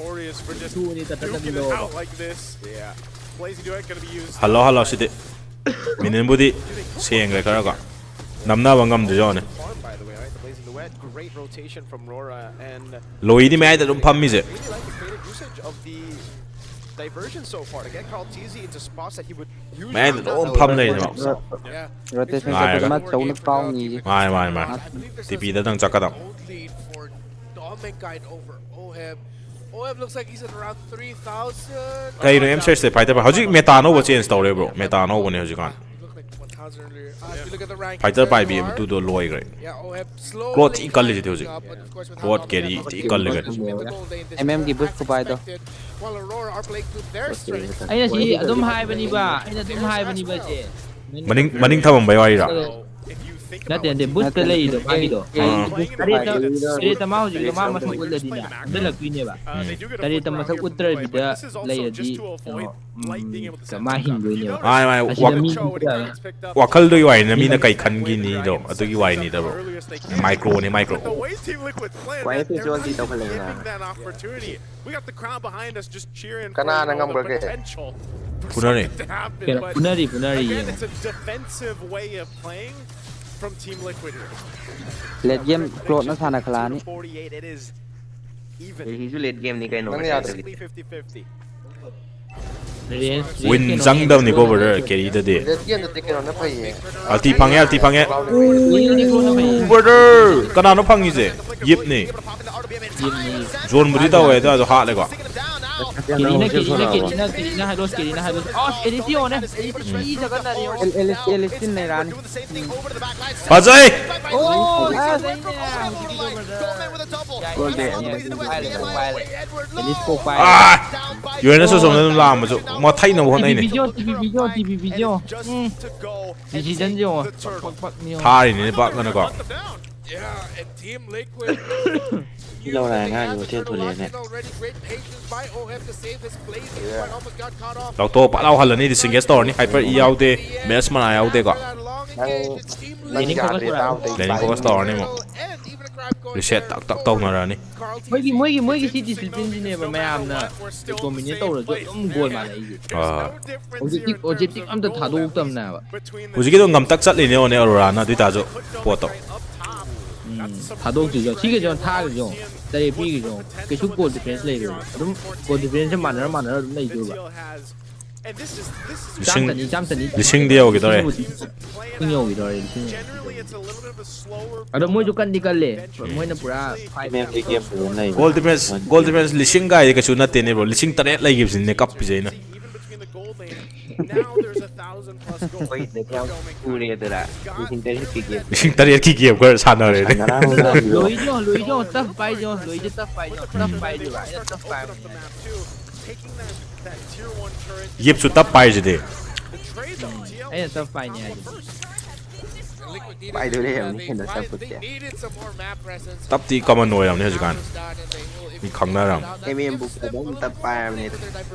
Out like this. Yeah. Blazy Duet going to be used. Hello, city. Minin budi seeing like Araga. Namna wangam de John. By the way, right? The Blazy Duet, great rotation from Aurora and Loidi made the pummies it. really like the creative usage of the diversion so far to get Carl TZ into spots that he would usually Man, the old pump lane. Yeah. Rotation sa mat sa unang pao ni. My. Tipi da dang chakadam. Lead for Dominic guide over Oheb. Oheb looks like he's at around 3,000. Kay no M6 de fighter hojik metano wo change story bro. Metano wo ne hojik kan. Looked like 1,000 earlier. If you look at the rank, Fighter by BM to do loy great. yeah, Oheb slowly Plot ikal je hojik. but of course with Plot carry ikal le. MM ki boost ko pa ito. While Aurora are playing to their strength. Aina si adum high bani ba? Aina adum high bani ba si? Maning thamam bai wai ra. Natin de boost ka lay do bagi do. Tari ta mau ji ma masuk ulah di na. Dah lagu ni ba. Tari ta masuk utra bida lay di. Mahin do ni ba. Ai wakal do wai na mina kai khan gi ni do atu gi wai ni da bro. Micro ni micro. Quay phía trước đi đâu phải lấy nào? We got the crowd behind us just cheering for Kana the nangam berke. potential. Punari. Punari. Again, it's a defensive way of playing from Team Liquid here. Late game close na sana kala ni. 48, it is even. Thì chú late game này cái nó Basically 50-50. Win zang dam ni go over carry the day. Alti pangye. Brother, kana no phangi je. Yip ni. Zone muri da we da ha le ga. Kirina halos. Oh, edition Ii jagan na niyo. Elistin na ran. Bajai. Oh, Yun na so na lam ma so. Ma thai na ho nai ni. TV. Decision jo. Thai ni ba na ko. Yeah, and Team Liquid. Lâu này ha, nhiều thiên thủ liền này. Lão to pa lao hal ni di single store ni hyper e out de mes man out de ko. Lenin ko store ni mo. Reset tak na ra ni. Moi gi si discipline ni ba mayam na. Dominate to lo jo goal ma lai. Objective am ta thadu tam na ba. Hujiki do ngam tak chat le ne on Aurora na dui ta jo poto. Thadu ji jo chi ge jo tha ge jo. Dari pi ge jo. Ke chu goal defense lai ge. Adum goal defense man na adum lai jo ba. Lising dia gitu re. Punya gitu re. Ada moi jo kan dikal le. Moi na pura 5 game này. Goal defense lising ga ke chu na te ne bro. Lising taret lai gi sin ne kap pi jaina. Quay để theo khu này từ đã. Lising taret ki game ko sa na re. Loi jo tough fight jo tough fight ba. Tough fight. Yip su tap pai je de. ꯑꯩꯅ ꯇꯞ ꯄꯥꯏꯅꯦ ꯍꯥꯏꯗꯤ Pai dulu ya, ini hendak sabut ya. ꯇꯞꯇꯤ ꯀꯃꯟ ꯑꯣꯏꯔꯝꯅꯦ ꯍꯧꯖꯤꯛꯀꯥꯟ ꯃꯤ ꯈꯪꯅꯔꯝ MM book ada tak pai ni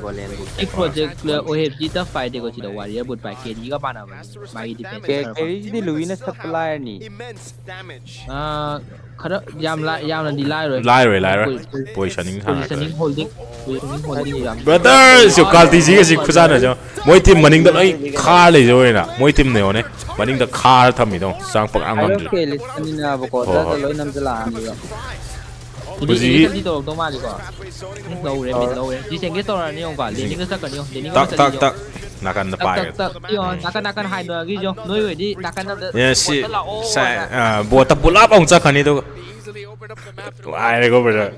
boleh book. 이 프로젝트 OHG ꯇꯞ ꯄꯥꯏꯗꯦꯀꯣ ꯁꯤꯗ warrior ꯕꯨꯠ ꯄꯥꯏ KDꯒ ꯄꯥꯅꯕꯅꯤ ꯃꯥꯒꯤ defence ꯀꯦꯔꯤꯁꯤꯗꯤ ꯂꯨꯏꯅ ꯁꯞꯄ꯭ꯂꯥꯏꯌꯔꯅꯤ ꯈꯔ ꯌꯥꯝꯅꯗꯤ ꯂꯥꯏꯔꯣꯏ ꯄꯣꯖꯤꯁꯟꯅꯤꯡ ꯄꯣꯖꯤꯁꯟꯅꯤꯡ ꯍꯣꯜꯗꯤꯡ ꯌꯥꯝ ꯕ꯭ꯔꯗꯔꯁꯨ ꯀꯥꯜꯇꯤꯁꯤꯒꯁꯤ ꯈꯨꯖꯥꯟꯅꯁꯨ ꯃꯣꯏ ꯇꯤꯝ ꯃꯅꯤꯡꯗ ꯂꯣꯏ ꯈꯥꯔ ꯂꯩꯖꯧꯔꯦꯅ ꯃꯣꯏ ꯇꯤꯝꯅ ꯌꯦꯡꯉꯣꯅꯦ ꯃꯅꯤꯡꯗ ꯈꯥꯔ ꯊꯝꯃꯤꯗꯣ ꯆꯥꯡ ꯄꯛ ꯉꯝꯗ꯭ꯔꯤ ꯂꯣꯏ ꯅꯝꯁꯤꯜꯂꯛꯑꯅꯤꯕ ꯍꯧꯖꯤꯛꯀꯤ ꯇꯧꯔꯛꯇꯧ ꯃꯥꯜꯂꯤꯀꯣ ꯂꯧꯔꯦ ꯃꯤꯠ ꯂꯧꯔꯦ ꯗꯤꯁꯦꯡꯒꯦꯖ ꯇꯧꯔꯛꯑꯅꯤ ꯌꯦꯡꯉꯣꯀꯣ ꯂꯦꯅꯤꯡꯒ ꯆꯠꯀꯅꯤ ꯂꯦꯅꯤꯡꯒ ꯇꯛ ꯅꯥꯀꯟꯗ ꯄꯥꯏꯔꯦ ꯅꯥꯀꯟ ꯍꯥꯏꯗꯣꯛꯑꯒꯤꯖꯣ ꯅꯣꯏ ꯑꯣꯏꯗꯤ ꯅꯥꯀꯟ ꯁꯤ ꯕꯣꯠꯇ ꯄꯨꯂꯞ ꯑꯃꯨꯛ ꯆꯠꯈꯅꯤ ꯑꯗꯨꯒ ꯅꯨꯡꯉꯥꯏꯔꯦꯀꯣ ꯕ꯭ꯔꯗꯔ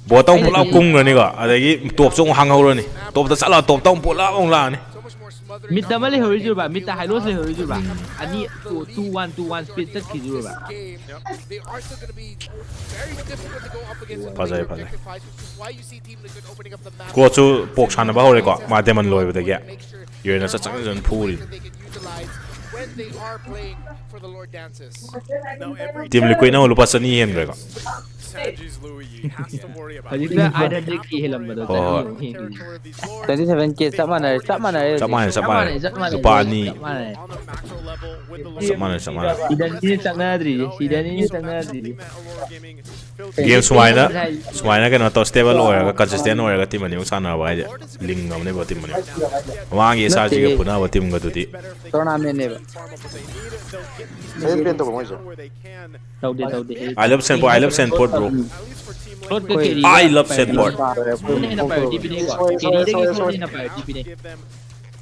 ꯕꯣꯠꯇ ꯑꯃꯨꯛ ꯄꯨꯂꯞ ꯀꯨꯝꯈ꯭ꯔꯅꯤꯀꯣ ꯑꯗꯒꯤ ꯇꯣꯞꯁꯨ ꯑꯃꯨꯛ ꯍꯥꯡꯍꯧꯔꯅꯤ ꯇꯣꯞꯇ ꯆꯠꯂꯒ ꯇꯣꯞꯇ ꯑꯃꯨꯛ ꯄꯨꯂꯞ ꯑꯃꯨꯛ ꯂꯥꯛꯑꯅꯤ ꯃꯤꯠꯇ ꯑꯃ ꯂꯩꯍꯧꯔꯤꯖꯨꯕ ꯃꯤꯠꯇ ꯍꯥꯏꯂꯣꯁ ꯂꯩꯍꯧꯔꯤꯖꯨꯕ ꯑꯅꯤ 2-1 ꯁ꯭ꯄꯤꯗ ꯆꯠꯈꯤꯖꯨꯕ ꯐꯖꯩ ꯀ꯭ꯂꯣꯠꯁꯨ ꯄꯣꯛ ꯁꯥꯟꯅꯕ ꯍꯧꯔꯦꯀꯣ ꯃꯥ ꯗꯦꯃꯟ ꯂꯣꯏꯕꯗꯒꯤ ꯌꯨꯔꯦꯅ ꯆꯪ ꯐꯨꯔꯤ ꯇꯤꯝ ꯂꯤꯀ꯭ꯋꯤꯠꯅ ꯑꯃꯨꯛ ꯂꯨꯄꯥ 200 ꯍꯦꯟꯈ꯭ꯔꯦꯀꯣ ꯍꯧꯖꯤꯛꯇ 800k ꯍꯦꯜꯂꯝꯕꯗꯣ 27k ꯆꯞ ꯃꯥꯟꯅꯔꯦ ꯆꯞ ꯃꯥꯟꯅꯔꯦ ꯂꯨꯄꯥ 2 ꯆꯞ ꯃꯥꯟꯅꯔꯦ ꯁꯤꯗꯅꯤꯅꯦ ꯆꯪꯅꯗ꯭ꯔꯤꯁꯦ ꯒꯦꯝ ꯁꯨꯃꯥꯏꯅ ꯀꯩꯅꯣ ꯇꯧ ꯁ꯭ꯇꯦꯕꯜ ꯑꯣꯏꯔꯒ ꯀꯟꯁꯤꯁꯇꯦꯟ ꯑꯣꯏꯔꯒ ꯇꯤꯝ ꯑꯅꯤꯃꯛ ꯁꯥꯟꯅꯕ ꯍꯥꯏꯁꯦ ꯂꯤꯡꯉꯕꯅꯦꯕ ꯇꯤꯝ ꯑꯅꯤꯃꯛ ꯃꯃꯥꯡꯒꯤ SRGꯒ ꯐꯨꯅꯕ ꯇꯤꯝꯒꯗꯨꯗꯤ ꯇꯣꯔꯅꯥꯃꯦꯟꯅꯦꯕ ꯇꯧꯗꯦ I love Sandport bro I love Sandport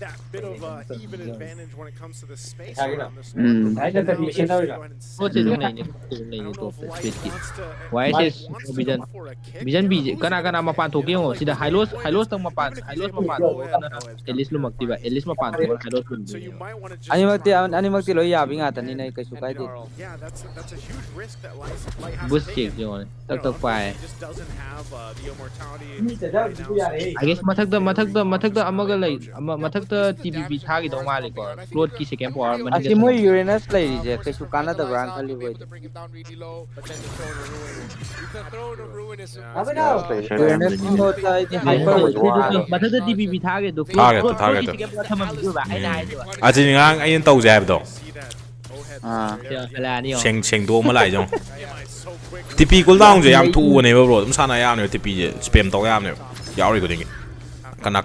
that bit of even advantage when it comes to the space around this Vision B kana mapan thoke yo sida hilos tang mapan Elis lumaktiba Elis mapan hilos animakti loi yabi ngata ni nai kaisu kai de boost check yo tak pai I guess mathak da amaga lai mathak TBB thagi dong mali ko float ki second power mani asi moi Uranus lai je kaisu kana da brand khali boy Uranus no tai di hyper mathak da TBB thagi do ajin ngang ayin tau je habdo seng do ma lai jong TP cooldown je yam thu ne bro dum sana yam ne TP je spam tau yam ne yauri ko ding kana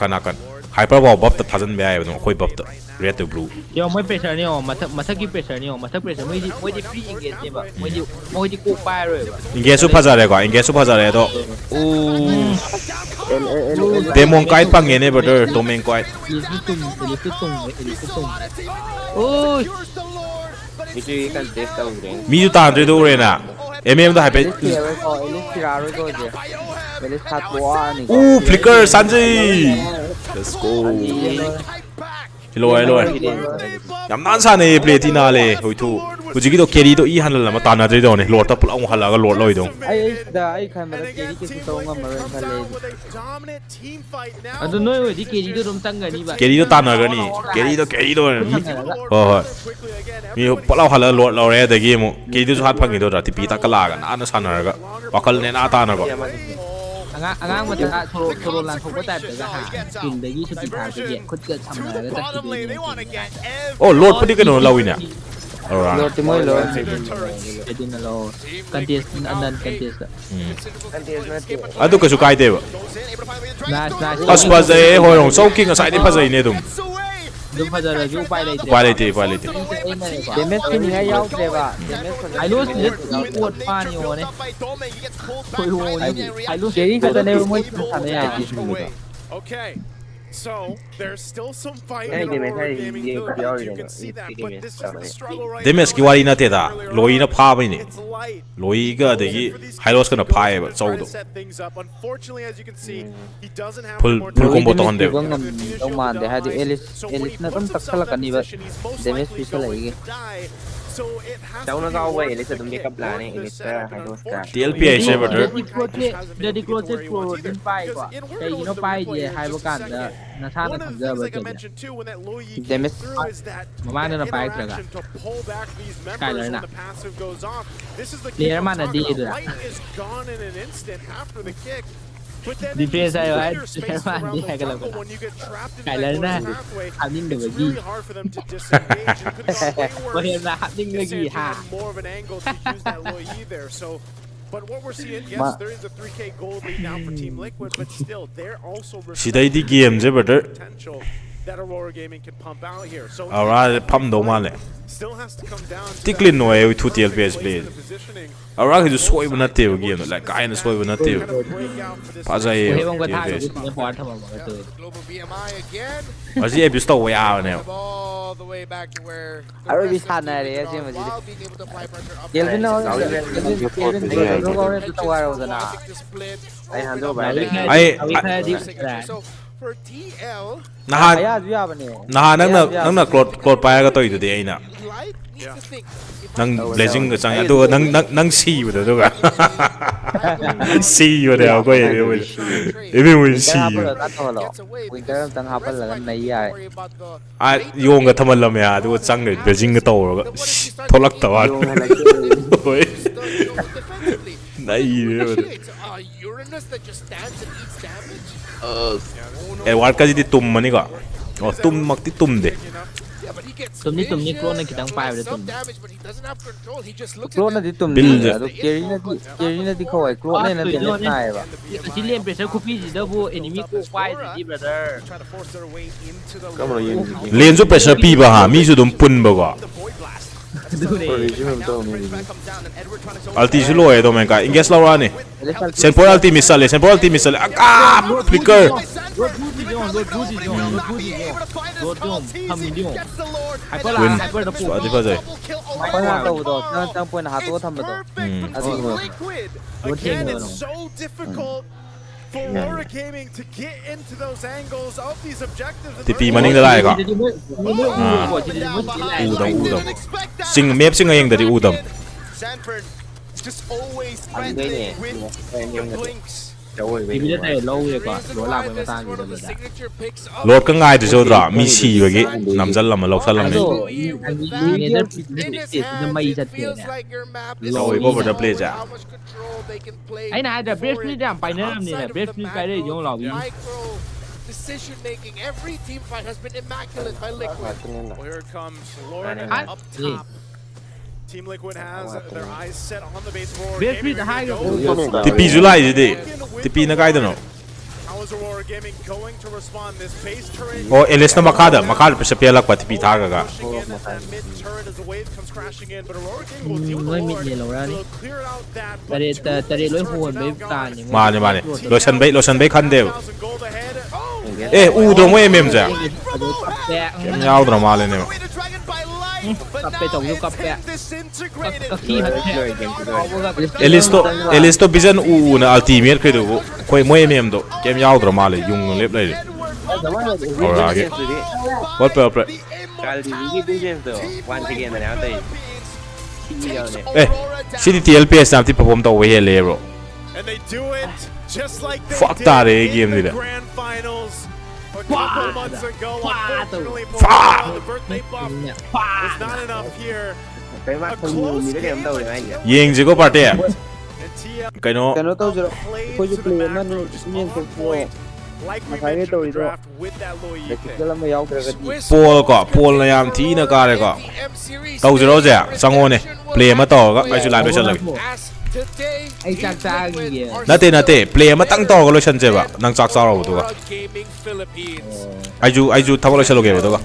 hyper ball buff ta thazan be ai no khoi buff ta red to blue yo moi pressure ni o mathak ki pressure ni o mathak pressure moi di free engage ne ba moi di ko pai roi ba engage su phajare ko engage su phajare do demon kai pang ne brother domain kai oh mi ju ta de do re na MM da hyper flicker sanji let's go hello yam nan sa ne play ti na le hoi thu hujigi do carry do I hanal ma ta na de do ne lord ta pula ong halaga lord loi do ai khan mara carry ke su tonga mara khale adu noi oi di carry do dum tang gani ba carry do ta na gani carry do ho mi pula halaga lord lo re de gi mo carry do hat phangi do ra ti pi ta kala ga na sa na ga wakal ne na ta na ko angang ma ta thoro lan thok ba ta da ha kin da gi su ti tha ge khut ga samna ga ta ki oh lord pudi ka no lawi na Aurora lord ti moi lord edin lo contest anan contest adu ka su kai de ba aspa je hoi rong sau king asai de phajai ne dum fajara ju pai lai damage ki ni yaw de ba damage I lose this quote pa ni o ne koi ho ni I lose carry ka ta ne moi sana ya okay so there's still some fight in Aurora gaming you can see that but this is the struggle right damage ki wari na te da loi na pha bai ni loi ga de gi hylos kana pha ba chau do unfortunately as you can see he doesn't have full combo to hande dong man de ha di Elis na tam taksala kani ba damage pisa lai ge cháu nó go away lấy sự tung cấp lá này lấy sự hai đôi cả TLP ai server the close pro din pai ko kai no pai je hai ba kan da ꯅꯁꯥꯅ One of the things, like I ꯈꯪꯖꯕ mentioned too, when that Loyi came Damage. through is that Mamaana na interaction to pull back these members Skylar when na. the passive goes off. This is the Player kick I'm man na talking di about. ito. Light is gone in an instant after the kick. But then Defense in ayo, these ay, later spaces player man, around di the ay jungle, kalabas. when you get trapped in Skylar that na. close pathway, Hanin it's na really hard for them to disengage. It could have gone way Mahirap worse na happening if lagi, Sanji ha? had more of an angle to use that Loyi there. So, but what we're seeing, yes, there is a 3K gold lead now for Team Liquid, but still, they're also Sidaydi game je brother. potential that Aurora Gaming can pump out here. So Aurora pump do male. still has to come down to Tiklin no that ay 2 TLPS play. Aurora ki jo soiba natte ho game like kaina soiba natte ho. Pazai Hewang ko thago TLPS. ne por thama ma to. Global BMI again. Asi episode to way out ne. All the way back to where the Aru rest bi of sana Team re Liquid aje are majid. while being able to apply pressure up. Kelvin no Kelvin ro to waro I dana. think the split. I handle by Nawi the kaya di kaya. So for TL, Nahan Aya ju ya bane. nahan nang cloud pa ga to idu de aina. Light needs to think. Nang blazing ga chang adu nang si bu da ga. Si yo de ko ye we. Ebe we si. Gets away Winter tang hapal la nai ya. worry about the A yong ga thamal lam ya adu chang de blazing ga to ga. Tholak ta wa. Oi. defensively. Nai ye. It's Uranus that just stands and eats damage. E war ka ji tum mani ga. Oh tum mak ti tum de. Yeah, but he gets Tumni vision, clone na kitang pa doing tum. some damage, but he doesn't have control. He just looks Clone at na di tum Build. ni ado Kerry na di khawai clone na di na ai ba. Si lem pressure ku pi ji da bu enemy ko kwai di brother. trying to force their way into the Come on, you. Len jo pressure pi ba ha mi ju dum pun ba ga. the void blast. Du ne. Alti ju lo e do men ka ingest la ni. Sen por alti misale ah flicker. Win. Adi fa jai. Pa na to do tang point ha to tham do. Adi no. Liquid. Again, it's so difficult for Aurora Gaming to get into those angles of these objectives. TP maning da lai ga. Udam. Sing map sing ayeng dari udam. Sanford just always Anh đây nè. threatening with Anh the em này. blinks. Đâu rồi Di vậy? bi ta low ye ko lo la ko ma ta one gi of the da. signature picks of Lord ka ngai de jo dra mi si ba gi namjal lam lo sal lam ni. Ado in ni da his ti da mai hands, sa it ti feels ne. like your map is Low so over the easy, play ja. how much control they can play Ai na da breast for ni it. da pai na ni da Outside of breast the ni kai dai macro, yong lao bi. micro decision making, every team fight has been immaculate by Liquid. Well, here it comes. Lord Ah, up yeah. top. Team Liquid has their eyes set on the base of Aurora Breast Gaming. ni da hai Here go. we go. TP July ji de. TP na kai da no. How is Aurora Gaming going to respond? This base turret. Oh Elis na makada pressure pelak pa TP ta ga. Pushing in at that mid turret as the wave comes crashing in, but Aurora Gaming will deal with Noi the mid Lord. ni lo ra ni. They'll clear out that. Tare tare loi huon bai ta ni. Mane. Lo san bai khan de. 1,000 gold ahead. Oh, Eh do mo mm ja. Pe Yaw dra male ne. away the dragon by light, but Cặp pe now tổng it's cặp pe. been disintegrated. ka ki ha. Elis to vision na ultimate ke do koi mo mm do kem yaw dra male yung lep lai. Ora ge. What pe. Kali ini tu je tu. One again na natin. Eh, si TLPS na ti perform to we le bro. And they do it just like they Fuck did that, in game the nila. grand finals a couple months ago. Unfortunately, for Fuck. Aurora, the birthday buff was not enough here. Cái mắt không nhiều gì đó em đâu rồi anh. Yeng ji go parte. And TL Kai no. Kano to jero. played Ko to ju the play na macro, ni just ni on ko point, like we Makanya mentioned to in the itu. draft with that Loyi pick. Dalam yaw ka ga. Paul na yam thi na ka re ko. Tau zero ja sango ne. Play ma to ga ai ju lai do chal la. Ai chak ta gi. Nate play ma tang to ga lo chan je ba. Nang chak sa ro do ga. Ai ju thawal chalo ge do ga.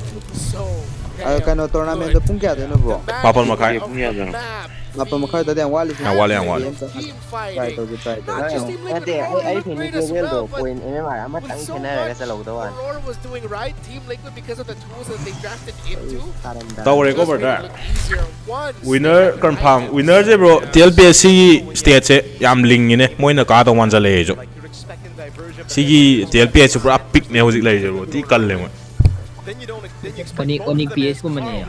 Ayo kano tournament do pung kya de no bro. Papal ma khai. Apa makai tadi yang wali. Yang wali. Try to try. Nanti ai thì ni cáivel do point em mà amat ang kena cái sa log doan. Aurora was doing right, Team Liquid, because of the tools that they drafted into. Tau re go ber Easier ones. Winner confirm. Winner je bro. TLPS stage se yam ling ne. Moi na ka to wan ja le jo. Sigi TLPS pura pick ne hozik lai je bro. Ti kal le mo. Onik PS ko man ya.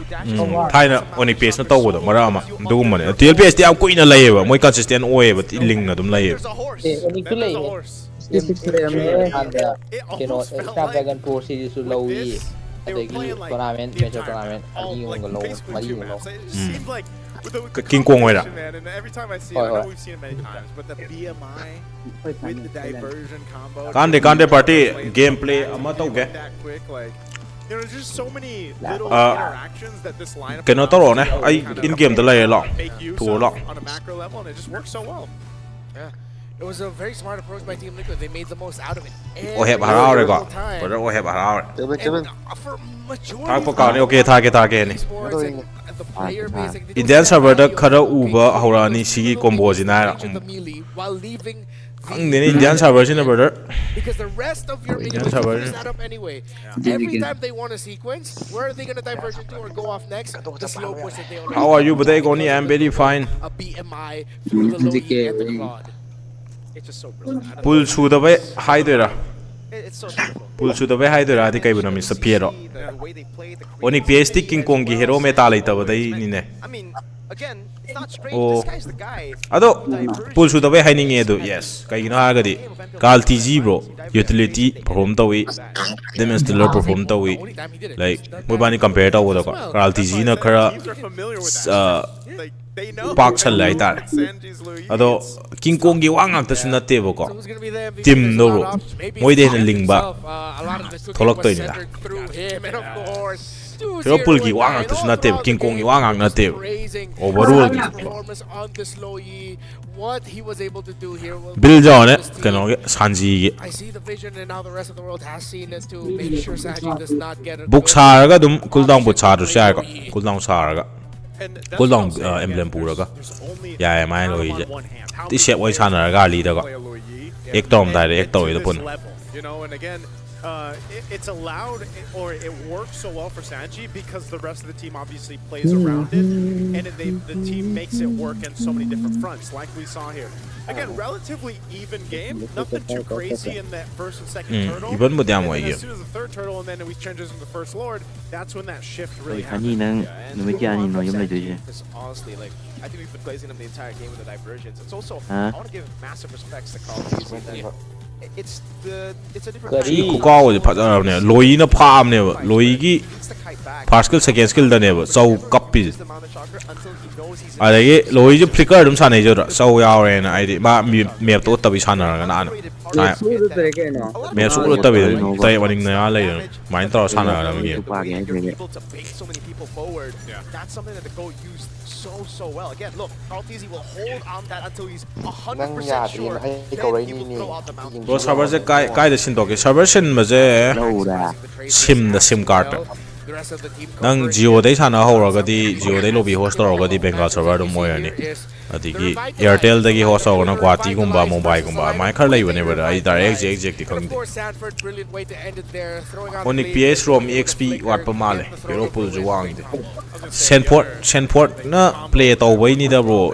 Thaina ONIC PS na tawo do mara ma dugum mane TLPS ti am kuina lai ba moi consistent oe ba ti ling na dum lai. Onik tu lay. kino Snapdragon 4 series su lowi adagi tournament major tournament ani yung low mari yung low King Kong oira And every time I see it, I know we've seen it many times, but the BMI with the diversion combo. Kande party gameplay ama tauge that quick, like, you know, there's just so many little interactions that this lineup keno taro ne ai in game da lai lo to lo on a macro level, and it just works so well. Yeah. It was a very smart approach by Team Liquid. They made the most out of it. o he harao re go brother o he harao For majority ta po ka ne okay tha ke ni the player base, like, they Indian don't server da have khara uba haurani si combo jina the melee while leaving ang ne Indian server sin brother because the rest of your minions server will set up anyway. Every time they want a sequence, where are they going to diverge into or go off next? The slow push that they already how are you but they goni I'm very fine a BMI through the low E and the Claude. It's just so brilliant. pull su da bai hai dera It's so beautiful. pull su da bai hai dera di kai bu na mi sa piero The way they play the ONIC PS King Kong gi hero meta lai ta ba dai ni ne I mean, again, it's not strange. Oh. This guy's the guy. ado pull su da bai hai ninge do yes kai gino ha ga di kal TG bro utility perform ta wi damage dealer perform ta wi like mo bani compare ta wo da kal TG na khara Teams are familiar with that. Like, they know. pak chal lai tar Sanji's Louis. ado King Kong gi wang ak ta sun na te bo ko Someone's gonna be there. Team no bro moi de na ling ba A lot of this tholak was toi ni centered through him, and of course, pero pull gi wang ak ta sun na te King Kong gi wang ak na te overall gi performance on this low E. What he was able to do here will bil jaw ne kano ge sanji gi I see the vision, and now the rest of the world has seen it to make sure Sanji does not get it. book saraga dum cooldown bu char du sha ga cooldown saraga And that's cooldown what I'm saying. emblem puraga There's only ya ya mai lo on je one hand. How ti set wai sana ga li da ga play a Louis Yi ek tom dai ek to to i da this pun level, you know, and again, it's allowed or it works so well for Sanji because the rest of the team obviously plays around it, and the team makes it work in so many different fronts, like we saw here. Again, relatively even game, nothing too crazy in that first and second turtle. even mo diam And wai then ge as soon as the third turtle, and then we transition to the first lord, that's when that shift really Kani nang numit yan no yum lai duje. Honestly, like, I think we've been glazing them the entire game with the diversions. It's also, I Huh? want to give massive respects to Carl Beasley. It's a different si ku ka wo pha da ne loi na pham ne loi gi It's the kite back. first skill second skill da ne ba chau kapi Just the amount of chakra until he knows he's a ge loi ji flicker dum sa nei jo da chau yaw re na ai di ma map to ta bi sana ga na me su lo ta bi tai waning na lai main to sana ga mi able to bait so many people forward. That's something that the GOAT used so well. Again, look, Carl Beasley will hold on that until he's 100% sure. Then he will throw out the mountain. ro server je kai da sin to ke server sin ma je sim card The rest of the team nang Jio dai sana ho ra ga di Jio dai lobby host ro ga di Bengal server dum mo ya ni adigi Airtel da gi host ro na Guwahati gumba Mumbai gumba mai khar lai bane ba ai direct exact di khang di Sanford, brilliant way to end it there, throwing out ONIC PS ROM EXP wat pa male pero pull ju wang de Senport na play to wai ni da bro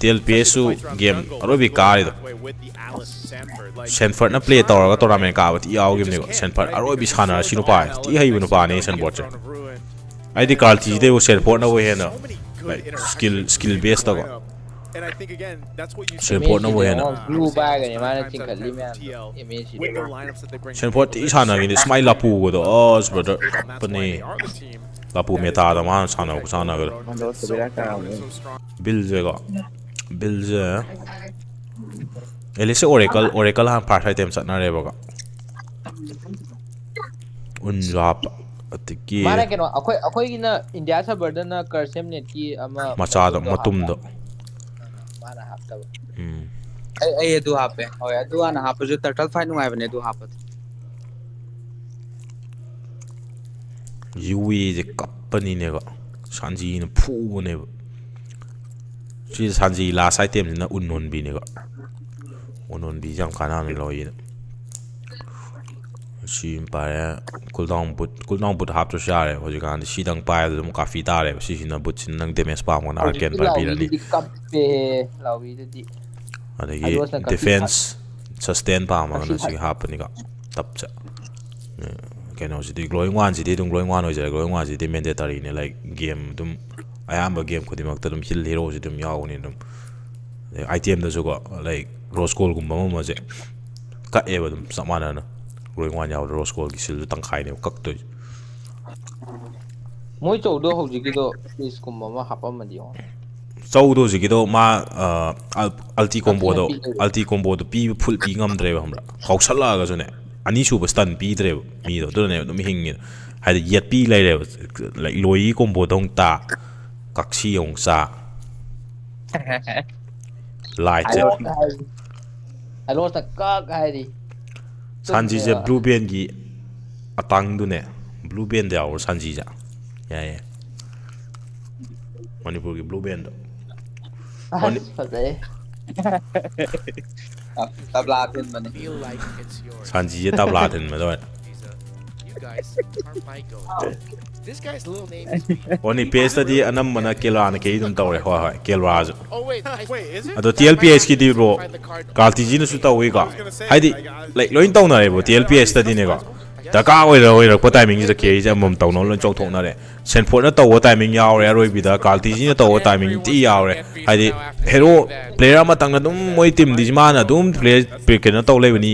TLPS su game aro bi ka ri da Senford na play to ra ga tournament ka ba ti yaw game ni ko Senford aro bi sana sinu pa ti hai bu pa ne Senport je ai di Carl TG de wo Senport na wo he na like skill based da ko And I think again, that's what you see Senport na wo he na blue bag ni mana ting khat li man image with the lineups that they bring. Senport ti sana ni smile la pu go do oh brother pani la pu meta da ma sana ko sana ga bill je ga bill je Elise Oracle han part item sat na re ba ga unjap atiki mana keno akhoi gi na India server da na Karsem net ki ama macha da matum da mana hap ta ai edu hape hoy edu ana hape jo turtle fight nu ai bane edu hape Yui je kapani ne ga Sanji na phu ne ba si Sanji last item na unknown bi ne ga unknown bi jam kana ne lo yi si pa cooldown but hap to share ho ji kan si dang pa dum kafi ta le si na but sin nang damage pa mo na arcane pa bi ni kape lawi di adagi defense sustain pa ma na si hap ni ga tap cha keno si di glowing one si di dum glowing one ho ja glowing one si di mandatory ne like game dum ayamba game ko di mak dum heal hero si dum yaw ni dum item da so ko like rose gold gum ma je ꯀꯛꯑꯦꯕ ꯑꯗꯨꯝ ꯆꯞ ꯃꯥꯟꯅꯅ ꯔꯣꯏ one ꯌꯥꯎꯗ ꯔꯣꯁ ꯒꯣꯜꯒꯤ ꯁꯤꯜꯗꯨ ꯇꯪꯈꯥꯏꯅꯦꯕ ꯀꯛꯇꯣꯏꯁꯦ ꯃꯣꯏ ꯆꯧꯗꯣ ꯍꯧꯖꯤꯛꯀꯤꯗꯣ ꯄꯤꯁꯀꯨꯝꯕ ꯑꯃ ꯍꯥꯞꯄꯝꯃꯗꯤ ꯆꯧꯗꯣ ꯍꯧꯖꯤꯛꯀꯤꯗꯣ ꯃꯥ ꯑꯜꯇꯤ ꯀꯣꯝꯕꯣꯗꯣ ꯄꯤꯕ ꯐꯨꯜ ꯄꯤ ꯉꯝꯗ꯭ꯔꯦꯕ ꯈꯪꯕ꯭ꯔꯥ ꯀꯥꯎꯁꯜꯂꯛꯑꯒꯁꯨꯅꯦ ꯑꯅꯤꯁꯨꯕ ꯁ꯭ꯇꯟ ꯄꯤꯗ꯭ꯔꯦꯕ ꯃꯤꯗꯣ ꯑꯗꯨꯅꯅꯦꯕ ꯑꯗꯨꯝ ꯍꯤꯡꯉꯤꯗꯣ ꯍꯥꯏꯗꯤ ꯌꯦꯠꯄꯤ ꯂꯩꯔꯦꯕ ꯂꯣꯏꯒꯤ ꯀꯣꯝꯕꯣꯗ ꯑꯃꯨꯛ ꯇꯥ ꯀꯛꯁꯤ ꯑꯃꯨꯛ ꯆꯥ ꯂꯥꯏꯠꯁꯦ ꯍꯜꯂꯣꯇ ꯀꯛ ꯍꯥꯏꯗꯤ ꯁꯥꯟꯖꯤꯁꯦ ꯕ꯭ꯂꯨ ꯕꯦꯟꯒꯤ ꯑꯇꯥꯡꯗꯨꯅꯦ ꯕ꯭ꯂꯨ ꯕꯦꯟꯗ ꯌꯥꯎꯕ ꯁꯥꯟꯖꯤꯁꯦ ꯌꯥꯏꯌꯦ ꯃꯅꯤꯄꯨꯔꯒꯤ ꯕ꯭ꯂꯨ ꯕꯦꯟꯗꯣ ꯐꯖꯩ ꯇꯕ꯭ꯂꯥ ꯊꯤꯟꯕꯅꯦ ꯁꯥꯟꯖꯤꯁꯦ ꯇꯕ꯭ꯂꯥ ꯊꯤꯟꯕꯗ ꯑꯣꯅꯤ ꯄꯦꯖꯇꯗꯤ ꯑꯅꯝꯕꯅ ꯀꯦꯂꯥꯅ ꯀꯩ ꯑꯗꯨꯝ ꯇꯧꯔꯦ ꯍꯣꯏ ꯍꯣꯏ ꯀꯦꯂꯥꯁꯨ ꯑꯗꯣ ꯇꯤ ꯑꯦꯜ ꯄꯤ ꯑꯦꯁꯀꯤꯗꯤ ꯕ꯭ꯔꯣ ꯀꯥꯜꯇꯤꯖꯤꯅꯁꯨ ꯇꯧꯏꯀꯣ ꯍꯥꯏꯗꯤ ꯂꯣꯏ ꯇꯧꯅꯔꯦꯕ ꯇꯤ ꯑꯦꯜ ꯄꯤ ꯑꯦꯁꯇꯗꯤꯅꯦꯀꯣ ꯗꯔꯀꯥꯔ ꯑꯣꯏꯔꯛꯄ ꯇꯥꯏꯃꯤꯡꯁꯤꯗ ꯀꯦꯔꯤꯁꯦ ꯑꯃꯃꯝ ꯇꯧꯅꯕ ꯂꯣꯏ ꯆꯥꯎꯊꯣꯛꯅꯔꯦ ꯁꯦꯟꯐꯣꯔꯠꯅ ꯇꯧꯕ ꯇꯥꯏꯃꯤꯡ ꯌꯥꯎꯔꯦ ꯑꯔꯣꯏꯕꯤꯗ ꯀꯥꯜꯇꯤꯖꯤꯅ ꯇꯧꯕ ꯇꯥꯏꯃꯤꯡ ꯇꯤ ꯌꯥꯎꯔꯦ ꯍꯥꯏꯗꯤ ꯍꯦꯔꯣ ꯄ꯭ꯂꯦꯌꯔ ꯑꯃꯇꯪꯅ ꯑꯗꯨꯝ ꯃꯣꯏ ꯇꯤꯝꯗꯤ ꯃꯥꯅ ꯑꯗꯨꯝ ꯀꯩꯅꯣ ꯇꯧ ꯂꯩꯕꯅꯤ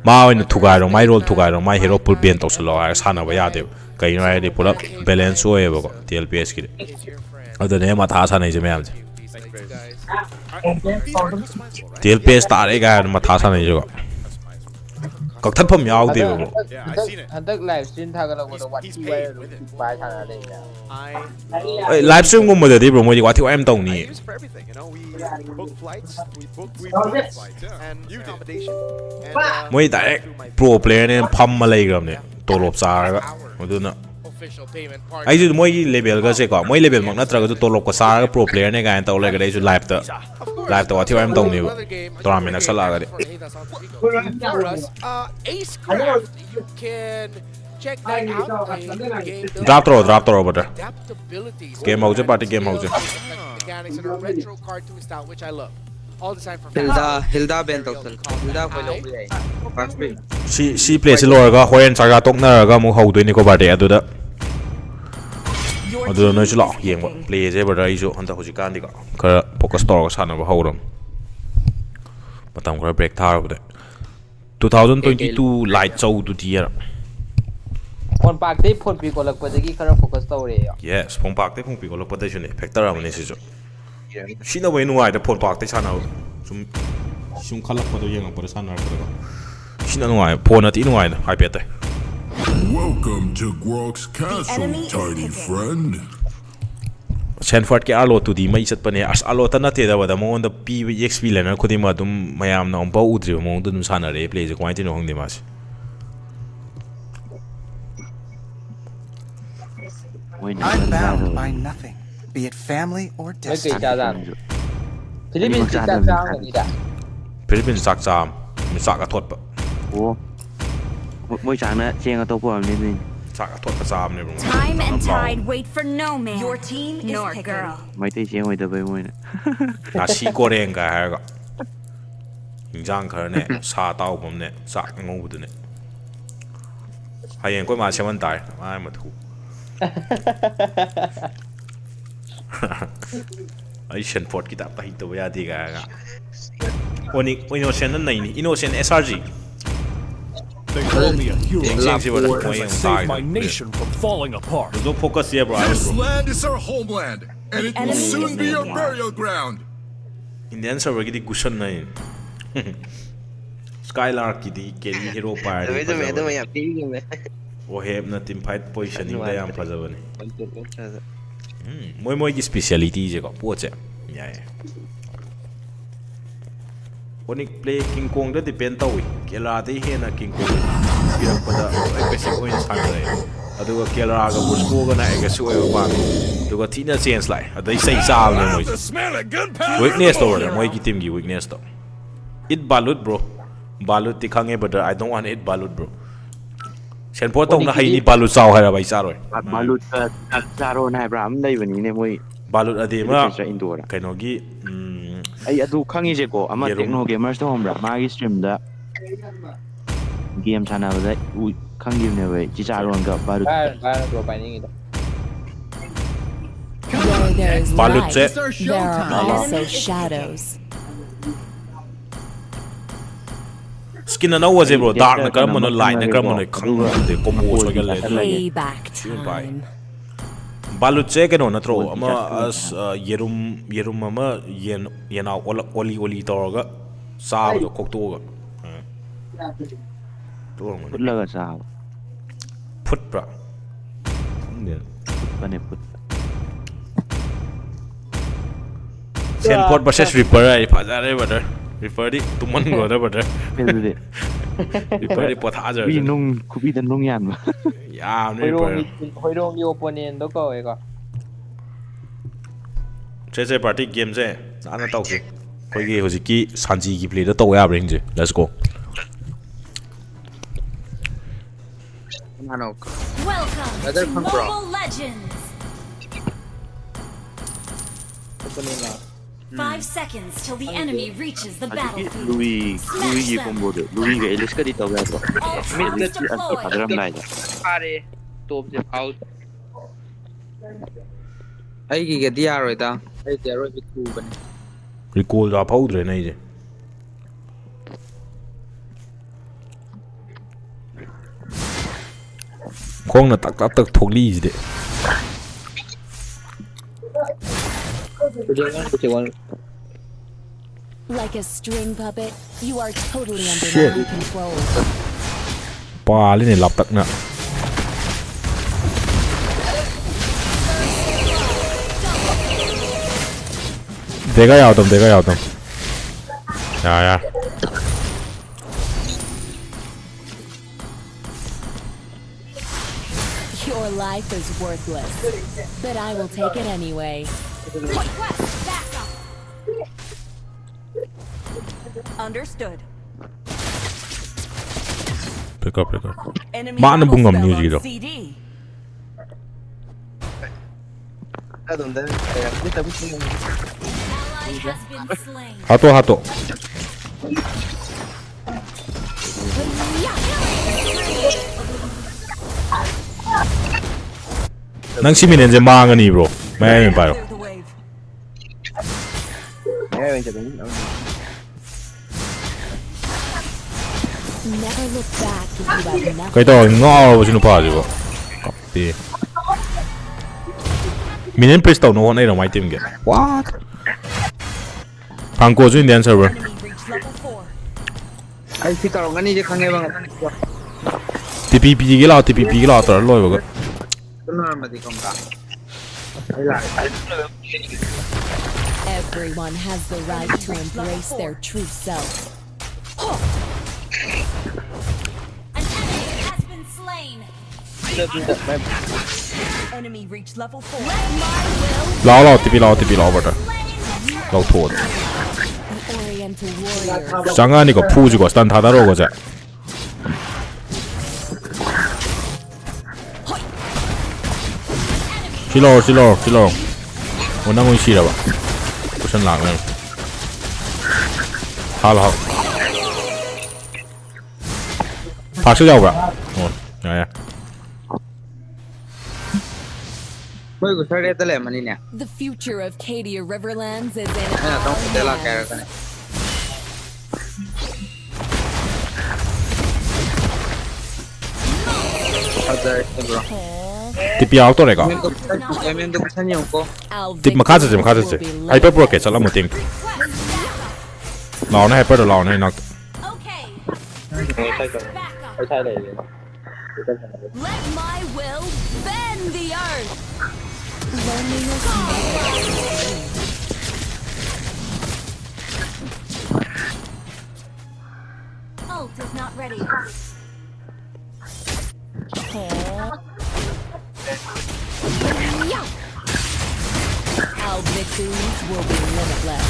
ꯃꯥ ꯑꯣꯏꯅ ꯊꯨꯒꯥꯏꯔꯣ ꯃꯥꯏ ꯔꯣꯜ ꯊꯨꯒꯥꯏꯔꯣ ꯃꯥꯏ ꯍꯦꯔꯣ ꯐꯨꯜ ꯕꯦꯟ ꯇꯧꯁꯜꯂꯣ ꯍꯥꯏꯔꯒ ꯁꯥꯟꯅꯕ ꯌꯥꯗꯦꯕ ꯀꯩꯅꯣ ꯍꯥꯏꯔꯗꯤ ꯄꯨꯂꯞ ꯕꯦꯂꯦꯟꯁ ꯑꯣꯏꯌꯦꯕꯀꯣ ꯇꯤ ꯑꯦꯜ ꯄꯤ ꯑꯦꯁꯀꯤꯗꯤ ꯑꯗꯨꯅꯦ ꯃꯊꯥ ꯁꯥꯟꯅꯩꯁꯦ ꯃꯌꯥꯝꯁꯦ ꯇꯤ ꯑꯦꯜ ꯄꯤ ꯑꯦꯁ ꯇꯥꯔꯦ ꯀꯥꯏꯅ ꯃꯊꯥ ꯁꯥꯟꯅꯩꯁꯦꯀꯣ ꯀꯛꯊꯠꯐꯝ ꯌꯥꯎꯗꯦꯕ ꯕ꯭ꯔꯣ ꯍꯟꯗꯛ ꯂꯥꯏቭ ꯁ꯭ꯇ꯭ꯔꯤꯝ ꯊꯥꯒꯠꯂꯛꯄꯗ ꯋꯥꯊꯤ ꯋꯥꯔꯦꯝ ꯑꯗꯨꯝ ꯄꯥꯏ ꯁꯥꯟꯅ ꯂꯩꯅꯦ ꯂꯥꯏꯚ ꯁ꯭ꯇ꯭ꯔꯤꯝꯒꯨꯝꯕꯗꯗꯤ ꯕ꯭ꯔꯣ ꯃꯣꯏꯗꯤ ꯋꯥꯊꯤ ꯋꯥꯌꯥꯝ ꯇꯧꯅꯤꯌꯦ ꯃꯣꯏ ꯗꯥꯏꯔꯦꯛ ꯄ꯭ꯔꯣ ꯄ꯭ꯂꯦꯌꯔꯅꯦꯅ ꯐꯝꯃ ꯂꯩꯈ꯭ꯔꯕꯅꯦ ꯇꯣꯂꯣꯞ ꯆꯥꯔꯒ ꯑꯗꯨꯅ ꯑꯩꯁꯨ ꯃꯣꯏꯒꯤ ꯂꯦꯕꯦꯜꯒꯁꯦꯀꯣ ꯃꯣꯏ ꯂꯦꯕꯦꯜꯃꯛ ꯅꯠꯇ꯭ꯔꯒꯁꯨ ꯇꯣꯂꯣꯞꯀ ꯆꯥꯔꯒ ꯄ꯭ꯔꯣ ꯄ꯭ꯂꯦꯌꯔꯅꯦ ꯀꯥꯏꯅ ꯇꯧ ꯂꯩꯔꯒꯗꯤ ꯑꯩꯁꯨ ꯂꯥꯏꯚꯇ ꯋꯥꯊꯤ ꯋꯥꯌꯥꯝ ꯇꯧꯅꯦꯕ ꯇꯣꯔꯅꯥꯃꯦꯟ ꯅꯛꯁꯜꯂꯛꯑꯒꯗꯤ ꯗ꯭ꯔꯥꯞ ꯇꯧꯔꯣ ꯕ꯭ꯔꯗꯔ ꯒꯦꯝ ꯍꯧꯁꯦ ꯄꯥꯔꯇꯤ ꯒꯦꯝ ꯍꯧꯁꯦ ꯍꯤꯜꯗꯥ ꯕꯦꯟ ꯇꯧꯁꯜ ꯍꯤꯜꯗꯥ ꯑꯩꯈꯣꯏ ꯂꯧꯕ ꯌꯥꯏ ꯐꯥꯔꯁ ꯄꯤꯛ ꯁꯤ ꯄ꯭ꯂꯦꯁꯤ ꯂꯣꯏꯔꯒ ꯍꯣꯔꯦꯟ ꯆꯥꯒꯥ ꯇꯣꯛꯅꯔꯒ ꯑꯃꯨꯛ ꯍꯧꯗꯣꯏꯅꯤꯀꯣ ꯕꯥꯔꯗꯦ ꯑꯗꯨꯗ ꯅꯣꯏꯁꯨ ꯂꯥꯛꯑꯣ ꯌꯦꯡꯕ ꯄ꯭ꯂꯦꯁꯦ ꯕ꯭ꯔꯗꯔ ꯑꯩꯁꯨ ꯍꯟꯗꯛ ꯍꯧꯖꯤꯛꯀꯥꯟꯗꯤꯀꯣ ꯈꯔ ꯐꯣꯀꯁ ꯇꯧꯔꯒ ꯁꯥꯟꯅꯕ ꯍꯧꯔꯝ ꯃꯇꯝ ꯈꯔ ꯕ꯭ꯔꯦꯛ ꯊꯥꯔꯕꯗ 2022 ꯂꯥꯏꯠ ꯆꯧꯗꯨꯗꯤ ꯌꯥꯔ ꯐꯣꯟ ꯄꯥꯛꯇꯩ ꯐꯣꯟ ꯄꯤ ꯈꯣꯠꯂꯛꯄꯗꯒꯤ ꯈꯔ ꯐꯣꯀꯁ ꯇꯧꯔꯦ ꯌꯦꯁ ꯐꯣꯟ ꯄꯥꯛꯇꯩ ꯐꯣꯟ ꯄꯤ ꯈꯣꯠꯂꯛꯄꯗꯩꯁꯨꯅꯦ ꯐꯦꯛꯇꯔ ꯑꯃꯅꯦ ꯁꯤꯁꯨ ꯁꯤꯅꯕꯨ ꯅꯨꯡꯉꯥꯏꯗ ꯐꯣꯟ ꯄꯥꯛꯇꯩ ꯁꯥꯟꯅꯕ ꯁꯨꯝ ꯈꯜꯂꯛꯄꯗꯣ ꯌꯦꯡꯉꯛꯄꯗ ꯁꯥꯟꯅꯔꯛꯄꯗꯀꯣ ꯁꯤꯅ ꯅꯨꯡꯉꯥꯏ ꯐꯣꯟ ꯅꯠꯇꯤ ꯅꯨꯡꯉꯥꯏꯗ ꯍꯥꯏꯄꯦꯠꯇꯩ Welcome to Grok's Castle, tiny friend. ꯁꯦꯟꯐꯔꯠꯀꯤ ꯑꯥꯔꯂꯣꯠꯇꯨꯗꯤ ꯃꯩ ꯆꯠꯄꯅꯦ ꯑꯁ ꯑꯥꯔꯂꯣꯠꯇ ꯅꯠꯇꯦꯗꯕꯗ ꯃꯉꯣꯟꯗ ꯄꯤꯕ ꯑꯦꯛꯁꯄꯤ ꯂꯩꯅꯔ ꯈꯨꯗꯤꯡꯃꯛ ꯑꯗꯨꯝ ꯃꯌꯥꯝꯅ ꯑꯃꯨꯛꯐꯥꯎ ꯎꯗ꯭ꯔꯤꯕ ꯃꯑꯣꯡꯗ ꯑꯗꯨꯝ ꯁꯥꯟꯅꯔꯛꯑꯦ ꯄ꯭ꯂꯦꯁꯦ ꯀꯃꯥꯏꯅ ꯇꯧꯔꯤꯅꯣ ꯈꯪꯗꯦ ꯃꯥꯁꯦ I'm bound by nothing, be it family or destiny. Philippines ꯆꯥꯛ ꯆꯥꯝ ꯆꯥꯛ ꯑꯊꯣꯠꯄ ꯑꯣ ꯃꯣꯏ ꯆꯥꯛꯅ ꯆꯦꯡ ꯑꯇꯣꯞꯄ ꯑꯃꯅꯤ ꯑꯗꯨꯏꯅꯤ ꯆꯥꯛ ꯑꯊꯣꯠꯄ ꯆꯥꯕꯅꯦꯕ Time and tide wait for no man. Your team nor girl. Meitei ꯆꯦꯡ ꯑꯣꯏꯗꯕꯩ ꯃꯣꯏꯅ ꯉꯥꯁꯤ ꯀꯣꯔꯦꯡꯒ ꯍꯥꯏꯔꯒ ꯏꯟꯖꯥꯡ ꯈꯔꯅꯦ ꯁꯥ ꯑꯇꯥꯎꯕ ꯑꯃꯅꯦ ꯆꯥꯛ ꯑꯉꯧꯕꯗꯨꯅꯦ ꯍꯌꯦꯡ ꯑꯩꯈꯣꯏ ꯃꯥ ꯁꯦꯝꯃꯟ ꯇꯥꯔꯦ ꯃꯥ ꯃꯊꯨ ꯑꯩ ꯁꯦꯟꯐꯣꯔꯠꯀꯤ ꯇꯥꯏꯞꯇ ꯍꯩꯇꯕ ꯌꯥꯗꯦ ꯀꯥꯏꯔꯒ ꯏꯅꯣꯁꯦꯟꯅ ꯅꯩꯅꯤ innocent S R G They call me a hero because I saved my nation from falling apart. This land is our homeland, and it will soon be your burial ground. Indian servergidi Gushan nahi. Skylarkidi carry hero party. Oheb na team fight positioning da yam fazabani. Moi ki speciality je ko poche. Yeah. ONIC play King Kong da depend tawi. Kela dei hena King Kong. Pirakpada aggressive oin sanare. Aduga Kela ga Busco ga na aggressive oin ba. Aduga thina change lai. Adai sai chal ne moi. Weakness to ra moi ki team gi weakness to. It balut bro. Balut ti khange but I don't want it balut bro. Senport tong na hai ni balut chaw hai ra bai charoi. Balut charo na bra am dai bani ne moi. Balut adema kaino gi ꯑꯩ ꯑꯗꯨ ꯈꯪꯉꯤꯁꯦꯀꯣ ꯑꯃ ꯇꯦꯛꯅꯣ ꯒꯦꯃꯔꯁꯇꯣ ꯈꯪꯕ꯭ꯔꯥ ꯃꯥꯒꯤ ꯁ꯭ꯇ꯭ꯔꯤꯝꯗ game ꯁꯥꯟꯅꯕꯗ ꯈꯪꯈꯤꯕꯅꯦꯕ ꯑꯩ ꯆꯤꯆꯥꯔꯣꯟꯒ ꯕꯥꯔꯨꯠ Balutse There are also shadows. skin na nawa je bro dark na karam mono light na karam mono khang de combo so gal le Payback time. balu che ke no na tro ama as yerum ama yen oli torga sa do kok to ga to put la ga sa put bra ne pane put sen pot versus reaper ai phajare brother reaper di tuman go da brother reaper di pot hajar bi nung kubi dan nung yan ma ya reaper hoirong yo opponent do ko eko che party game je ana taw se koi ge hojiki sanji gi play da taw ya bring je let's go Welcome to Mobile Legends. 5 seconds till the enemy reaches the battlefield. Louis gi combo de Louis ge eliska di taw ya ko mid de adram lai da pare top je out ai gi ge dia roi ta ai dia roi ku ban recall da powder nei je khong na tak thokli ji de Like a string puppet, you are totally under Shit. my control. pa le ne lap tak na dega yaw tam ya Your life is worthless, but I will take it anyway. Understood. pick up ma na bungam news gi do hato nang si minen je mangani bro mai pa ro Never look back if you have nothing. kai to ngo sinu pa ji bo kapti minen press to no nei ro mai team ge what phang ko ju indian server ai si ka ngani je khange bang TPP gi la tor loi bo Everyone has the right to embrace their true self. An enemy has been slain. Enemy reached level 4. Let my will lao TP lao bo da lao tho the Oriental warrior. changa ni ko phu ji ko stan tha da ro go ja Chilo. Una ngon shi da ba. Ko san lang lang. Halo. Phá sức đâu vậy? Ồ, ya. The future of Cadia Riverlands is in our hands. Tip áo tôi này có. Tip mà khác gì. Ai phải bro cái sao làm một tiếng. Lò này hay phải được lò này nó. Let my will bend the earth. Ult is not ready. Our victories will be limitless.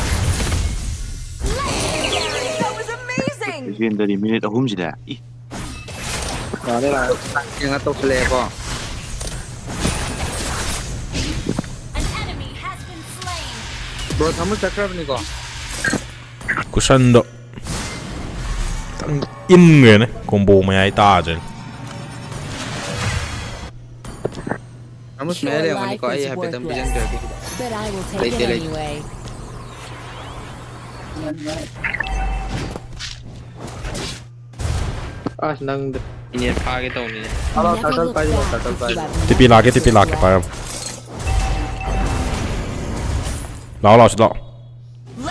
Legendary! That was amazing! Legendary minute ahum sila. Đó đây là những cái top lệ của. Bro, thắm một chakra bên này có. Kusan do. Tang in người này, combo mày ai ta chứ. Thắm một mẹ này mình có ai happy tâm vision được đi. But I will take it anyway. ꯑꯁ ꯅꯪ ꯏꯅꯦ ꯐꯥꯒꯦ ꯇꯧꯅꯤꯅꯦ TP ꯂꯥꯛꯀꯦ ꯄꯥꯏꯔꯝ ꯂꯥꯛꯑꯣ ꯁꯤ ꯂꯥꯛꯑꯣ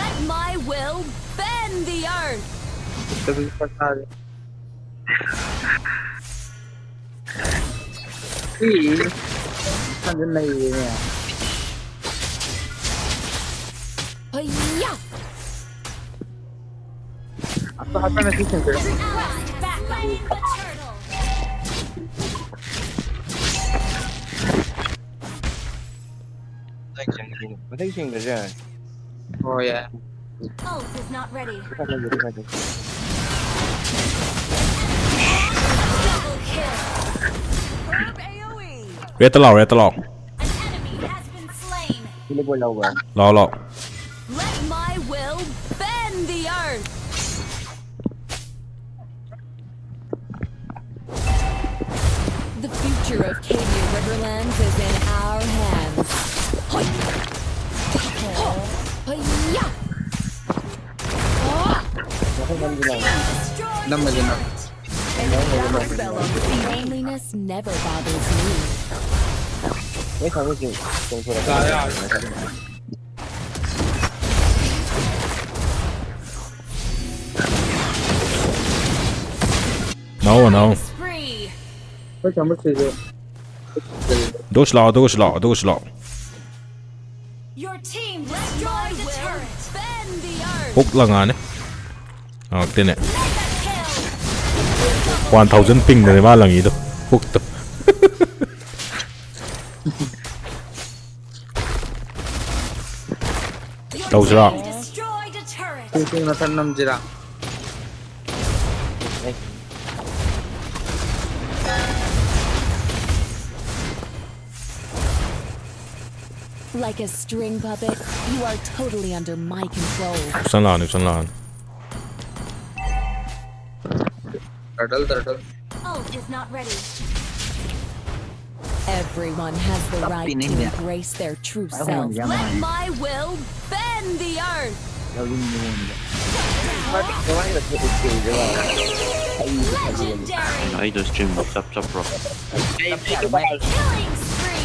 Let my will bend the earth. Hiya! Oh yeah. Ult is not ready. Red ตลอด An enemy has been slain. รอ Let my will bend the earth. The future of Cadia Riverlands is in our hands. Hiya! Loneliness never bothers me. No Spree. ดูสลอ Your team destroyed the turret. Bend the earth. ปุ๊กละงานเนี่ยเต้นเนี่ย1000 ping เลยมาหลังนี้ตัวปุ๊กตัวดูสลอ Destroyed a turret. Like a string puppet, you are totally under my control. สันลาน Ult is not ready. Everyone has the right to embrace their true self. Let my will bend the earth. Legendary. I just stream chop bro. Killing spree.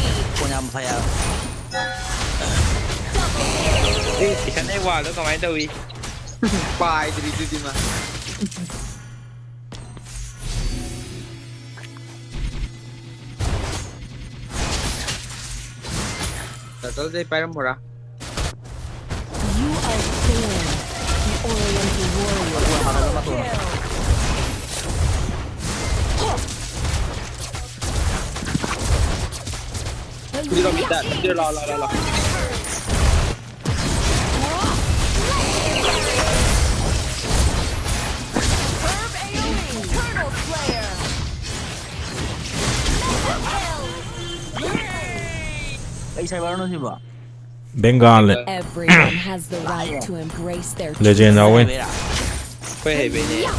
ฉันได้ว่าแล้วก็ไม่ได้วิ Bye, did ma. Turtle dai pairam mora. You are born the Oriental warrior. Bengal Everyone has the right to embrace their true Legend self. win ค่อยเห็นไปเนี่ย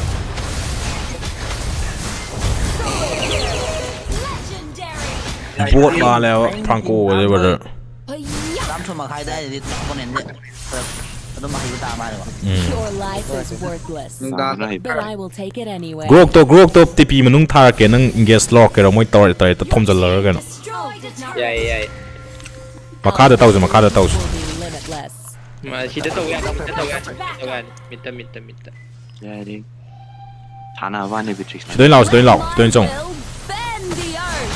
Legendary. บวชมาแล้วพังโกเลยว่า Your life is worthless, but I will take it anyway. กรอกตัวทีพีมันนุ่งทาร์เกนั่ง engage lock เราไม่ต่อแต่ทอมจะเลิกกัน Destroyed a turret. ใหญ่ มาฆ่าเต้า Will be limitless. มาชิดตัวกันมิตร Yeah, dude. Chana one beatrix. ตัวนี้เราตัวนี้ส่ง Will bend the earth.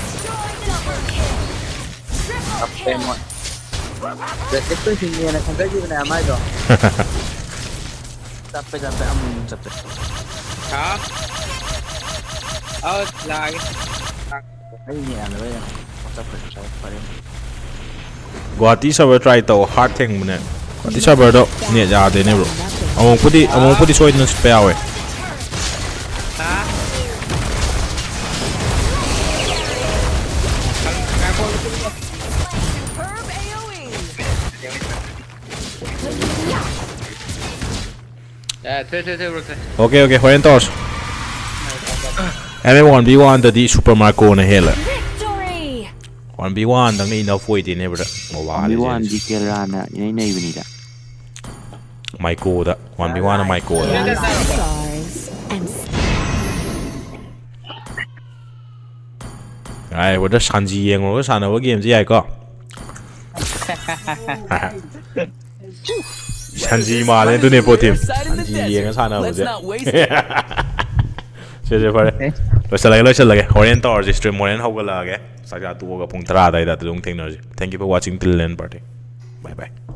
Destroyed double kill. Triple kill. Esto es ingeniero, con que ayuda a Mayo. Tape, tape. ครับเอาลา Ay, mira, lo veo. Tape. กว่าที่ server try ตัว hard thing มันเนี่ยกว่าที่ server ตัวเนี่ยยาเดเนี่ย bro เอามองพูดที่ช่วยนั่น spell เว้ย Herb AoE. เธอ Okej, Juventus. Everyone B1 the Super Marco na hela. Victory. 1v1 dang ni enough weight in every mobile. B1 di Kerala, ini ini ini dah. Maikoda 1v1 Maikoda ai wada Sanji yengo sanaba game ji ai ko Sanji male tu ne potim Sanji yenga sanaba je che pare lo chalage horen tor je stream horen hogala ge saja tu ga pung 3 dai da tung thengna ji thank you for watching till end party bye bye